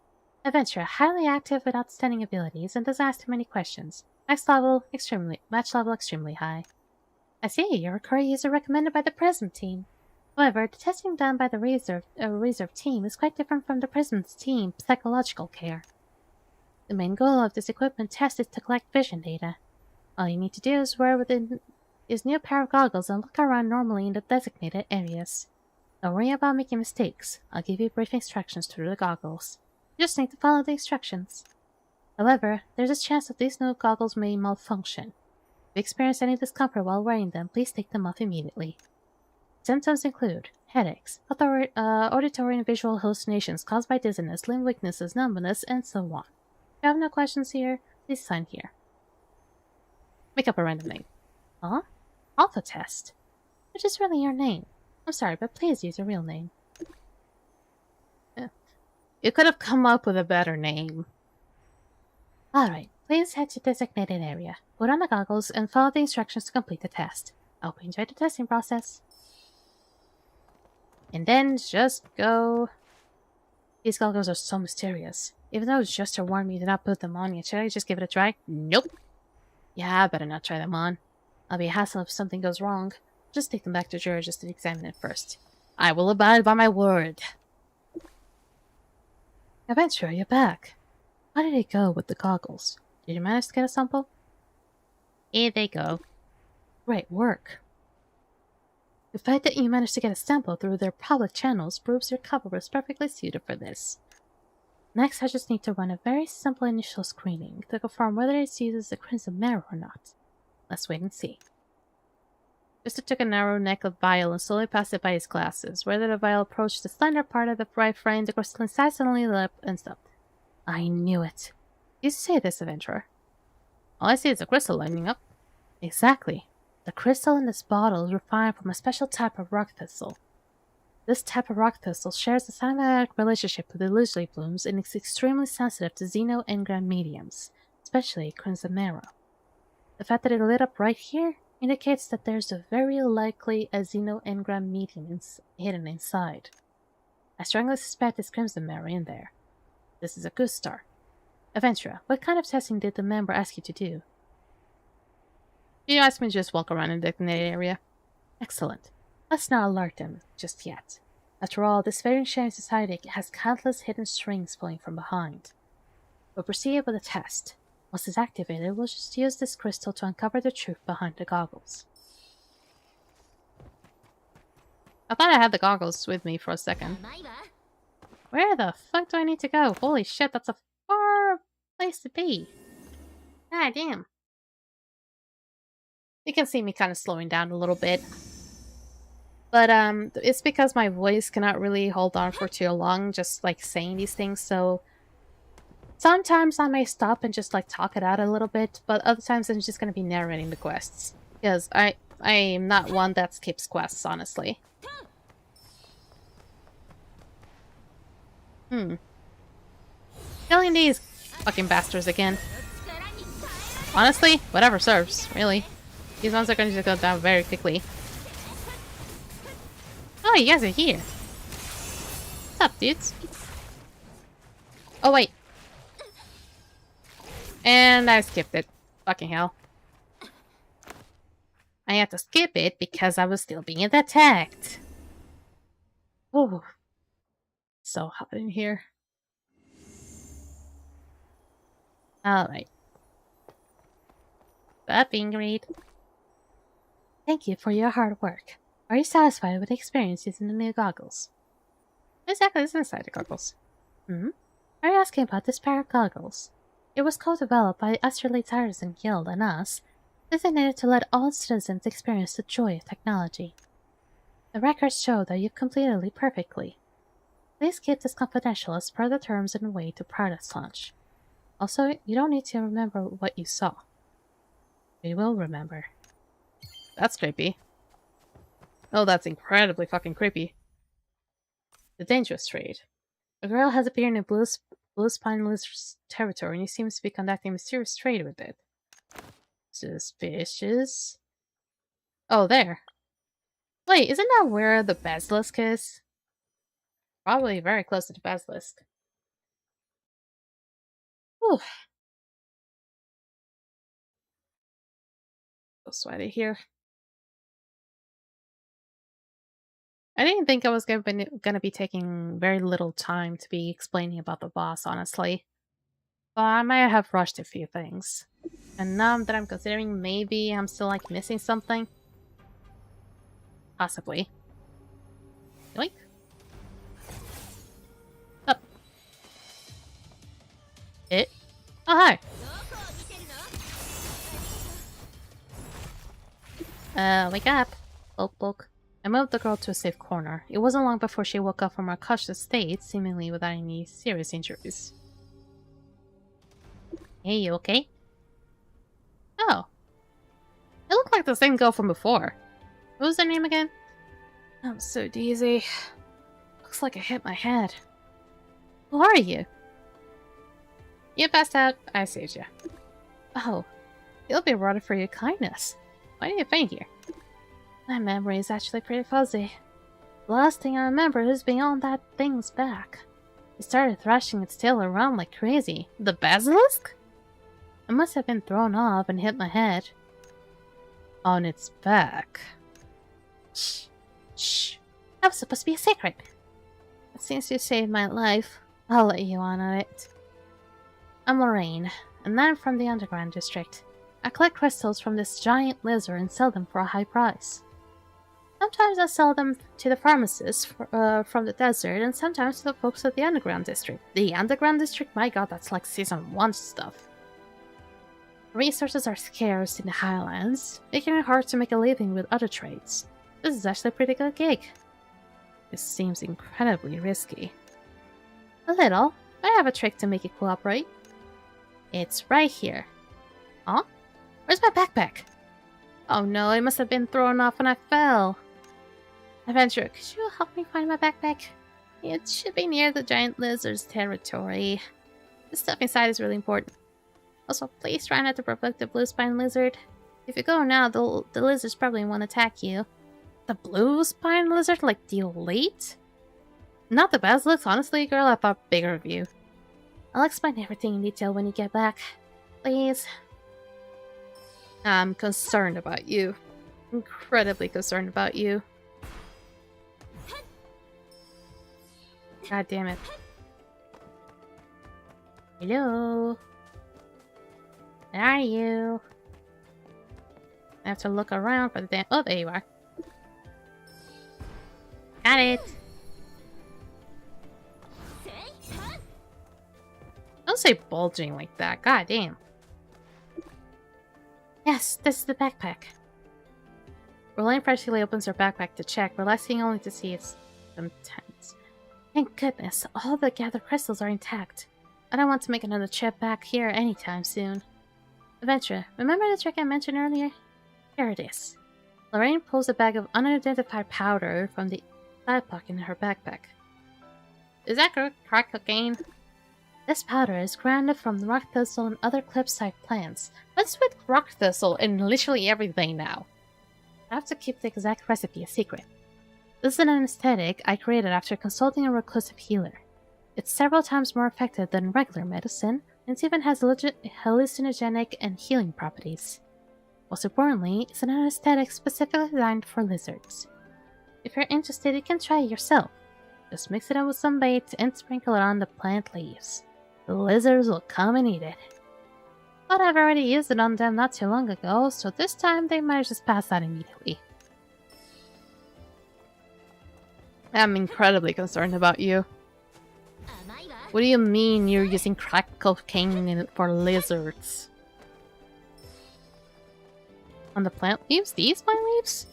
Speaker 2: Adventurer, highly active with outstanding abilities and doesn't ask too many questions. Match level extremely high. I see, you're a core user recommended by the Prism team. However, the testing done by the reserve team is quite different from the Prism's team psychological care. The main goal of this equipment test is to collect vision data. All you need to do is wear within his new pair of goggles and look around normally in the designated areas. Don't worry about making mistakes. I'll give you brief instructions through the goggles. You just need to follow the instructions. However, there's a chance that these new goggles may malfunction. If you experience any discomfort while wearing them, please take them off immediately. Symptoms include headaches, auditory and visual hallucinations caused by dizziness, limb weaknesses, numbness, and so on. If you have no questions here, please sign here. Make up a random name. Huh? Alpha test. Which is really your name. I'm sorry, but please use your real name. You could have come up with a better name. Alright, please head to the designated area. Put on the goggles and follow the instructions to complete the test. I hope you enjoyed the testing process. And then just go. These goggles are so mysterious. Even though Jester warned me to not put them on yet, should I just give it a try? Nope. Yeah, I better not try them on. I'll be a hassle if something goes wrong. Just take them back to Jura just to examine it first. I will abide by my word. Adventurer, you're back. How did it go with the goggles? Did you manage to get a sample? Here they go. Great work. The fact that you managed to get a sample through their public channels proves your cover was perfectly suited for this. Next, I just need to run a very simple initial screening to confirm whether it uses the crimson marrow or not. Let's wait and see. Mister took a narrow neck of vial and slowly passed it by his glasses. Whether the vial approached the slender part of the right frame, the crystalline size suddenly lit up and stopped. I knew it. You say this, adventurer. All I see is a crystal lighting up. Exactly. The crystal in this bottle is refined from a special type of rock thistle. This type of rock thistle shares a symbiotic relationship with the illusory blooms and is extremely sensitive to xeno-engram mediums, especially crimson marrow. The fact that it lit up right here indicates that there's a very likely a xeno-engram medium hidden inside. I strongly suspect it's crimson marrow in there. This is a good start. Adventurer, what kind of testing did the member ask you to do? You asked me to just walk around in the designated area. Excellent. Let's not alert them just yet. After all, this very sharing society has countless hidden strings pulling from behind. We'll proceed with the test. Once it's activated, we'll just use this crystal to uncover the truth behind the goggles. I thought I had the goggles with me for a second. Where the fuck do I need to go? Holy shit, that's a far place to be. God damn. You can see me kind of slowing down a little bit. But it's because my voice cannot really hold on for too long, just like saying these things, so sometimes I may stop and just like talk it out a little bit, but other times I'm just gonna be narrating the quests. Because I am not one that skips quests, honestly.
Speaker 1: Killing these fucking bastards again. Honestly, whatever serves, really. These ones are going to go down very quickly. Oh, you guys are here. What's up, dudes? Oh, wait. And I skipped it. Fucking hell. I had to skip it because I was still being attacked. Oh. So hot in here. Alright. That being great.
Speaker 2: Thank you for your hard work. Are you satisfied with the experience using the new goggles?
Speaker 1: Exactly, it's inside the goggles.
Speaker 2: Hmm? Are you asking about this pair of goggles? It was co-developed by the Australian Artisan Guild and us, designated to let all citizens experience the joy of technology. The records show that you completed it perfectly. Please keep this confidential as per the terms and way to product launch. Also, you don't need to remember what you saw. We will remember.
Speaker 1: That's creepy. Oh, that's incredibly fucking creepy. The dangerous trade.
Speaker 2: A girl has appeared in Blue Spine Lizard's territory and he seems to be conducting a mysterious trade with it.
Speaker 1: Suspicious. Oh, there. Wait, isn't that where the basilisk is? Probably very close to the basilisk. Whew. So sweaty here. I didn't think I was gonna be taking very little time to be explaining about the boss, honestly. But I might have rushed a few things. And now that I'm considering, maybe I'm still like missing something. Possibly. Yoink. Up. It. Oh, hi. Wake up. Poke, poke. I moved the girl to a safe corner. It wasn't long before she woke up from her cautious state, seemingly without any serious injuries. Hey, you okay? Oh. It looked like the same girl from before. What was her name again? I'm so dizzy. Looks like I hit my head. Who are you? You passed out. I saved you. Oh. You'll be rewarded for your kindness. Why did you faint here? My memory is actually pretty fuzzy. The last thing I remember is being on that thing's back. It started thrashing its tail around like crazy. The basilisk? I must have been thrown off and hit my head. On its back. Shh. Shh. That was supposed to be a secret. But since you saved my life, I'll let you on it. I'm Lorraine, and I'm from the Underground District. I collect crystals from this giant lizard and sell them for a high price. Sometimes I sell them to the pharmacists from the desert, and sometimes to the folks of the Underground District. The Underground District? My god, that's like Season 1 stuff. Resources are scarce in the Highlands, making it hard to make a living with other trades. This is actually a pretty good gig. This seems incredibly risky. A little. I have a trick to make it cooperate. It's right here. Huh? Where's my backpack? Oh no, it must have been thrown off when I fell. Adventurer, could you help me find my backpack? It should be near the giant lizard's territory. The stuff inside is really important. Also, please try not to provoke the blue spine lizard. If you go now, the lizards probably won't attack you. The blue spine lizard? Like the elite? Not the basilisk, honestly, girl, I thought bigger of you. I'll explain everything in detail when you get back. Please. I'm concerned about you. Incredibly concerned about you. God damn it. Hello? Where are you? I have to look around for the damn— oh, there you are. Got it! Don't say bulging like that, god damn. Yes, this is the backpack. Roland practically opens her backpack to check, relaxing only to see its contents. Thank goodness, all the gathered crystals are intact. I don't want to make another trip back here anytime soon. Adventurer, remember the trick I mentioned earlier? Here it is. Lorraine pulls a bag of unidentified powder from the side pocket in her backpack. Is that crack cocaine?
Speaker 2: This powder is grounded from rock thistle and other cliff-type plants.
Speaker 1: What's with rock thistle in literally everything now?
Speaker 2: I have to keep the exact recipe a secret. This is an anesthetic I created after consulting a reclusive healer. It's several times more effective than regular medicine, and it even has hallucinogenic and healing properties. Most importantly, it's an anesthetic specifically designed for lizards. If you're interested, you can try it yourself. Just mix it in with some bait and sprinkle it on the plant leaves. The lizards will come and eat it. But I've already used it on them not too long ago, so this time they might just pass out immediately.
Speaker 1: I'm incredibly concerned about you. What do you mean you're using crack cocaine for lizards? On the plant leaves? These plant leaves?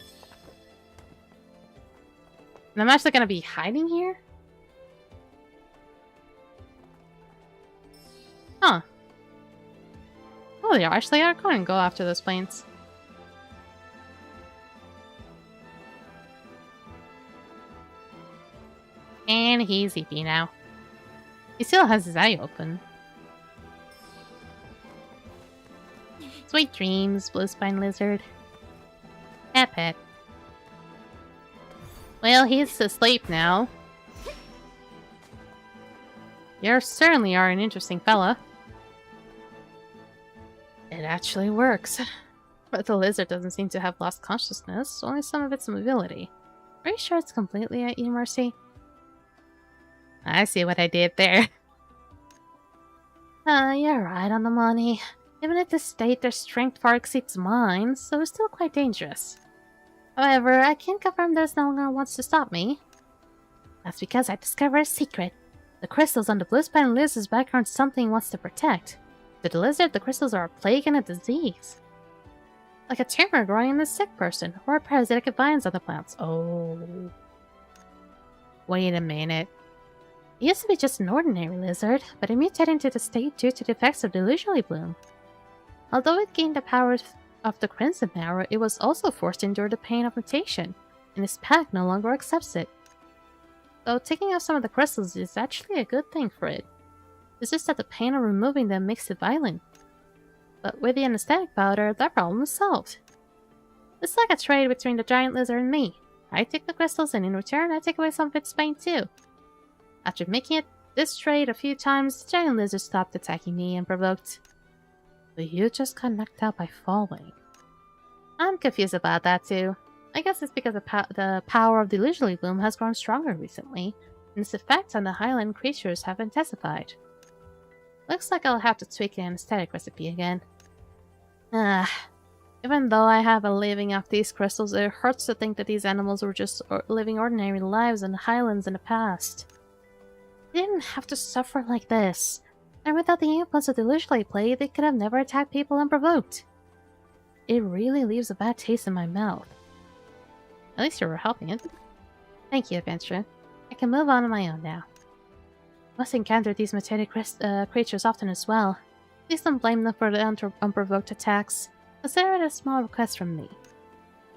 Speaker 1: And I'm actually gonna be hiding here? Huh. Oh, they actually are going to go after those planes. And he's eepy now. He still has his eye open. Sweet dreams, blue spine lizard. Pet. Well, he's asleep now. You certainly are an interesting fella. It actually works. But the lizard doesn't seem to have lost consciousness, only some of its mobility. Are you sure it's completely at your mercy? I see what I did there.
Speaker 2: You're right on the money. Even at this state, their strength far exceeds mine, so it's still quite dangerous. However, I can confirm there's no one wants to stop me. That's because I discovered a secret. The crystals on the blue spine lizard's back aren't something it wants to protect. To the lizard, the crystals are a plague and a disease. Like a tumor growing in a sick person, or a parasitic vines on the plants.
Speaker 1: Oh. Wait a minute.
Speaker 2: It used to be just an ordinary lizard, but it mutated into the state due to the effects of the illusory bloom. Although it gained the powers of the crimson marrow, it was also forced to endure the pain of mutation, and its pack no longer accepts it. Though taking out some of the crystals is actually a good thing for it. It's just that the pain of removing them makes it violent. But with the anesthetic powder, that problem is solved. It's like a trade between the giant lizard and me. I take the crystals and in return I take away some of its pain too. After making this trade a few times, the giant lizard stopped attacking me and provoked. But you just got knocked out by falling. I'm confused about that too. I guess it's because the power of the illusory bloom has grown stronger recently, and its effects on the highland creatures have intensified. Looks like I'll have to tweak the anesthetic recipe again. Even though I have a living off these crystals, it hurts to think that these animals were just living ordinary lives in the highlands in the past. They didn't have to suffer like this, and without the influence of the illusory plague, they could have never attacked people unprovoked. It really leaves a bad taste in my mouth. At least you were helping it. Thank you, adventurer. I can move on my own now. Must encounter these mutated creatures often as well. Please don't blame them for the unprovoked attacks. Consider it a small request from me.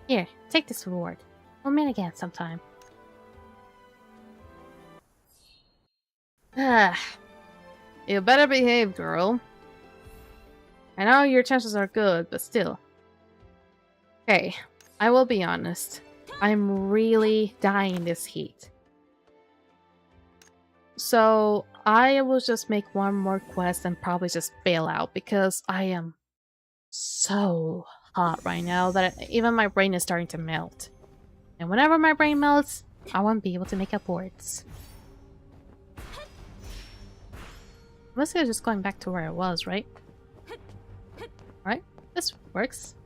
Speaker 2: Here, take this reward. We'll meet again sometime.
Speaker 1: You better behave, girl. I know your chances are good, but still. Okay, I will be honest. I'm really dying this heat. So, I will just make one more quest and probably just bail out because I am so hot right now that even my brain is starting to melt. And whenever my brain melts, I won't be able to make up words. I'm just going back to where I was, right? Right? This works.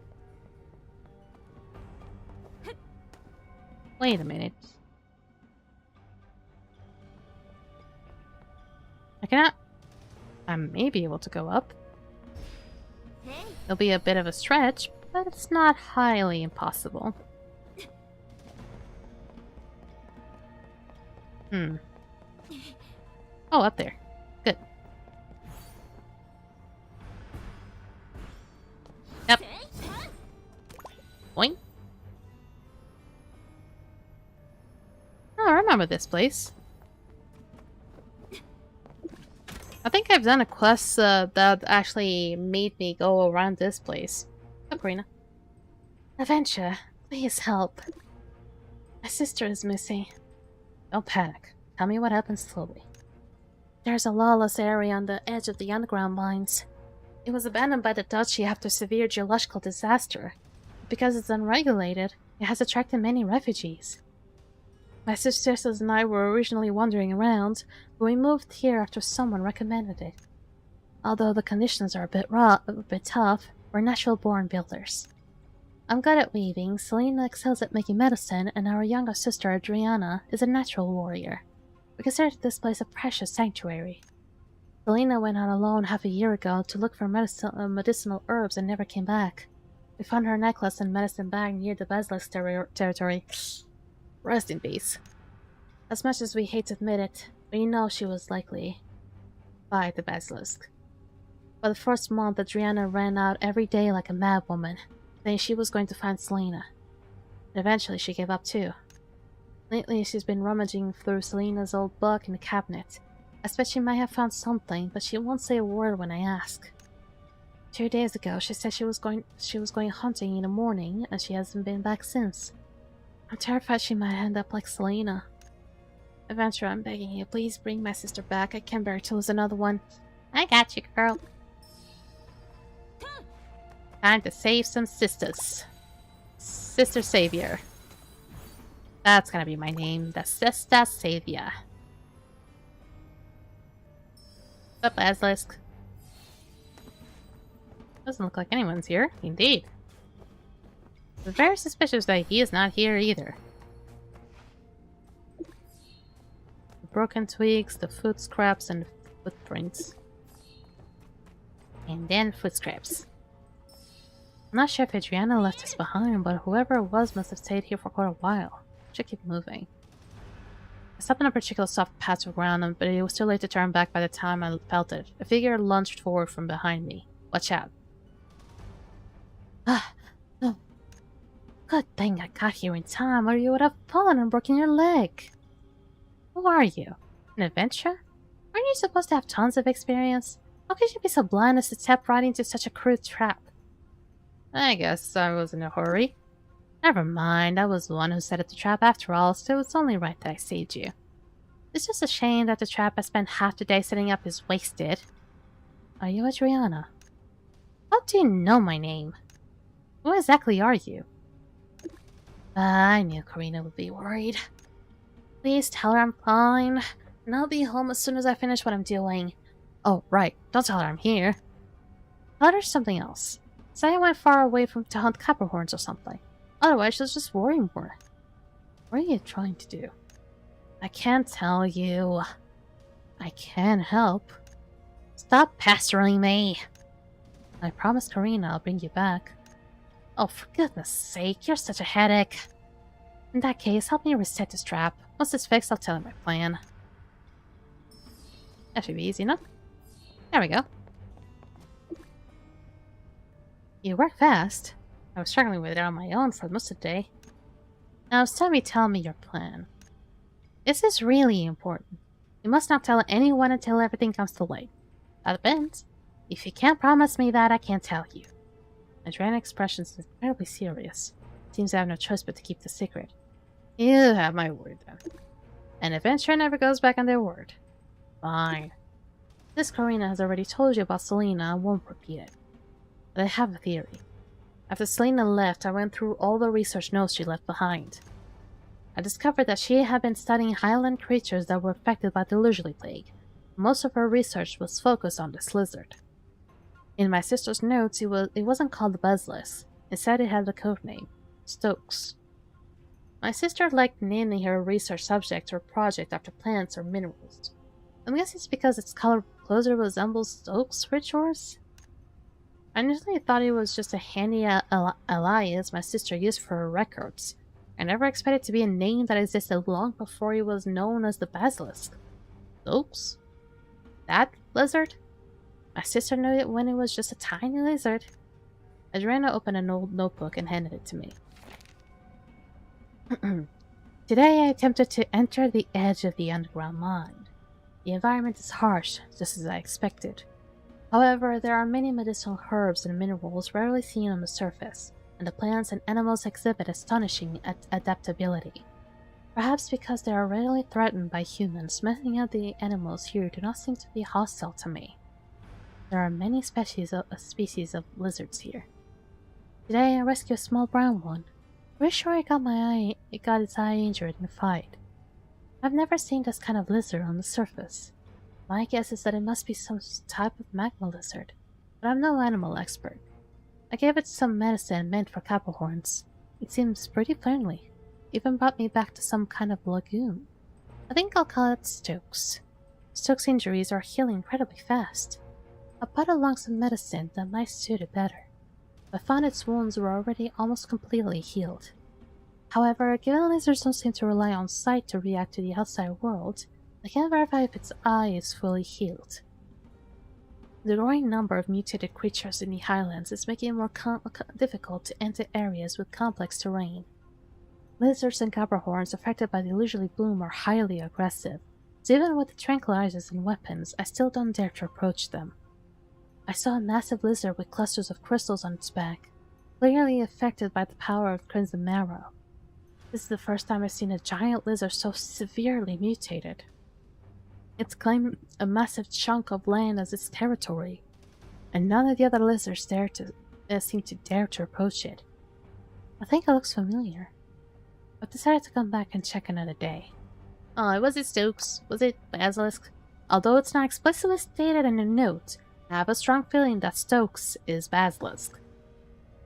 Speaker 1: Wait a minute. I cannot... I may be able to go up. It'll be a bit of a stretch, but it's not highly impossible. Oh, up there. Good. Yep. Boing. Oh, I remember this place. I think I've done a quest that actually made me go around this place. Oh, Karina.
Speaker 2: Adventure, please help. My sister is missing.
Speaker 1: Don't panic. Tell me what happened slowly.
Speaker 2: There's a lawless area on the edge of the underground mines. It was abandoned by the Duchy after severe geological disaster. Because it's unregulated, it has attracted many refugees. My sisters and I were originally wandering around, but we moved here after someone recommended it. Although the conditions are a bit tough, we're natural-born builders. I'm good at weaving, Selena excels at making medicine, and our younger sister Adriana is a natural warrior. We consider this place a precious sanctuary. Selena went out alone half a year ago to look for medicinal herbs and never came back. We found her necklace and medicine bag near the Basilisk territory. Rest in peace. As much as we hate to admit it, we know she was likely by the Basilisk. For the first month, Adriana ran out every day like a mad woman, saying she was going to find Selena. And eventually she gave up too. Lately, she's been rummaging through Selena's old book in the cabinet. I bet she might have found something, but she won't say a word when I ask. 2 days ago, she said she was going hunting in the morning, and she hasn't been back since. I'm terrified she might end up like Selena. Adventure, I'm begging you, please bring my sister back. I can't bear to lose another one.
Speaker 1: I got you, girl. Time to save some sisters. Sister Savior. That's gonna be my name. The Sister Savior. The Basilisk. Doesn't look like anyone's here. Indeed. It's very suspicious that he is not here either. The broken twigs, the foot scraps, and the footprints. And then footsteps. I'm not sure if Adriana left us behind, but whoever it was must have stayed here for quite a while. Should keep moving. I stopped on a particular soft patch of ground, but it was too late to turn back by the time I felt it. A figure lunged forward from behind me. Watch out.
Speaker 2: Ah, no. Good thing I got here in time, or you would have fallen and broken your leg.
Speaker 1: Who are you?
Speaker 2: An adventurer? Aren't you supposed to have tons of experience? How could you be so blind as to step right into such a crude trap?
Speaker 1: I guess I was in a hurry. Never mind, I was the one who set up the trap after all, so it's only right that I saved you.
Speaker 2: It's just a shame that the trap I spent half the day setting up is wasted.
Speaker 1: Are you Adriana?
Speaker 2: How do you know my name?
Speaker 1: Who exactly are you?
Speaker 2: I knew Karina would be worried. Please tell her I'm fine, and I'll be home as soon as I finish what I'm doing.
Speaker 1: Oh, right. Don't tell her I'm here.
Speaker 2: Tell her something else. Say I went far away to hunt copperhorns or something. Otherwise, she'll just worry more.
Speaker 1: What are you trying to do?
Speaker 2: I can't tell you.
Speaker 1: I can help.
Speaker 2: Stop pestering me.
Speaker 1: I promised Karina I'll bring you back.
Speaker 2: Oh, for goodness sake, you're such a headache.
Speaker 1: In that case, help me reset this trap. Once it's fixed, I'll tell you my plan. That should be easy enough. There we go. You work fast. I was struggling with it on my own for most of the day. Now it's time you tell me your plan. This is really important. You must not tell anyone until everything comes to light. That depends. If you can't promise me that, I can't tell you. Adriana's expression is incredibly serious. Seems I have no choice but to keep the secret. You have my word then. An adventurer never goes back on their word. Fine. This Karina has already told you about Selena, I won't repeat it. But I have a theory. After Selena left, I went through all the research notes she left behind. I discovered that she had been studying highland creatures that were affected by the illusory plague. Most of her research was focused on this lizard. In my sister's notes, it wasn't called the Basilisk. Instead, it had the code name, Stokes. My sister liked naming her research subject or project after plants or minerals. I'm guessing it's because its color closer resembles Stokes rituals. I initially thought it was just a handy alias my sister used for her records. I never expected it to be a name that existed long before it was known as the Basilisk. Stokes? That lizard? My sister knew it when it was just a tiny lizard. Adriana opened an old notebook and handed it to me. Today I attempted to enter the edge of the underground mine.
Speaker 2: The environment is harsh, just as I expected. However, there are many medicinal herbs and minerals rarely seen on the surface, and the plants and animals exhibit astonishing adaptability. Perhaps because they are rarely threatened by humans, many of the animals here do not seem to be hostile to me. There are many species of lizards here. Today I rescued a small brown one. Pretty sure it got its eye injured in a fight. I've never seen this kind of lizard on the surface. My guess is that it must be some type of magma lizard, but I'm no animal expert. I gave it some medicine meant for copper horns. It seems pretty friendly. Even brought me back to some kind of lagoon. I think I'll call it Stokes. Stokes' injuries are healing incredibly fast. I put along some medicine that might suit it better. I found its wounds were already almost completely healed. However, given lizards don't seem to rely on sight to react to the outside world, I can't verify if its eye is fully healed. The growing number of mutated creatures in the highlands is making it more difficult to enter areas with complex terrain. Lizards and copperhorns affected by the illusory bloom are highly aggressive, so even with the tranquilizers and weapons, I still don't dare to approach them. I saw a massive lizard with clusters of crystals on its back, clearly affected by the power of Crimson Marrow. This is the first time I've seen a giant lizard so severely mutated. It's claimed a massive chunk of land as its territory, and none of the other lizards seem to dare to approach it. I think it looks familiar. I've decided to come back and check another day. Oh, was it Stokes? Was it Basilisk? Although it's not explicitly stated in the note, I have a strong feeling that Stokes is Basilisk.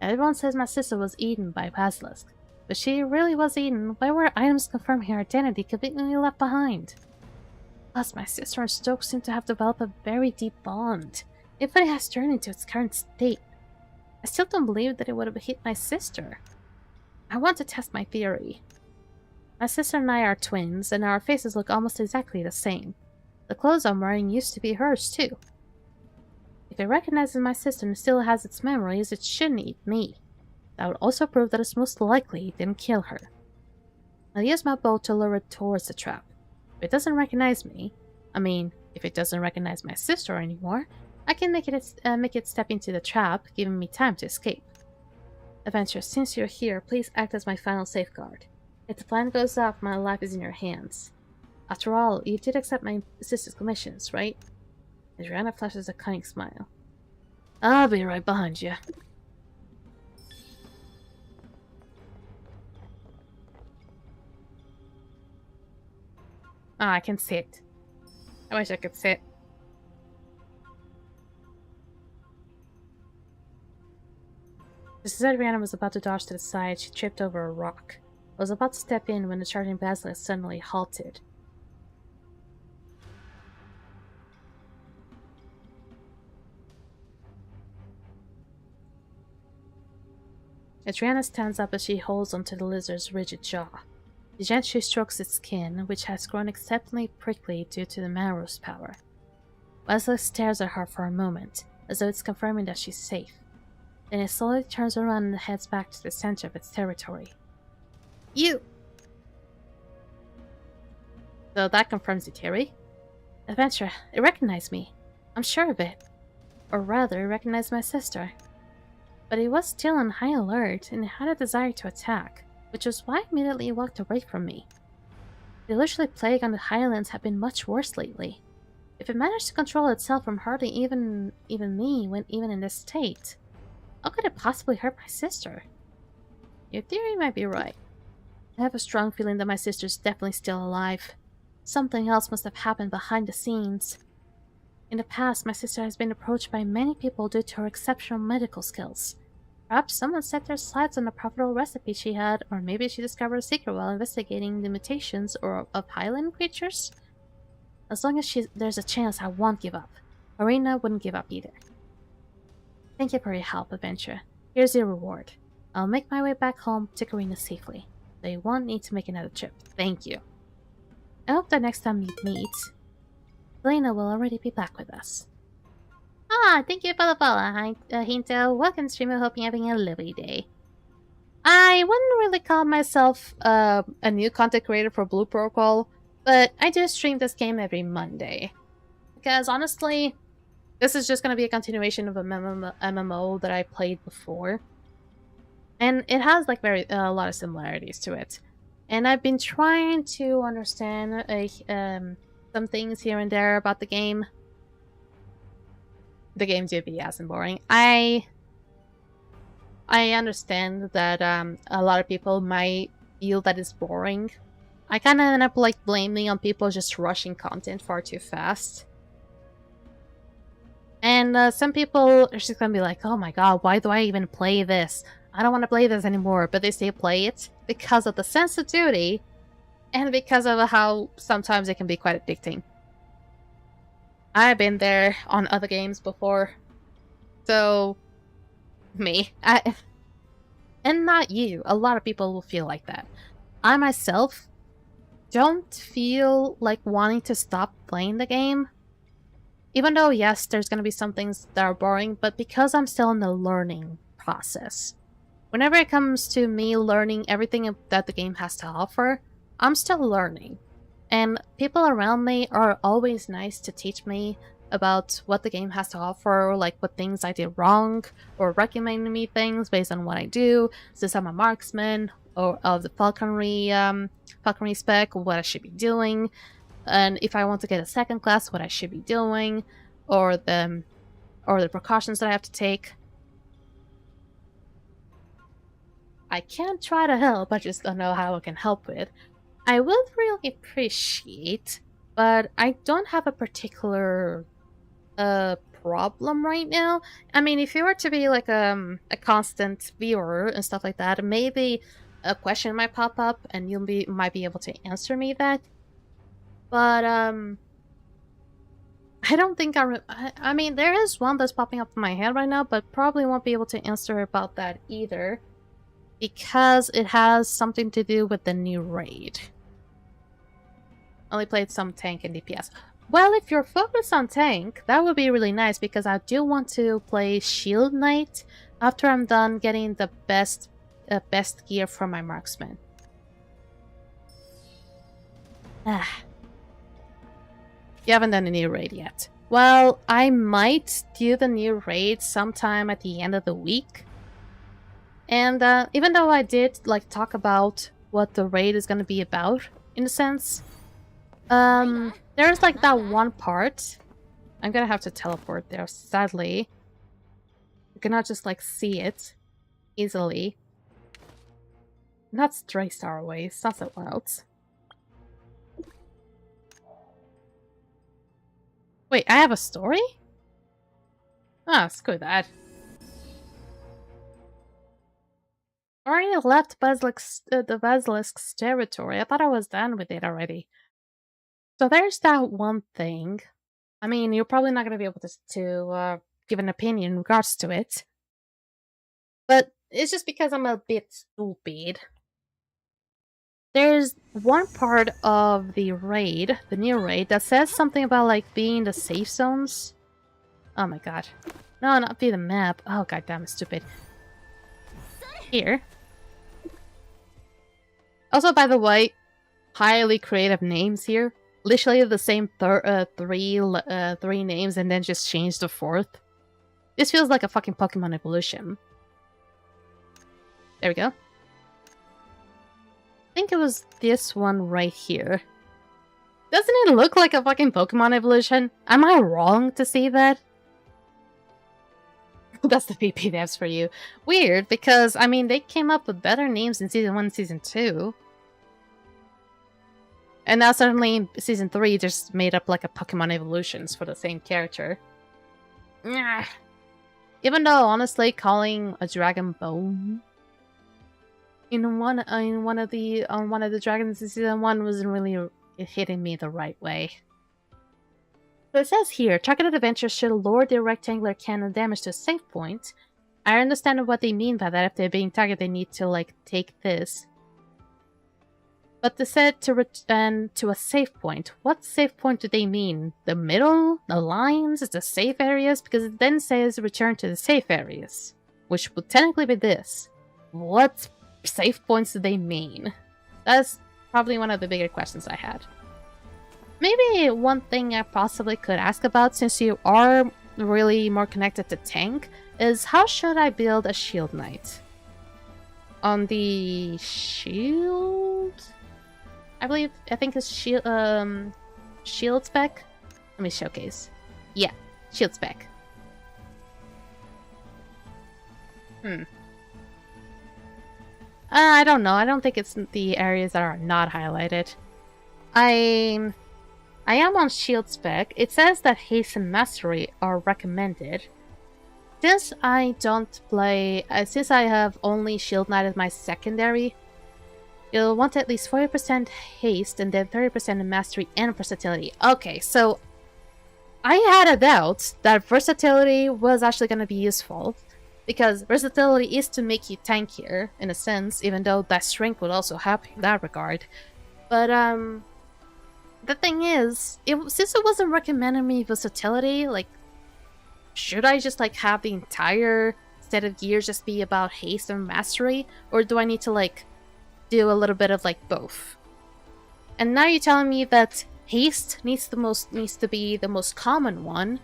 Speaker 2: Everyone says my sister was eaten by Basilisk, but she really was eaten. Why were items confirming her identity conveniently left behind? Plus, my sister and Stokes seem to have developed a very deep bond, if it has turned into its current state. I still don't believe that it would have hit my sister. I want to test my theory. My sister and I are twins, and our faces look almost exactly the same. The clothes I'm wearing used to be hers, too. If it recognizes my sister and still has its memories, it shouldn't eat me. That would also prove that it's most likely it didn't kill her. I'll use my bow to lure it towards the trap. If it doesn't recognize me, if it doesn't recognize my sister anymore, I can make it step into the trap, giving me time to escape. Adventure, since you're here, please act as my final safeguard. If the plan goes off, my life is in your hands. After all, you did accept my sister's commissions, right? Adriana flashes a cunning smile. I'll be right behind you. Ah, I can sit. I wish I could sit. Just as Adriana was about to dodge to the side, she tripped over a rock. I was about to step in when the charging basilisk suddenly halted. Adriana stands up as she holds onto the lizard's rigid jaw. She gently strokes its skin, which has grown exceptionally prickly due to the marrow's power. Basilisk stares at her for a moment, as though it's confirming that she's safe. Then it slowly turns around and heads back to the center of its territory. You! So that confirms the theory. Adventure, it recognized me. I'm sure of it. Or rather, it recognized my sister. But it was still on high alert, and it had a desire to attack, which was why it immediately walked away from me. The illusory plague on the highlands had been much worse lately. If it managed to control itself from hardly even me when even in this state, how could it possibly hurt my sister? Your theory might be right. I have a strong feeling that my sister's definitely still alive. Something else must have happened behind the scenes. In the past, my sister has been approached by many people due to her exceptional medical skills. Perhaps someone set their sights on a profitable recipe she had, or maybe she discovered a secret while investigating the mutations of highland creatures. As long as there's a chance, I won't give up. Marina wouldn't give up either. Thank you for your help, Adventure. Here's your reward. I'll make my way back home to Karina safely, so you won't need to make another trip. Thank you. I hope that next time we meet, Selena will already be back with us. Ah, thank you for the follow, Hinto. Welcome, streamer. Hope you're having a lovely day. I wouldn't really call myself a new content creator for Blue Protocol.
Speaker 1: But I do stream this game every Monday. Because honestly, this is just going to be a continuation of a MMO that I played before. And it has like a lot of similarities to it. And I've been trying to understand some things here and there about the game. The game do be as boring. I understand that a lot of people might feel that it's boring. I kind of end up like blaming on people just rushing content far too fast. And some people are just gonna be like, oh my god, why do I even play this? I don't want to play this anymore, but they still play it because of the sensitivity and because of how sometimes it can be quite addicting. I've been there on other games before. So, me. And not you. A lot of people will feel like that. I myself don't feel like wanting to stop playing the game. Even though, yes, there's gonna be some things that are boring, but because I'm still in the learning process. Whenever it comes to me learning everything that the game has to offer, I'm still learning. And people around me are always nice to teach me about what the game has to offer, like what things I did wrong, or recommending me things based on what I do, since I'm a marksman, or of the falconry spec, what I should be doing, and if I want to get a second class, what I should be doing, or the precautions that I have to take. I can't try to help, I just don't know how I can help with. I would really appreciate, but I don't have a particular problem right now. I mean, if you were to be like a constant viewer and stuff like that, maybe a question might pop up and you might be able to answer me that. But I don't think I mean, there is one that's popping up in my head right now, but probably won't be able to answer about that either, because it has something to do with the new raid. Only played some tank and DPS. Well, if you're focused on tank, that would be really nice, because I do want to play Shield Knight after I'm done getting the best gear for my marksman. You haven't done a new raid yet. Well, I might do the new raid sometime at the end of the week. And even though I did like talk about what the raid is going to be about, in a sense, there's like that one part. I'm gonna have to teleport there, sadly. You cannot just like see it easily. Not Stray Starways, not someone else. Wait, I have a story? Ah, screw that. Already left the Basilisk's territory. I thought I was done with it already. So there's that one thing. I mean, you're probably not going to be able to give an opinion in regards to it. But it's just because I'm a bit stupid. There's one part of the raid, the new raid, that says something about like being the safe zones. Oh my god. No, not be the map. Oh god damn, it's stupid. Here. Also, by the way, highly creative names here. Literally the same three names and then just change the fourth. This feels like a fucking Pokemon evolution. There we go. I think it was this one right here. Doesn't it look like a fucking Pokemon evolution? Am I wrong to see that? That's the PP devs for you. Weird, because, I mean, they came up with better names in Season 1 and Season 2. And now suddenly, Season 3 just made up like a Pokemon evolutions for the same character. Even though, honestly, calling a Dragon Bone on one of the dragons in Season 1 wasn't really hitting me the right way. So it says here, targeted adventures should lower the rectangular cannon damage to a safe point. I understand what they mean by that. If they're being targeted, they need to, like, take this. But they said to return to a safe point. What safe point do they mean? The middle? The lines? The safe areas? Because it then says return to the safe areas. Which would technically be this. What safe points do they mean? That's probably one of the bigger questions I had. Maybe one thing I possibly could ask about, since you are really more connected to tank, is how should I build a shield knight? On the shield? I think it's shield spec? Let me showcase. Yeah, shield spec. I don't know. I don't think it's the areas that are not highlighted. I am on shield spec. It says that haste and mastery are recommended. Since I don't play, since I have only shield knight as my secondary, you'll want at least 40% haste and then 30% in mastery and versatility. Okay, so I had a doubt that versatility was actually going to be useful, because versatility is to make you tankier, in a sense, even though that strength would also help in that regard. But, the thing is, since it wasn't recommending me versatility, like, should I just, like, have the entire set of gears just be about haste and mastery? Or do I need to, like, do a little bit of, like, both? And now you're telling me that haste needs to be the most common one,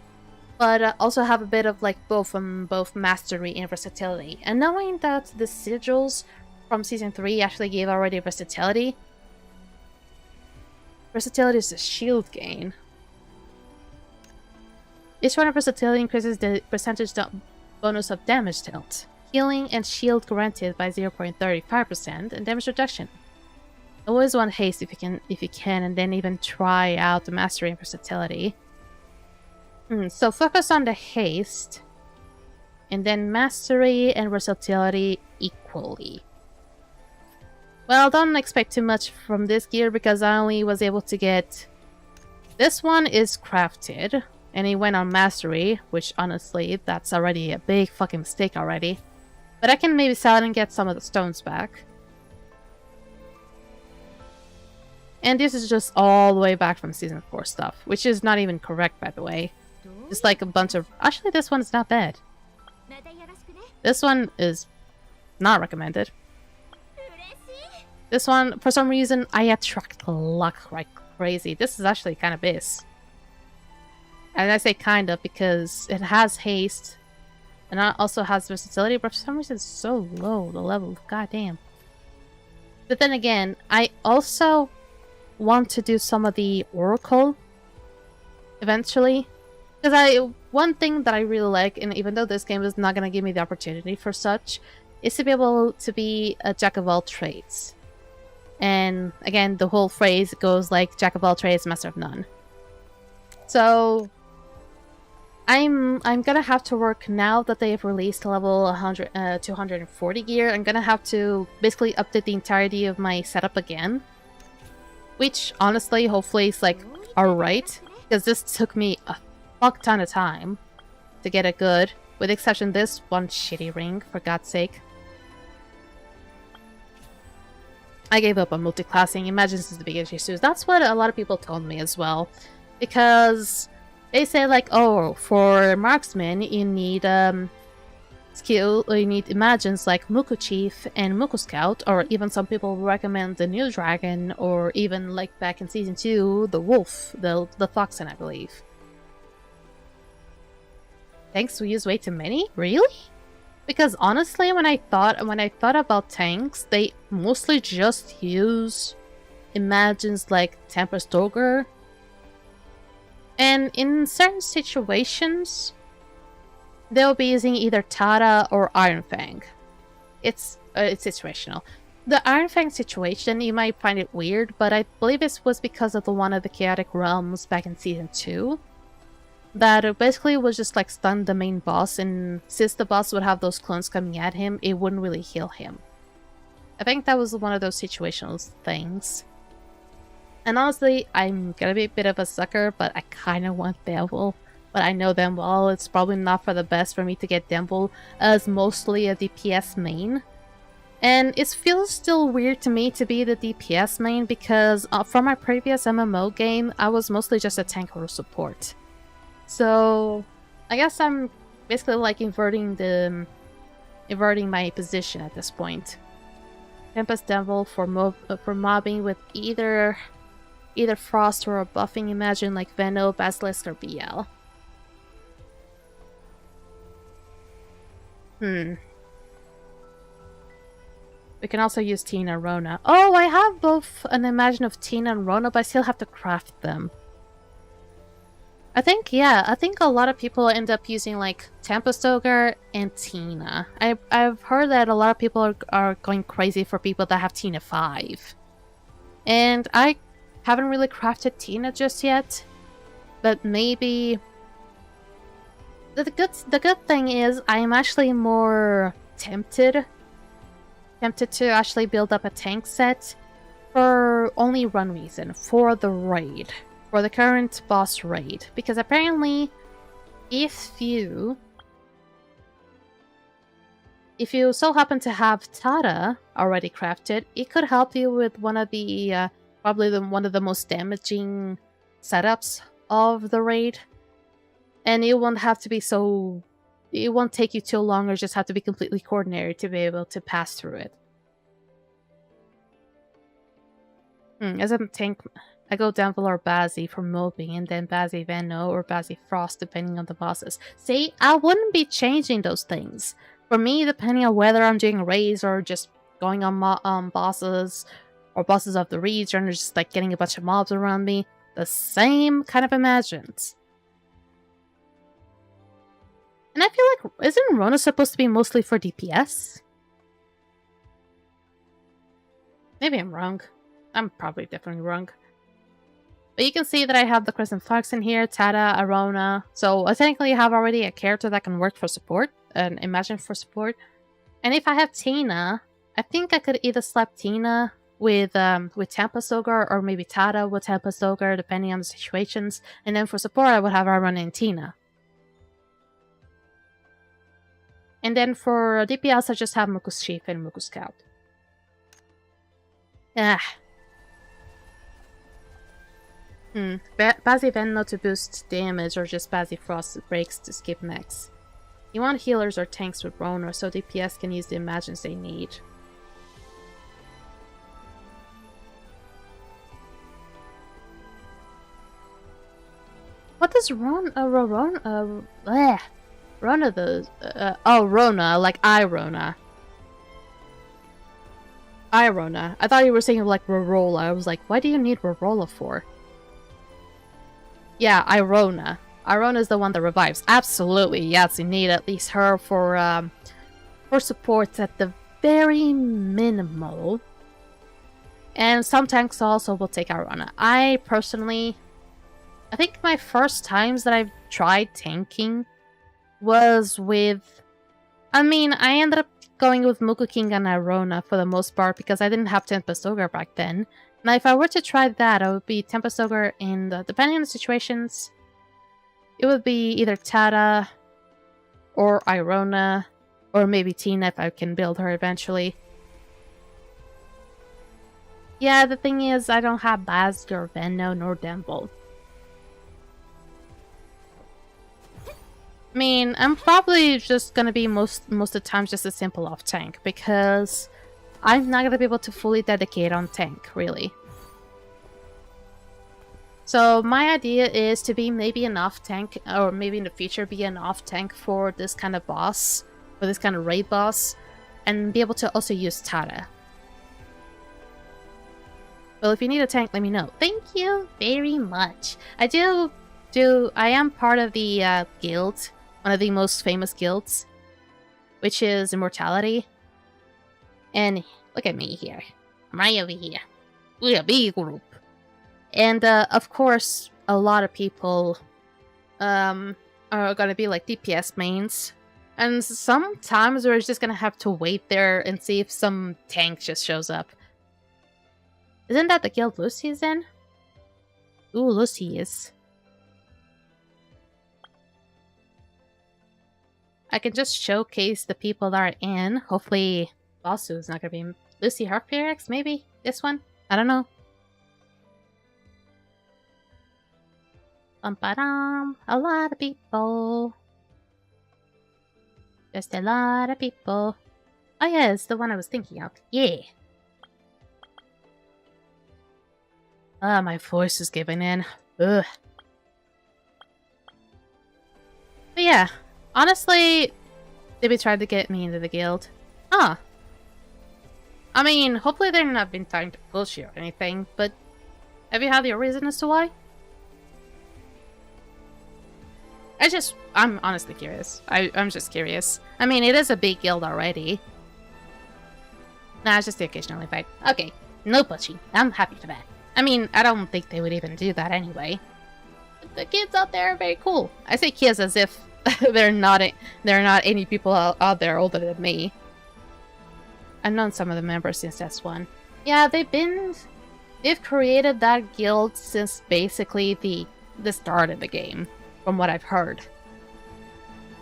Speaker 1: but also have a bit of, like, both mastery and versatility. And knowing that the sigils from Season 3 actually gave already versatility, versatility is a shield gain. Each one of versatility increases the percentage bonus of damage dealt, healing and shield granted by 0.35%, and damage reduction. Always want haste if you can, and then even try out the mastery and versatility. So focus on the haste, and then mastery and versatility equally. Well, don't expect too much from this gear because I only was able to get... This one is crafted, and it went on mastery, which honestly, that's already a big fucking mistake already. But I can maybe sell it and get some of the stones back. And this is just all the way back from Season 4 stuff, which is not even correct, by the way. Just like a bunch of... Actually, this one's not bad. This one is not recommended. This one, for some reason, I attract luck like crazy. This is actually kind of biz. And I say kind of because it has haste. And it also has versatility, but for some reason it's so low, the level. Goddamn. But then again, I also want to do some of the Oracle eventually. Because one thing that I really like, and even though this game is not going to give me the opportunity for such, is to be able to be a jack of all trades. And again, the whole phrase goes like, jack of all trades, master of none. So I'm gonna have to work, now that they've released level 240 gear, I'm gonna have to basically update the entirety of my setup again. Which, honestly, hopefully is like, alright. Because this took me a fuck ton of time to get it good. With the exception of this one shitty ring, for God's sake. I gave up on multi-classing. Imagine this is the biggest issue. That's what a lot of people told me as well. Because they say like, oh, for marksman you need skill, or you need imagines like Muku Chief and Muku Scout, or even some people recommend the new dragon, or even like back in Season 2, the wolf, the Foxen, I believe. Tanks we use way too many? Really? Because honestly, when I thought about tanks, they mostly just use imagines like Tempest Ogre. And in certain situations, they'll be using either Tara or Iron Fang. It's situational. The Iron Fang situation, you might find it weird, but I believe it was because of the one of the Chaotic Realms back in Season 2. That it basically was just like stun the main boss, and since the boss would have those clones coming at him, it wouldn't really heal him. I think that was one of those situational things. And honestly, I'm gonna be a bit of a sucker, but I kinda want Devil. But I know them well, it's probably not for the best for me to get Devil as mostly a DPS main. And it feels still weird to me to be the DPS main because from my previous MMO game, I was mostly just a tank or support. So I guess I'm basically like inverting my position at this point. Tempest Devil for mobbing with either either Frost or a buffing Imagine like Venno, Basilisk, or BL. We can also use Tina and Rona. Oh, I have both an Imagine of Tina and Rona, but I still have to craft them. I think a lot of people end up using like Tempest Ogre and Tina. I've heard that a lot of people are going crazy for people that have Tina 5. And I haven't really crafted Tina just yet, but maybe the good thing is I'm actually more tempted to actually build up a tank set for only one reason, for the raid. For the current boss raid. Because apparently, if you so happen to have Tada already crafted, it could help you with one of the, probably one of the most damaging setups of the raid. And it won't have to be so... It won't take you too long, or just have to be completely coordinated to be able to pass through it. As a tank... I go down below Bazzy for moping, and then Bazzy Venno or Bazzy Frost depending on the bosses. See, I wouldn't be changing those things. For me, depending on whether I'm doing raids or just going on bosses or bosses of the region, or just like getting a bunch of mobs around me, the same kind of Imagines. And I feel like, isn't Rona supposed to be mostly for DPS? Maybe I'm wrong. I'm probably definitely wrong. But you can see that I have the Crescent Fox in here, Tada, Arona. So I technically have already a character that can work for support, an Imagine for support. And if I have Tina, I think I could either slap Tina with Tempest Ogre, or maybe Tada with Tempest Ogre, depending on the situations. And then for support, I would have Arona and Tina. And then for DPS, I just have Muku's Chief and Muku's Scout. Bazzy Venno to boost damage, or just Bazzy Frost breaks to skip next. You want healers or tanks with Rona, so DPS can use the Imagines they need. What does Rona does? Oh, Rona, like Irona. Irona. I thought you were saying like Rorola. I was like, why do you need Rorola for? Yeah, Irona. Irona is the one that revives. Absolutely, yes, you need at least her for support at the very minimal. And some tanks also will take Irona. I think my first times that I've tried tanking was with... I mean, I ended up going with Muku King and Irona for the most part because I didn't have Tempest Ogre back then. Now, if I were to try that, I would be Tempest Ogre, and depending on the situations, it would be either Tada or Irona, or maybe Tina if I can build her eventually. Yeah, the thing is, I don't have Bazz or Venno nor Demble. I mean, I'm probably just gonna be most of the time just a simple off tank, because I'm not gonna be able to fully dedicate on tank, really. So my idea is to be maybe an off tank, or maybe in the future be an off tank for this kind of boss, for this kind of raid boss, and be able to also use Tada. Well, if you need a tank, let me know. Thank you very much. I am part of the guild, one of the most famous guilds, which is Immortality. And look at me here. I'm right over here. We're a big group. And of course, a lot of people are gonna be like DPS mains. And sometimes we're just gonna have to wait there and see if some tank just shows up. Isn't that the guild Lucy's in? Ooh, Lucy is. I can just showcase the people that are in. Hopefully, Basu is not gonna be Lucy Harpyrex, maybe? This one? I don't know. A lot of people. Just a lot of people. Oh yeah, it's the one I was thinking of. Yeah.
Speaker 2: Ah, my voice is giving in. Ugh. But yeah, honestly, they tried to get me into the guild. Huh. I mean, hopefully they're not been trying to push you or anything, but have you had your reason as to why? I'm honestly curious. I'm just curious. I mean, it is a big guild already. Nah, it's just the occasional invite. Okay, no pushing. I'm happy for that. I mean, I don't think they would even do that anyway. But the kids out there are very cool. I say kids as if they're not any people out there older than me. I've known some of the members since S1. Yeah, they've created that guild since basically the start of the game, from what I've heard.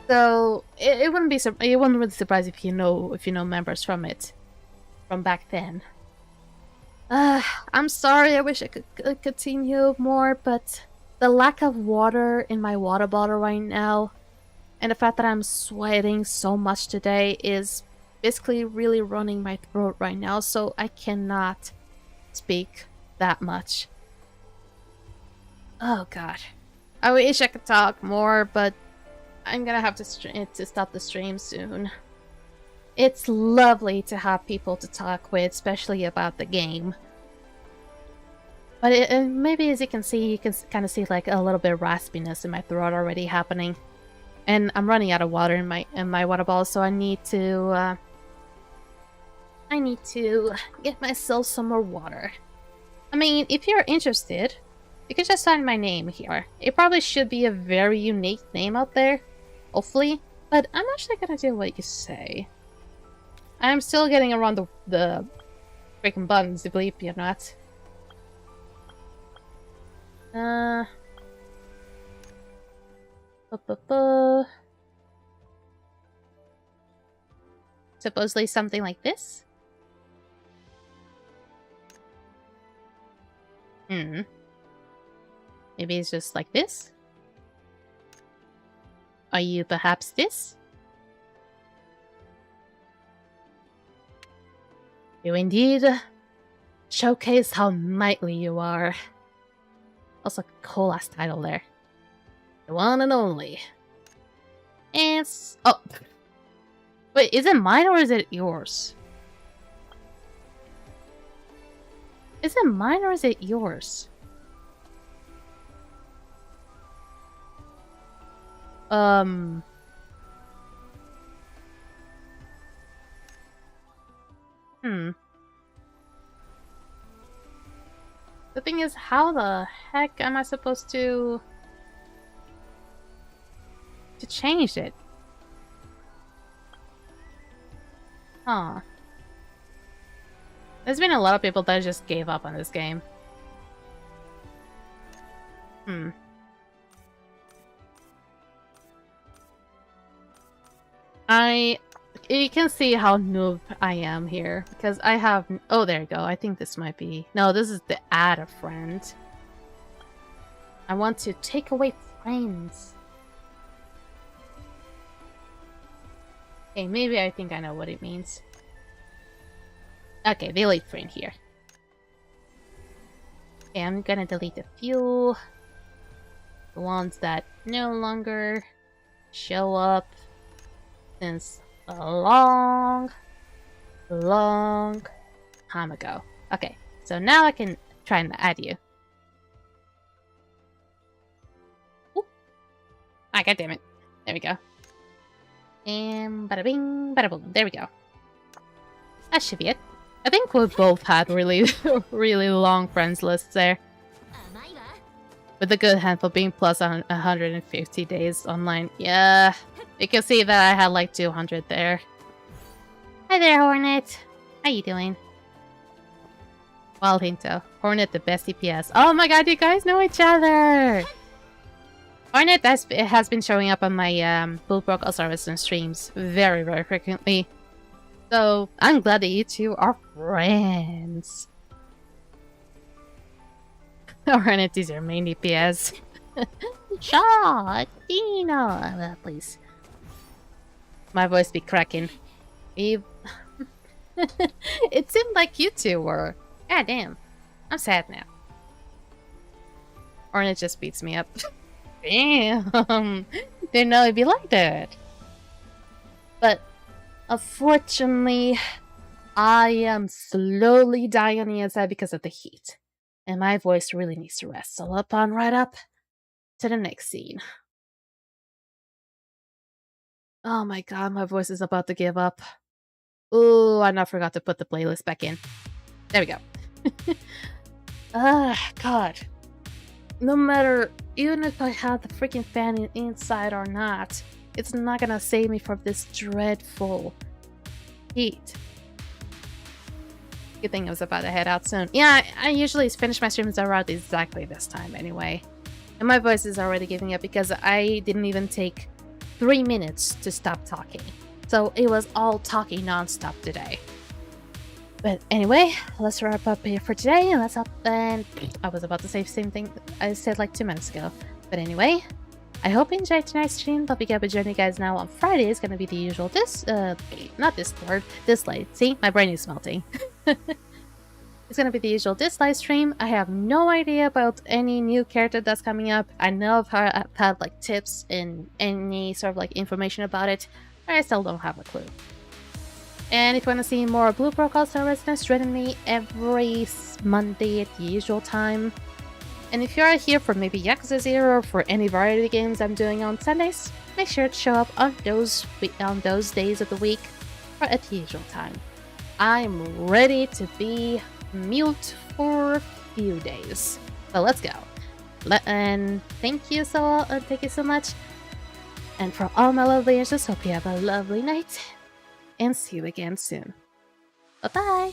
Speaker 2: So it wouldn't really surprise if you know members from it from back then. I'm sorry, I wish I could continue more, but the lack of water in my water bottle right now, and the fact that I'm sweating so much today is basically really running my throat right now, so I cannot speak that much. Oh god. I wish I could talk more, but I'm gonna have to stop the stream soon. It's lovely to have people to talk with, especially about the game. But maybe as you can see, you can kind of see like a little bit of raspiness in my throat already happening. And I'm running out of water in my water bottle, so I need to get myself some more water. I mean, if you're interested, you can just sign my name here. It probably should be a very unique name out there, hopefully, but I'm actually gonna do what you say. I'm still getting around the freaking buttons, believe me or not. Supposedly something like this? Maybe it's just like this? Are you perhaps this? You indeed showcase how knightly you are. Also, cool ass title there. The one and only. Oh. Wait, is it mine or is it yours? Is it mine or is it yours? The thing is, how the heck am I supposed to change it? Huh. There's been a lot of people that just gave up on this game. You can see how noob I am here, because I have... Oh, there you go. I think this might be... No, this is the add a friend. I want to take away friends. Okay, maybe I think I know what it means. Okay, delete friend here. Okay, I'm gonna delete a few. The ones that no longer show up since a long time ago. Okay, so now I can try and add you. Ooh. Ah, god damn it. There we go. And bada bing, bada boom. There we go. That should be it. I think we both had really, really long friends lists there. With a good handful being plus 150 days online. Yeah, you can see that I had like 200 there. Hi there, Hornet. How you doing? Wild Hinto. Hornet, the best DPS. Oh my god, you guys know each other! Hornet has been showing up on my Bullbrook Osiris streams very, very frequently. So, I'm glad that you two are friends. Hornet is your main DPS. Shot! Dino! Please. My voice be cracking. It seemed like you two were. God damn. I'm sad now.
Speaker 1: Or it just beats me up. Damn! Didn't know it'd be like that. But unfortunately, I am slowly dying on the inside because of the heat. And my voice really needs to rest. So right up to the next scene. Oh my god, my voice is about to give up. Ooh, I forgot to put the playlist back in. There we go. God. No matter, even if I have the freaking fan inside or not, it's not gonna save me from this dreadful heat. Good thing I was about to head out soon. Yeah, I usually finish my streams around exactly this time anyway. And my voice is already giving up because I didn't even take 3 minutes to stop talking. So it was all talking non-stop today. But anyway, let's wrap up here for today, and and I was about to say the same thing I said like 2 minutes ago. But anyway, I hope you enjoyed tonight's stream. Don't forget to join you guys now on Friday. It's gonna be the usual not Discord, this live. See, my brain is melting. It's gonna be the usual live stream. I have no idea about any new character that's coming up. I know I've had like tips and any sort of like information about it, but I still don't have a clue. And if you want to see more Blue Protocol Star Residence, join me every Monday at the usual time. And if you are here for maybe Yakuza 0 or for any variety games I'm doing on Sundays, make sure to show up on those days of the week or at the usual time. I'm ready to be mute for a few days. So let's go. And thank you so much. And for all my lovely angels, hope you have a lovely night. And see you again soon. Bye-bye!